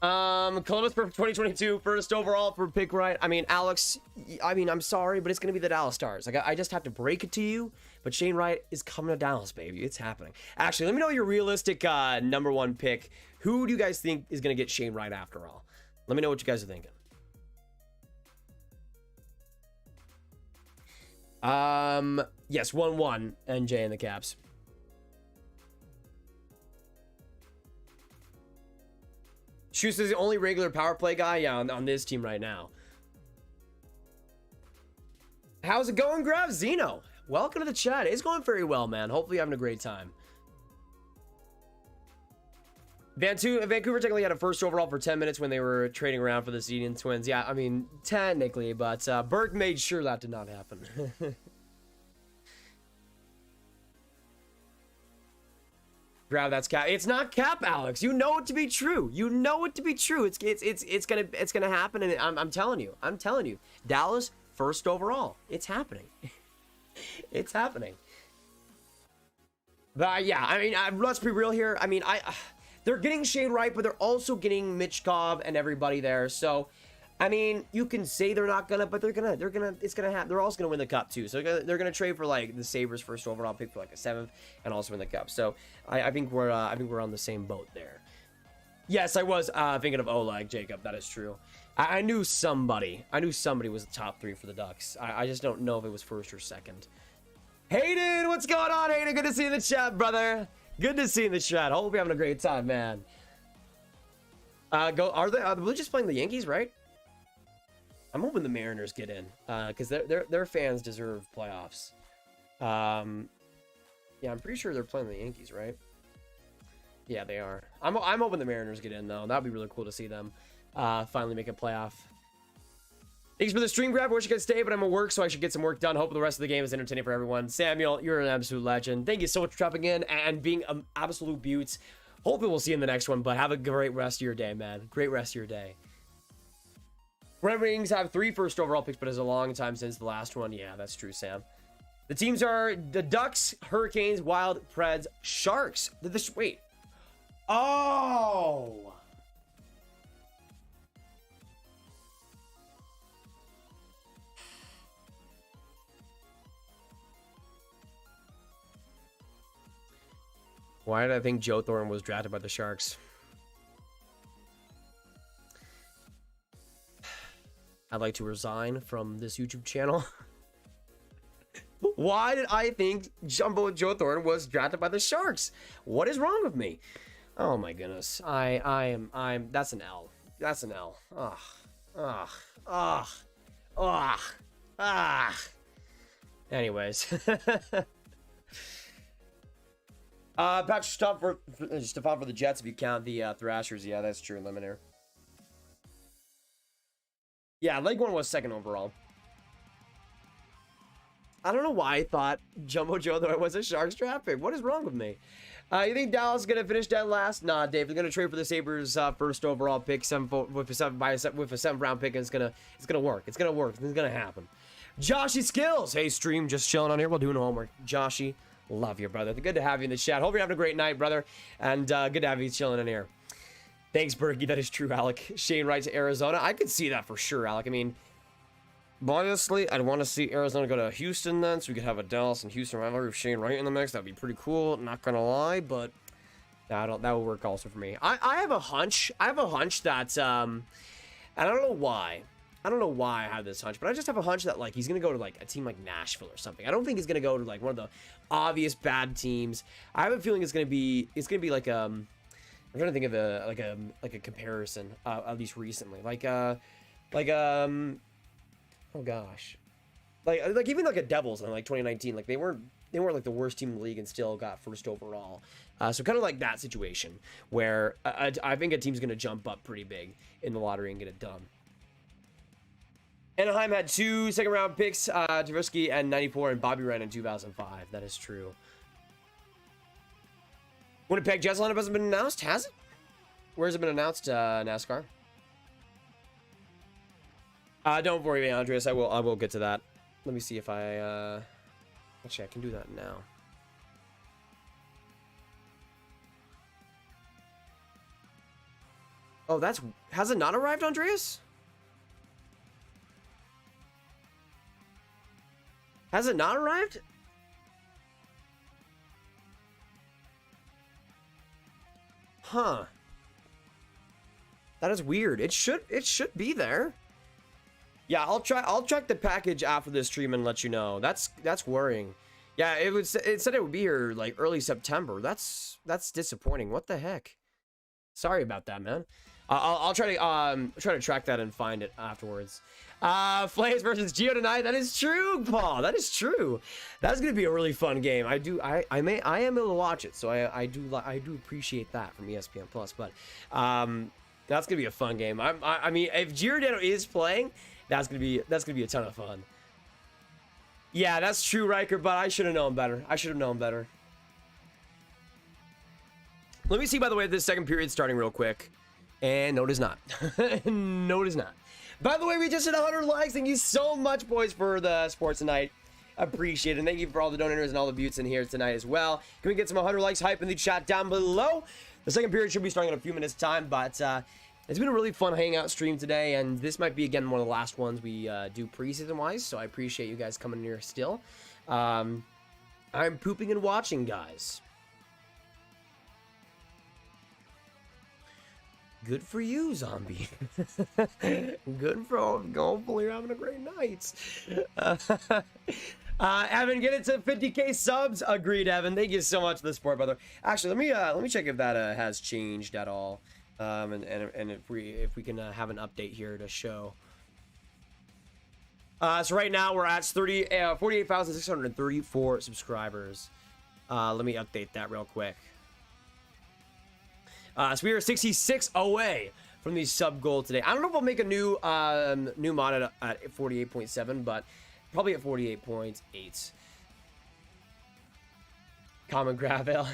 Columbus for 2022 first overall for pick right. I mean, Alex, I'm sorry, but it's gonna be the Dallas Stars. Like, I just have to break it to you, but Shane Wright is coming to Dallas, baby. It's happening. Actually, let me know your realistic number 1 pick. Who do you guys think is gonna get Shane Wright after all? Let me know what you guys are thinking. Yes, 1-1 NJ in the Caps. Schuster's the only regular power play guy, yeah, on this team right now. How's it going, Grav? Zeno, welcome to the chat. It's going very well, man. Hopefully you're having a great time. Vancouver technically had a first overall for 10 minutes when they were trading around for the Canadiens Twins. Yeah, I mean, technically, but Burke made sure that did not happen. Grab that's cap. It's not cap, Alex. You know it to be true. It's gonna happen, and I'm telling you. Dallas first overall. It's happening. It's happening. But yeah, I mean, let's be real here. I mean, they're getting Shane Wright, but they're also getting Michkov and everybody there. So, I mean, you can say they're not gonna, but it's gonna happen. They're also gonna win the cup too. So they're gonna trade for like the Sabres first overall pick for like a 7th and also win the cup. So I think we're on the same boat there. Yes, I was thinking of Oleg, Jacob. That is true. I knew somebody was the top 3 for the Ducks. I just don't know if it was first or second. Hayden, what's going on, Hayden? Good to see you in the chat, brother. Good to see you in the chat. Hope you're having a great time, man. Are the Blue Jays playing the Yankees, right? I'm hoping the Mariners get in, because their fans deserve playoffs. Yeah, I'm pretty sure they're playing the Yankees, right? Yeah, they are. I'm hoping the Mariners get in though. That'd be really cool to see them finally make a playoff. Thanks for the stream grab. I wish I could stay, but I'm at work, so I should get some work done. Hope the rest of the game is entertaining for everyone. Samuel, you're an absolute legend. Thank you so much for dropping in and being an absolute beaut. Hopefully we'll see you in the next one, but have a great rest of your day, man. Great rest of your day. Red Wings have 3 first overall picks, but it's a long time since the last one. Yeah, that's true, Sam. The teams are the Ducks, Hurricanes, Wild, Preds, Sharks. Wait. Oh! Why did I think Joe Thornton was drafted by the Sharks? I'd like to resign from this YouTube channel. Why did I think Jumbo Joe Thornton was drafted by the Sharks? What is wrong with me? Oh my goodness. That's an L. That's an L. Anyways. Patrick Stefan for the Jets if you count the Thrashers. Yeah, that's true. Lemonade. Yeah, leg one was second overall. I don't know why I thought Jumbo Joe Thornton was a Sharks draft pick. What is wrong with me? You think Dallas is gonna finish dead last? Nah, Dave. They're gonna trade for the Sabres first overall pick, with a 7th round pick, and it's gonna work. It's gonna work. It's gonna happen. Joshy Skills. Hey, stream, just chilling on here while doing homework. Joshy, love you, brother. Good to have you in the chat. Hope you're having a great night, brother, and good to have you chilling in here. Thanks, Berkey. That is true, Alec. Shane writes Arizona. I could see that for sure, Alec. I mean, honestly, I'd want to see Arizona go to Houston then, so we could have a Dallas and Houston rivalry with Shane Wright in the mix. That'd be pretty cool. Not gonna lie, but that would work also for me. I have a hunch. I have a hunch that and I don't know why. I don't know why I have this hunch, but I just have a hunch that like he's gonna go to like a team like Nashville or something. I don't think he's gonna go to like one of the obvious bad teams. I have a feeling it's gonna be like I'm trying to think of a comparison at least recently oh gosh, like even like a Devils in like 2019, like they weren't like the worst team in the league and still got first overall. So kind of like that situation where I think a team's gonna jump up pretty big in the lottery and get it done. Anaheim had 2 second-round picks, Tversky and 94, and Bobby Ryan in 2005. That is true. Winnipeg Jets lineup hasn't been announced, has it? Where has it been announced, NASCAR? Don't worry, Andreas. I will get to that. Let me see if I actually I can do that now. Oh, has it not arrived, Andreas? Has it not arrived? Huh. That is weird. It should be there. Yeah, I'll check the package after this stream and let you know. That's worrying. Yeah, it said it would be here like early September. That's disappointing. What the heck? Sorry about that, man. I'll try to track that and find it afterwards. Flames versus Geo tonight. That is true, Paul. That is true. That's gonna be a really fun game. I am able to watch it, so I do appreciate that from ESPN Plus. But that's gonna be a fun game. I mean, if Giordano is playing, that's gonna be a ton of fun. Yeah, that's true, Riker. But I should have known better. Let me see, by the way, if this second period starting real quick. And no, it is not. No, it is not. By the way, we just hit 100 likes. Thank you so much, boys, for the sports tonight. Appreciate it. And thank you for all the donators and all the buttes in here tonight as well. Can we get some 100 likes hype in the chat down below? The second period should be starting in a few minutes' time, but it's been a really fun hangout stream today, and this might be, again, one of the last ones we do preseason-wise, so I appreciate you guys coming here still. I'm pooping and watching, guys. Good for you, zombie. Good for hopefully you're having a great night. Evan, get it to 50k subs. Agreed, Evan. Thank you so much for the support, brother. Actually, let me check if that has changed at all, and if we can have an update here to show. So right now we're at 48,634 subscribers. Let me update that real quick. So we are 66 away from the sub goal today. I don't know if I'll make a new mod at 48.7, but probably at 48.8. Common Gravel.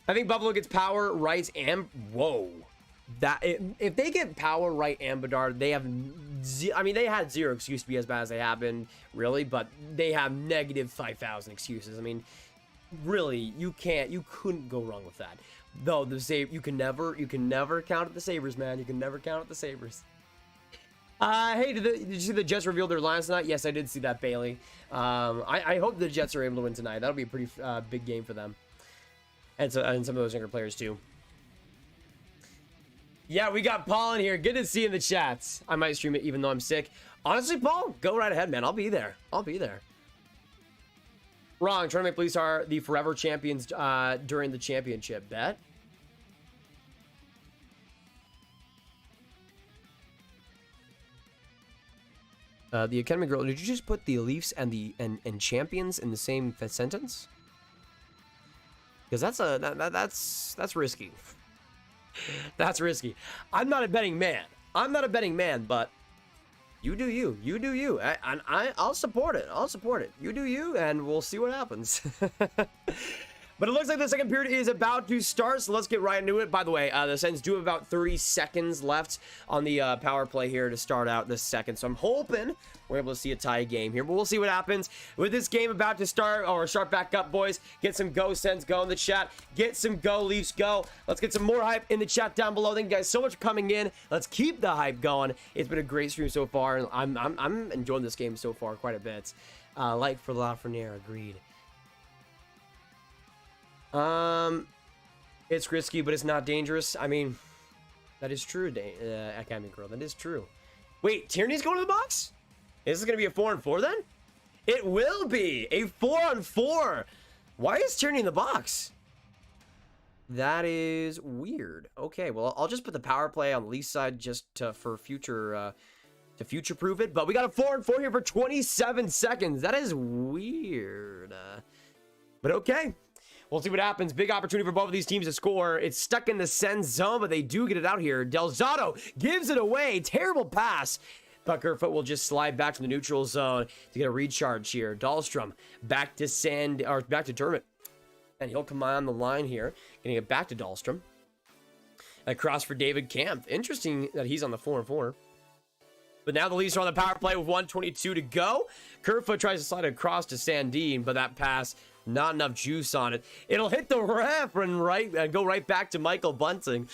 I think Buffalo gets Power, Rice, and whoa. If they get Power, Wright, and Bedard, they have. I mean, they had zero excuse to be as bad as they have been, really, but they have negative 5,000 excuses. I mean, really, you couldn't go wrong with that. Though you can never count at the Sabres, man. You can never count at the Sabres. Hey, did you see the Jets revealed their lines tonight? Yes, I did see that, Bailey. I hope the Jets are able to win tonight. That'll be a pretty big game for them, and some of those younger players too. Yeah, we got Paul in here. Good to see you in the chats. I might stream it even though I'm sick. Honestly, Paul, go right ahead, man. I'll be there. I'll be there. Wrong. Tournament police are the forever champions during the championship. Bet. The Academy girl. Did you just put the Leafs and the champions in the same sentence? Because that's risky. That's risky. I'm not a betting man. But you do you. You do you. I'll support it. You do you, and we'll see what happens. But it looks like the second period is about to start, so let's get right into it. By the way, the Sens do have about 30 seconds left on the power play here to start out this second. So I'm hoping we're able to see a tie game here, but we'll see what happens with this game about to start, or start back up, boys. Get some go Sens go in the chat. Get some go Leafs go. Let's get some more hype in the chat down below. Thank you guys so much for coming in. Let's keep the hype going. It's been a great stream so far, and I'm enjoying this game so far quite a bit. Like for Lafreniere, agreed. It's risky, but it's not dangerous. I mean, that is true, Academy Girl. That is true. Wait, Tierney's going to the box? Is this going to be a 4-on-4 then? It will be a 4-on-4. Why is Tierney in the box? That is weird. Okay, well, I'll just put the power play on the Leafs side just for future, to future-proof it. But we got a 4-on-4 here for 27 seconds. That is weird. But okay. We'll see what happens. Big opportunity for both of these teams to score. It's stuck in the Sens zone, but they do get it out here. Del Zotto gives it away. Terrible pass. But Kerfoot will just slide back to the neutral zone to get a recharge here. Dahlstrom back to Dermott. And he'll come on the line here. Getting it back to Dahlstrom. Across for David Kampf. Interesting that he's on the 4-on-4. But now the Leafs are on the power play with 1:22 to go. Kerfoot tries to slide across to Sandin, but that pass, not enough juice on it. It'll hit the ref and go right back to Michael Bunting.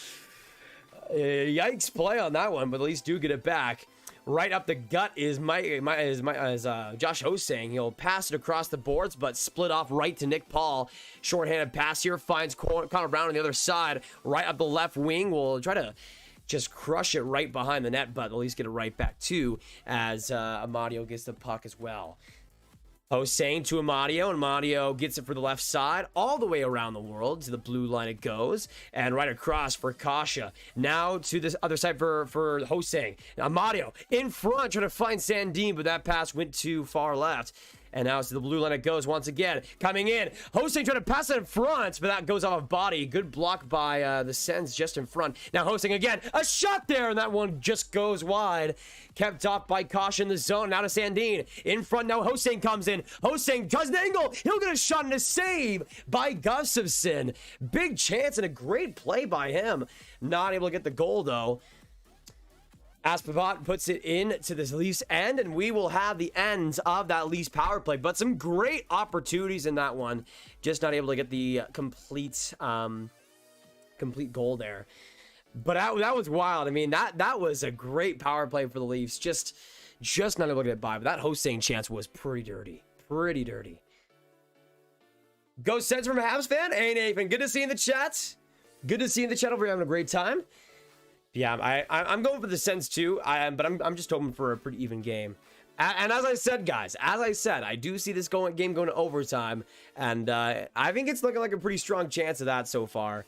Yikes play on that one, but at least do get it back. Right up the gut is Josh Hosang. He'll pass it across the boards, but split off right to Nick Paul. Shorthanded pass here, finds Connor Brown on the other side. Right up the left wing. We'll try to just crush it right behind the net, but at least get it right back too, as Amadio gets the puck as well. Hosang to Amadio, and Amadio gets it for the left side, all the way around the world, to the blue line it goes, and right across for Kasha. Now to this other side for Hosang. Amadio in front, trying to find Sandin, but that pass went too far left. And now it's to the blue line it goes once again. Coming in. Hosang trying to pass it in front, but that goes off of body. Good block by the Sens just in front. Now Hosang again. A shot there, and that one just goes wide. Kept off by Kasha in the zone. Now to Sandin. In front now Hosang comes in. Hosang does an angle. He'll get a shot and a save by Gustafsson. Big chance and a great play by him. Not able to get the goal though. Aspavat puts it in to this Leafs end, and we will have the ends of that Leafs power play. But some great opportunities in that one. Just not able to get the complete goal there. But that was wild. I mean, that was a great power play for the Leafs. Just not able to get by. But that Hosang chance was pretty dirty. Pretty dirty. Go Sens from a Habs fan. Hey, Nathan. Good to see you in the chat. Good to see you in the chat. Over here having a great time. Yeah, I'm going for the Sens too, but I'm just hoping for a pretty even game. And as I said, guys, I do see this game going to overtime, and I think it's looking like a pretty strong chance of that so far.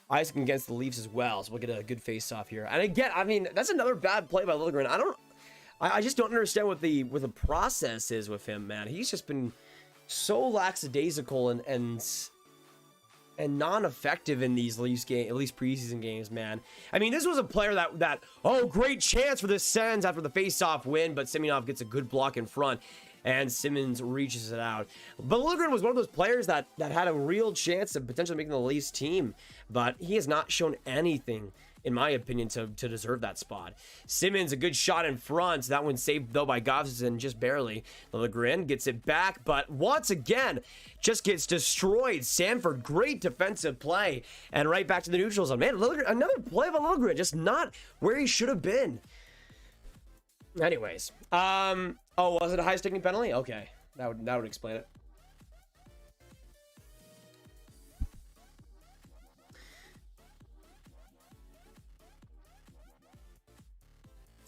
Isaac against the Leafs as well, so we'll get a good face-off here. And again, I mean, that's another bad play by Liljegren. I just don't understand what the process is with him, man. He's just been so lackadaisical and non-effective in these Leafs game, at least preseason games, man. I mean, this was a player that great chance for the Sens after the face-off win, but Semyonov gets a good block in front, and Simmons reaches it out. But Liljegren was one of those players that had a real chance of potentially making the Leafs team, but he has not shown anything, in my opinion, to deserve that spot. Simmons, a good shot in front. That one saved, though, by Gustafsson, just barely. Liljegren gets it back, but once again, just gets destroyed. Sanford, great defensive play. And right back to the neutral zone. Man, Liljegren, another play by Liljegren, just not where he should have been. Anyways. Oh, was it a high-sticking penalty? Okay. That would explain it.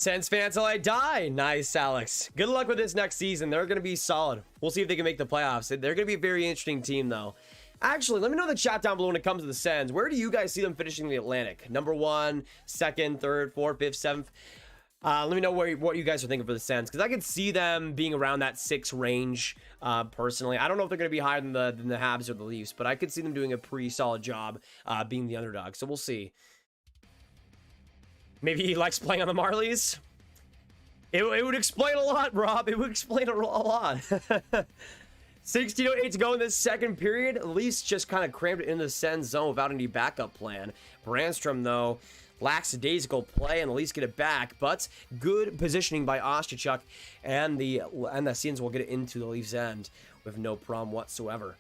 Sens fans till I die. Nice, Alex. Good luck with this next season. They're going to be solid. We'll see if they can make the playoffs. They're going to be a very interesting team, though. Actually, let me know in the chat down below when it comes to the Sens. Where do you guys see them finishing the Atlantic? Number 1, 2nd, 3rd, 4th, 5th, 7th? Let me know what you guys are thinking for the Sens, because I could see them being around that 6 range, personally. I don't know if they're going to be higher than the Habs or the Leafs, but I could see them doing a pretty solid job being the underdog. So we'll see. Maybe he likes playing on the Marlies. It would explain a lot, Rob. It would explain a lot. 16:08 to go in this second period. At least just kind of crammed it in the Sens zone without any backup plan. Brandstrom, though, lackadaisical play and at least get it back, but good positioning by Ostachuk, and the Sens will get it into the Leafs end with no problem whatsoever.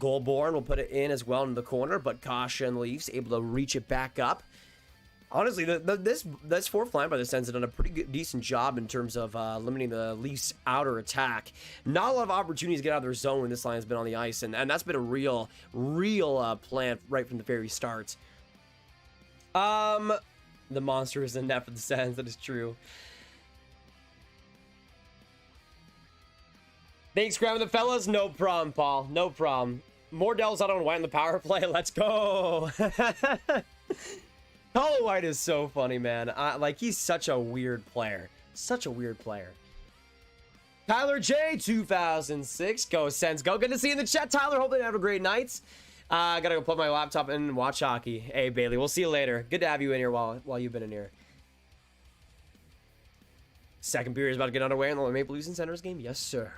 Goalborn will put it in as well in the corner, but Kasha and the Leafs able to reach it back up. Honestly, this fourth line by the Sens have done a pretty good, decent job in terms of limiting the Leafs' outer attack. Not a lot of opportunities to get out of their zone when this line has been on the ice, and that's been a real plan right from the very start. The monster is in net for the Sens. That is true. Thanks, grabbing the fellas. No problem, Paul. No problem. More Dells out on White in the power play. Let's go. Hollow White is so funny, man. Like, he's such a weird player. Such a weird player. Tyler J, 2006. Go, Sens. Go. Good to see you in the chat, Tyler. Hope you have a great night. Gotta go plug my laptop and watch hockey. Hey, Bailey. We'll see you later. Good to have you in here while you've been in here. Second period is about to get underway in the Maple Leafs and Senators game. Yes, sir.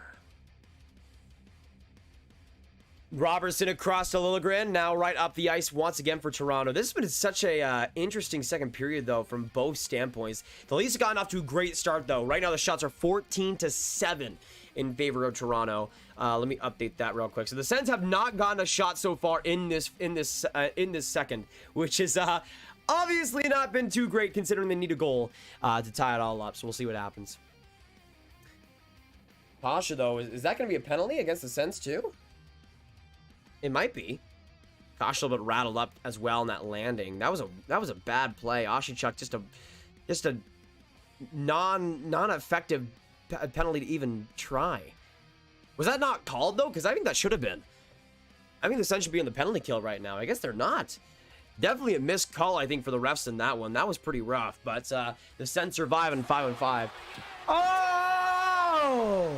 Robertson across to Liljegren, now right up the ice once again for Toronto. This has been such a interesting second period, though, from both standpoints. The Leafs have gotten off to a great start, though. Right now, the shots are 14-7 in favor of Toronto. Let me update that real quick. So the Sens have not gotten a shot so far in this second, which is obviously not been too great considering they need a goal to tie it all up. So we'll see what happens. Pasha, though, is that going to be a penalty against the Sens too? It might be. Gosh, a little bit rattled up as well in that landing. That was a bad play. Ostachuk just a non-effective penalty to even try. Was that not called though? Because I think that should have been. I think the Sens should be on the penalty kill right now. I guess they're not. Definitely a missed call, I think, for the refs in that one. That was pretty rough. But the Sens survive in 5-5. Oh!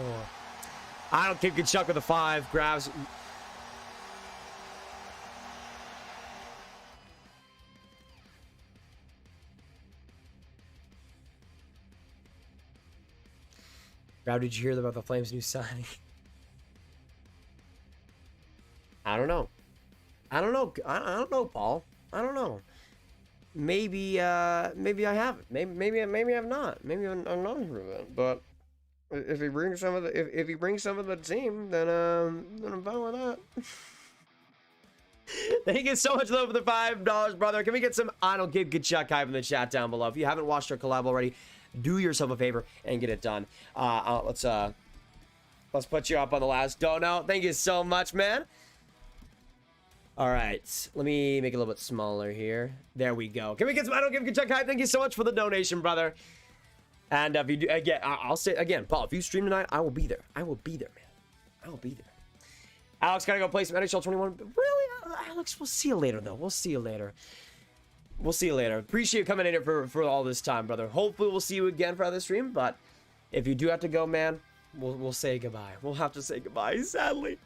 I don't think Kachuk with a 5 grabs. Rob, did you hear about the Flames' new signing? I don't know. I don't know, Paul. I don't know. Maybe I haven't. Maybe I have not. Maybe I'm not through it. But if he brings some of the team, then I'm fine with that. Thank you so much, though, for the $5, brother. Can we get some I don't give good chuck hype in the chat down below? If you haven't watched our collab already, do yourself a favor and get it done. Let's put you up on the last dono. Thank you so much, man. All right, let me make it a little bit smaller here. There we go. Can we get some I don't give good chuck hype? Thank you so much for the donation, brother. And if you do, again, I'll say again, Paul, if you stream tonight, I will be there. I will be there, man. I will be there. Alex, gotta go play some NHL 21. Really, Alex? We'll see you later, though. We'll see you later. We'll see you later. Appreciate you coming in here for all this time, brother. Hopefully, we'll see you again for another stream. But if you do have to go, man, we'll say goodbye. We'll have to say goodbye. Sadly,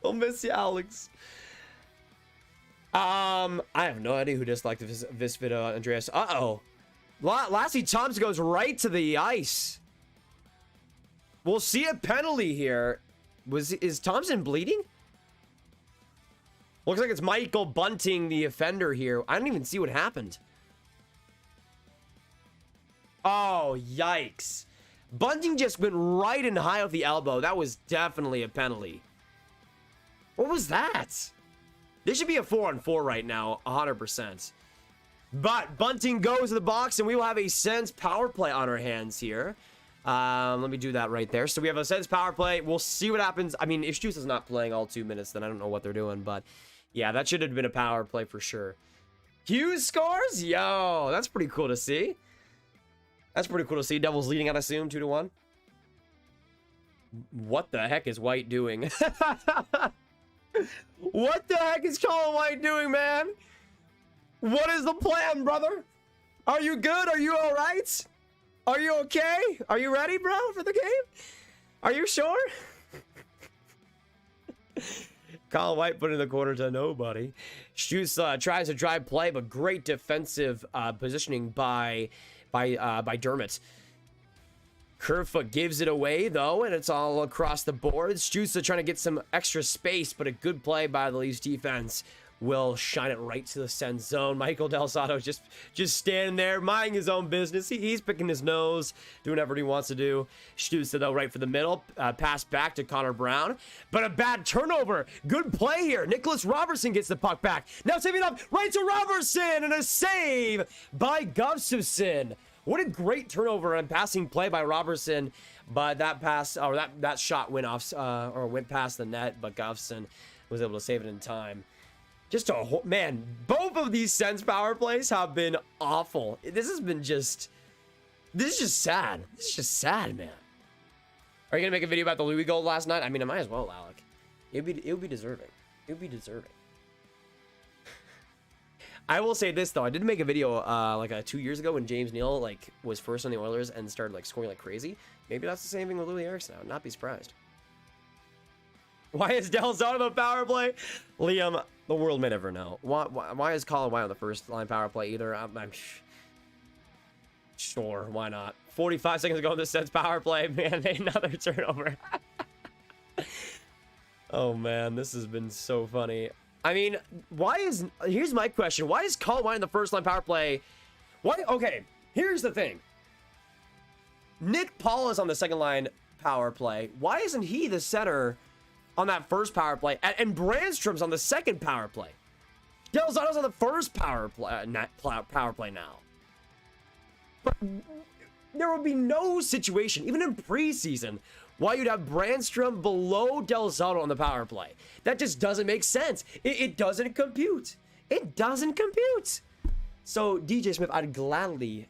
we'll miss you, Alex. I have no idea who disliked this video, Andreas. Uh-oh. Lassie Thompson goes right to the ice. We'll see a penalty here. Is Thompson bleeding? Looks like it's Michael Bunting, the offender here. I didn't even see what happened. Oh, yikes. Bunting just went right and high off the elbow. That was definitely a penalty. What was that? This should be a 4-on-4 right now, 100%. But Bunting goes to the box, and we will have a Sens power play on our hands here. Let me do that right there. So we have a Sens power play. We'll see what happens. I mean, if Juice is not playing all 2 minutes, then I don't know what they're doing. But yeah, that should have been a power play for sure. Hughes scores? Yo, that's pretty cool to see. That's pretty cool to see. Devils leading, I'd assume, 2-1. What the heck is White doing? What the heck is Colin White doing, man? What is the plan, brother? Are you good? Are you all right? Are you okay? Are you ready, bro, for the game? Are you sure? Colin White put in the corner to nobody. Shoots, tries to drive play, but great defensive positioning by Dermott. Kerfoot gives it away, though, and it's all across the board. Stützle trying to get some extra space, but a good play by the Leafs defense will shine it right to the Sens zone. Michael Del Zotto just standing there, minding his own business. He's picking his nose, doing whatever he wants to do. Stützle, though, right for the middle. Pass back to Connor Brown, but a bad turnover. Good play here. Nicholas Robertson gets the puck back. Now saving up right to Robertson, and a save by Gustafsson. What a great turnover and passing play by Robertson, but that pass, or that shot went off, or went past the net, but Gustafsson was able to save it in time. Just man, both of these Sens power plays have been awful. This is just sad. This is just sad, man. Are you gonna make a video about the Louis goal last night? I mean, I might as well, Alec. It would be deserving. It would be deserving. I will say this though, I did make a video like 2 years ago when James Neal was first on the Oilers and started scoring like crazy. Maybe that's the same thing with Louis Eriksson now. Not be surprised. Why is Del Zotto on the power play? Liam, the world may never know. Why is Colin White on the first line power play either? I'm sure, why not? 45 seconds ago in the Sens power play, man, another turnover. Oh man, this has been so funny. I mean, here's my question. Why is Colin White in the first line power play? Okay, here's the thing. Nick Paul is on the second line power play. Why isn't he the center on that first power play? And Brandstrom's on the second power play. Del Zotto's on the first power play now. But there would be no situation, even in preseason, why you'd have Brandstrom below Del Zotto on the power play. That just doesn't make sense. It doesn't compute. It doesn't compute. So, DJ Smith, I'd gladly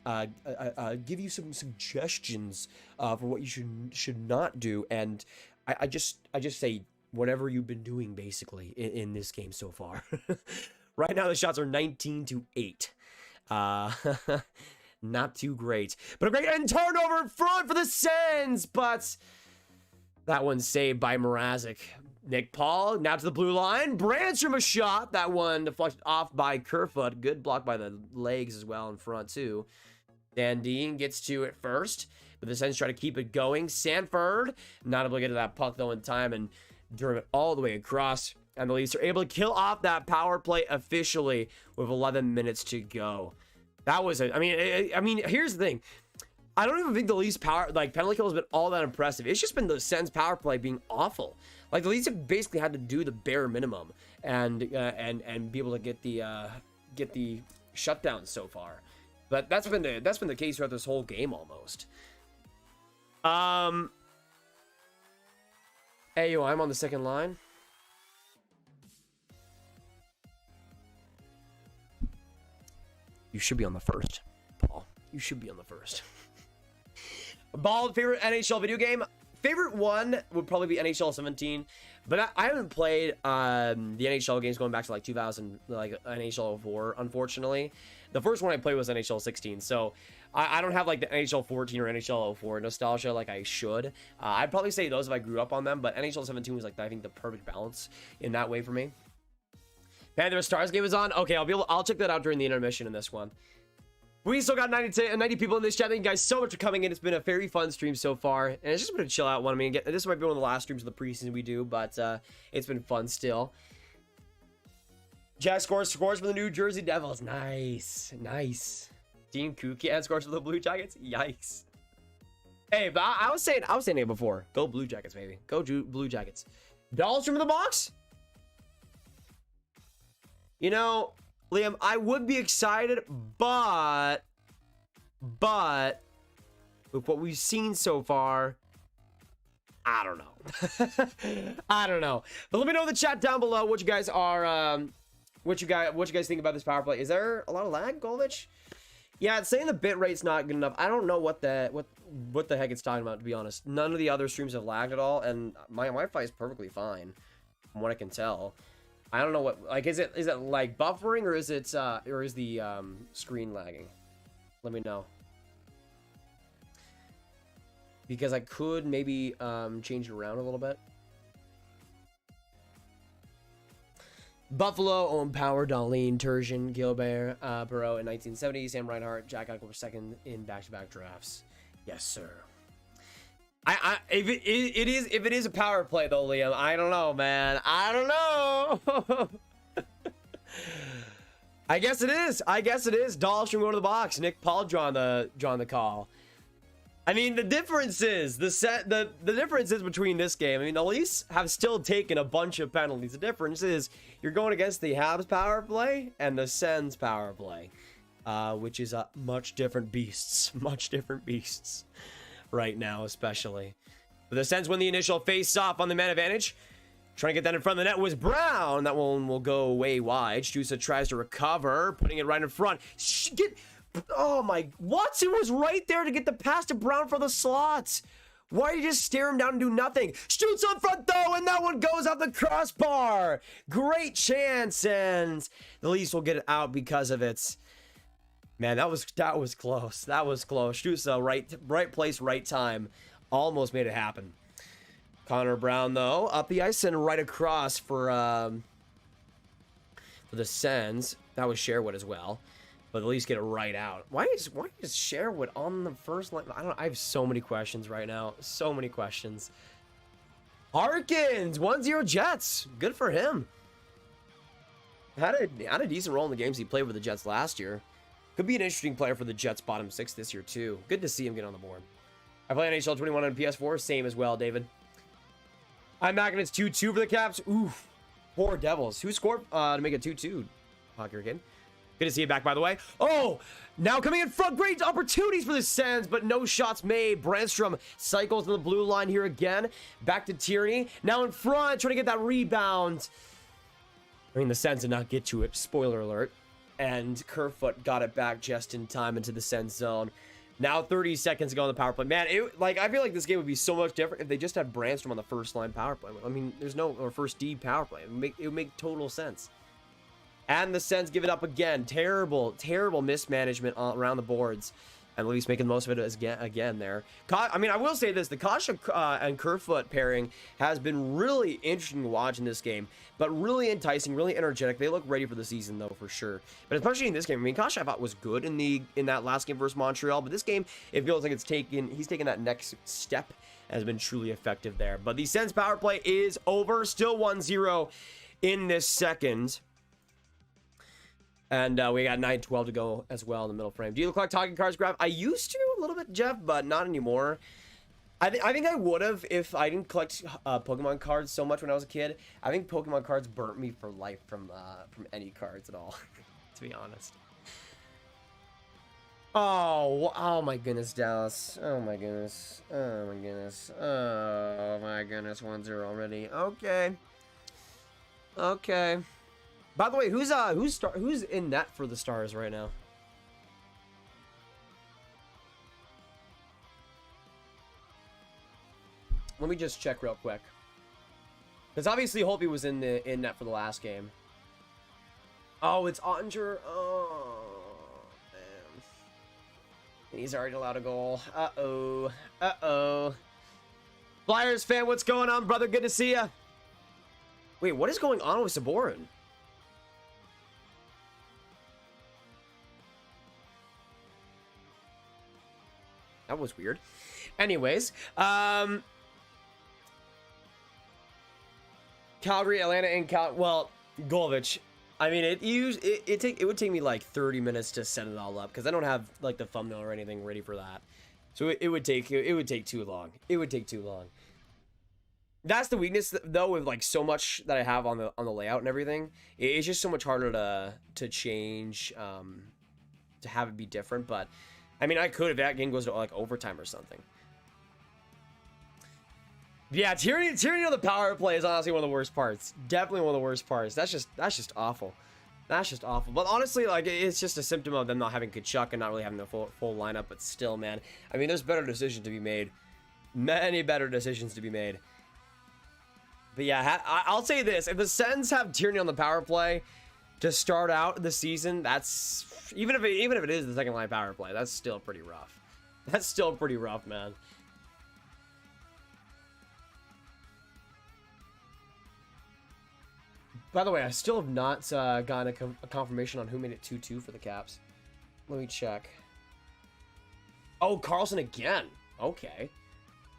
give you some suggestions for what you should not do. And I just say whatever you've been doing, basically, in this game so far. Right now, the shots are 19-8. Not too great. But a great end turnover in front for the Sens. But that one's saved by Mrazek. Nick Paul, now to the blue line. Brandstrom a shot. That one deflected off by Kerfoot. Good block by the legs as well in front, too. Dan Dean gets to it first. But the Sens try to keep it going. Sanford, not able to get to that puck, though, in time. And Dermott all the way across. And the Leafs are able to kill off that power play officially with 11 minutes to go. That was I mean, here's the thing. I don't even think the Leafs penalty kill has been all that impressive. It's just been the Sens power play being awful. Like, the Leafs have basically had to do the bare minimum and be able to get the shutdown so far. But that's been the case throughout this whole game almost. Hey, yo, I'm on the second line. You should be on the first, Paul. You should be on the first. Ball, favorite NHL video game? Favorite one would probably be NHL 17, but I haven't played the NHL games going back to 2000, NHL 04, unfortunately. The first one I played was NHL 16, so I don't have the NHL 14 or NHL 04 nostalgia like I should. I'd probably say those if I grew up on them, but NHL 17 was I think the perfect balance in that way for me. Panthers Stars game is on. Okay, I'll check that out during the intermission in this one. We still got 90 people in this chat. Thank you guys so much for coming in. It's been a very fun stream so far, and it's just been a chill out one. I mean, this might be one of the last streams of the preseason we do, but it's been fun still. Jack scores for the New Jersey Devils. Nice. Dean Kukian scores for the Blue Jackets. Yikes. Hey, but I was saying it before. Go Blue Jackets, baby. Go Blue Jackets. Dahlstrom in the box. You know, Liam, I would be excited, but with what we've seen so far, I don't know. I don't know. But let me know in the chat down below what you guys are, what you guys think about this power play. Is there a lot of lag, Golovich? Yeah, it's saying the bit rate's not good enough. I don't know what the heck it's talking about, to be honest. None of the other streams have lagged at all, and my Wi-Fi is perfectly fine, from what I can tell. I don't know what, like, is it like buffering, or is it or is the screen lagging? Let me know, because I could maybe change it around a little bit. Buffalo, Owen Power, Darlene, Turgeon, Gilbert, Burrow in 1970, Sam Reinhart, Jack Eichel were second in back-to-back drafts. Yes, sir. If it is a power play though, Liam, I don't know, man. I don't know. I guess it is. Dahlstrom going to the box. Nick Paul drawing the call. I mean, the difference is the difference is between this game. I mean, the Leafs have still taken a bunch of penalties. The difference is you're going against the Habs power play and the Sens power play, which is much different beasts right now, especially. But the Sens win the initial face-off on the man advantage. Trying to get that in front of the net was Brown. That one will go way wide. Stusa tries to recover, putting it right in front. Oh my, Watson was right there to get the pass to Brown for the slots. Why did you just stare him down and do nothing? Shoots on front though, and that one goes off the crossbar. Great chance, and the Leafs will get it out because of it. Man, that was close. That was close. Stusa, right place, right time. Almost made it happen. Connor Brown though, up the ice and right across for the Sens. That was Sherwood as well. But at least get it right out. Why is Sherwood on the first line? I don't know. I have so many questions right now. So many questions. Harkins, 1-0 Jets. Good for him. Had a decent role in the games he played with the Jets last year. Could be an interesting player for the Jets bottom six this year too. Good to see him get on the board. I play NHL 21 on PS4. Same as well, David. I'm back and it's 2-2 for the Caps. Oof. Poor Devils. Who scored to make it 2-2? Hockey again. Good to see you back, by the way. Oh, now coming in front. Great opportunities for the Sens, but no shots made. Brandstrom cycles in the blue line here again. Back to Tierney. Now in front, trying to get that rebound. I mean, the Sens did not get to it. Spoiler alert. And Kerfoot got it back just in time into the Sens zone. Now 30 seconds to go on the power play. Man, I feel like this game would be so much different if they just had Brandstrom on the first line power play. I mean, there's no, or first D power play. It would make total sense. And the Sens give it up again. Terrible mismanagement around the boards. And Leafs making the most of it again there. I mean, I will say this. The Kasha and Kerfoot pairing has been really interesting to watch in this game. But really enticing, really energetic. They look ready for the season, though, for sure. But especially in this game. I mean, Kasha I thought was good in that last game versus Montreal. But this game, it feels like he's taken that next step. Has been truly effective there. But the Sens power play is over. Still 1-0 in this second. And we got 9:12 to go as well in the middle frame. Do you look like talking cards, Grab? I used to a little bit, Jeff, but not anymore. I think I would have if I didn't collect Pokemon cards so much when I was a kid. I think Pokemon cards burnt me for life from any cards at all, to be honest. Oh my goodness, Dallas. Oh my goodness. 1-0 already. Okay. By the way, who's in net for the Stars right now? Let me just check real quick. Because obviously Holtby was in net for the last game. Oh, it's Ottinger. Oh, man. And he's already allowed a goal. Uh-oh. Flyers fan, what's going on, brother? Good to see ya. Wait, what is going on with Saborin? That was weird. Anyways, Calgary, Atlanta, and Golovich. I mean, it would take me like 30 minutes to set it all up because I don't have like the thumbnail or anything ready for that. So it would take too long. It would take too long. That's the weakness though with like so much that I have on the layout and everything. It's just so much harder to change to have it be different, but I mean, I could if that game goes to like overtime or something. Yeah, Tierney on the power play is honestly one of the worst parts. Definitely one of the worst parts. That's just awful. That's just awful. But honestly, like, it's just a symptom of them not having Kachuk and not really having the full lineup. But still, man, I mean, there's better decisions to be made. Many better decisions to be made. But yeah, I'll say this: if the Sens have Tierney on the power play to start out the season, that's even if it is the second line power play, that's still pretty rough. That's still pretty rough, man. By the way, I still have not gotten a confirmation on who made it 2-2 for the Caps. Let me check. Oh, Carlson again. Okay.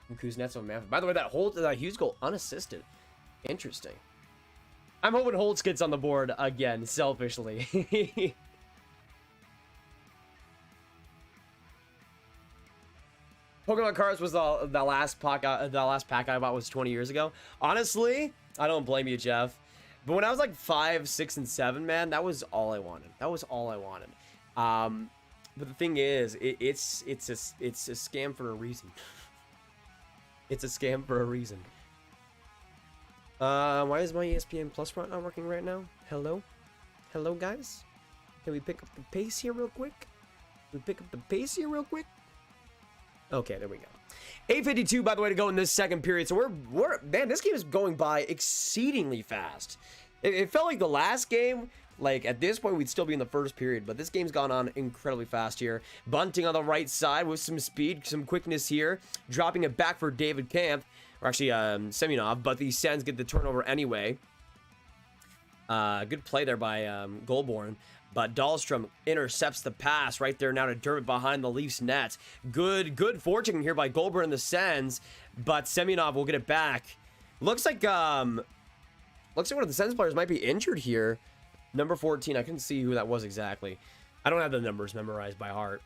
And Kuznetsov and Manfred. By the way, that Hughes goal unassisted. Interesting. I'm hoping Holtz gets on the board again, selfishly. Pokemon cards was the last pack I bought was 20 years ago. Honestly, I don't blame you, Jeff. But when I was like 5, 6, and 7, man, that was all I wanted. That was all I wanted. But the thing is, it's a scam for a reason. It's a scam for a reason. Why is my ESPN Plus front not working right now? Hello? Hello, guys? Can we pick up the pace here real quick? Can we pick up the pace here real quick? Okay, there we go. 8:52, by the way, to go in this second period. So man, this game is going by exceedingly fast. It felt like the last game, like at this point, we'd still be in the first period, but this game's gone on incredibly fast here. Bunting on the right side with some speed, some quickness here, dropping it back for David Kampf, or actually Semyonov, but the Sens get the turnover anyway. Good play there by Goulbourne. But Dahlstrom intercepts the pass right there now to Dermott behind the Leafs net. Good fortune here by Goulbourne and the Sens, but Semyonov will get it back. Looks like one of the Sens players might be injured here. Number 14, I couldn't see who that was exactly. I don't have the numbers memorized by heart.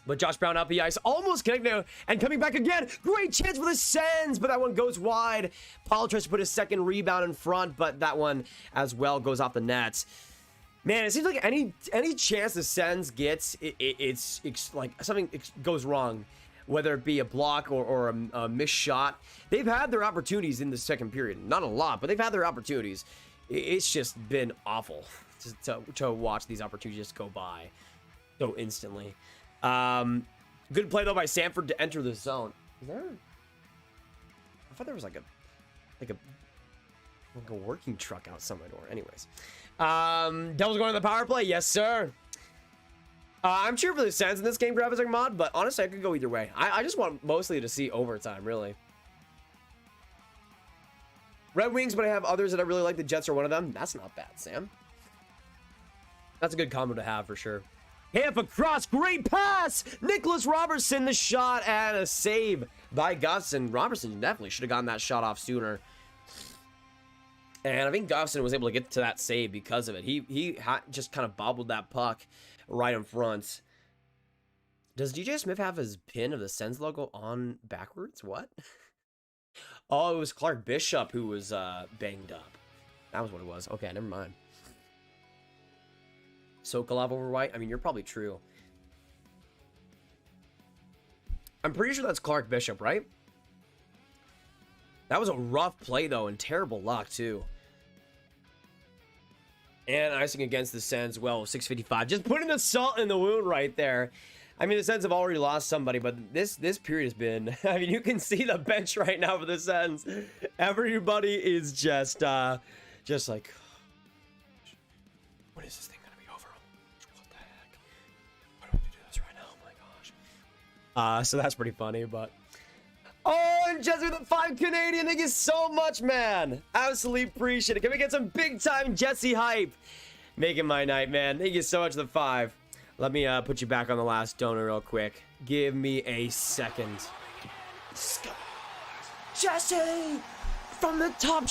But Josh Brown up the ice, almost connecting and coming back again. Great chance for the Sens, but that one goes wide. Paul tries to put his second rebound in front, but that one as well goes off the net. Man, it seems like any chance the Sens gets, it's like something goes wrong, whether it be a block or a missed shot. They've had their opportunities in the second period. Not a lot, but they've had their opportunities. It's just been awful to watch these opportunities just go by so instantly. Good play, though, by Sanford to enter the zone. Is there... I thought there was like a working truck outside my door. Anyways. Devils going to the power play. Yes, sir. I'm cheering for the Sens in this game graphics mod, but honestly, I could go either way. I just want mostly to see overtime, really. Red Wings, but I have others that I really like. The Jets are one of them. That's not bad, Sam. That's a good combo to have for sure. Half across, great pass. Nicholas Robertson, the shot, and a save by Gustin. Robertson definitely should have gotten that shot off sooner. And I think Gustin was able to get to that save because of it. He just kind of bobbled that puck right in front. Does DJ Smith have his pin of the Sens logo on backwards? What? Oh, it was Clark Bishop who was banged up. That was what it was. Okay, never mind. Sokolov over White? I mean, you're probably true. I'm pretty sure that's Clark Bishop, right? That was a rough play, though, and terrible luck, too. And icing against the Sens, well, 6:55. Just putting the salt in the wound right there. I mean, the Sens have already lost somebody, but this period has been... I mean, you can see the bench right now for the Sens. Everybody is just like... When is this thing going to be over? What the heck? Why do I have to do this right now? Oh, my gosh. So that's pretty funny, but... Oh, and Jesse with the 5 Canadian. Thank you so much, man. Absolutely appreciate it. Can we get some big-time Jesse hype? Making my night, man. Thank you so much for the 5. Let me put you back on the last donor real quick. Give me a second. Jesse from the top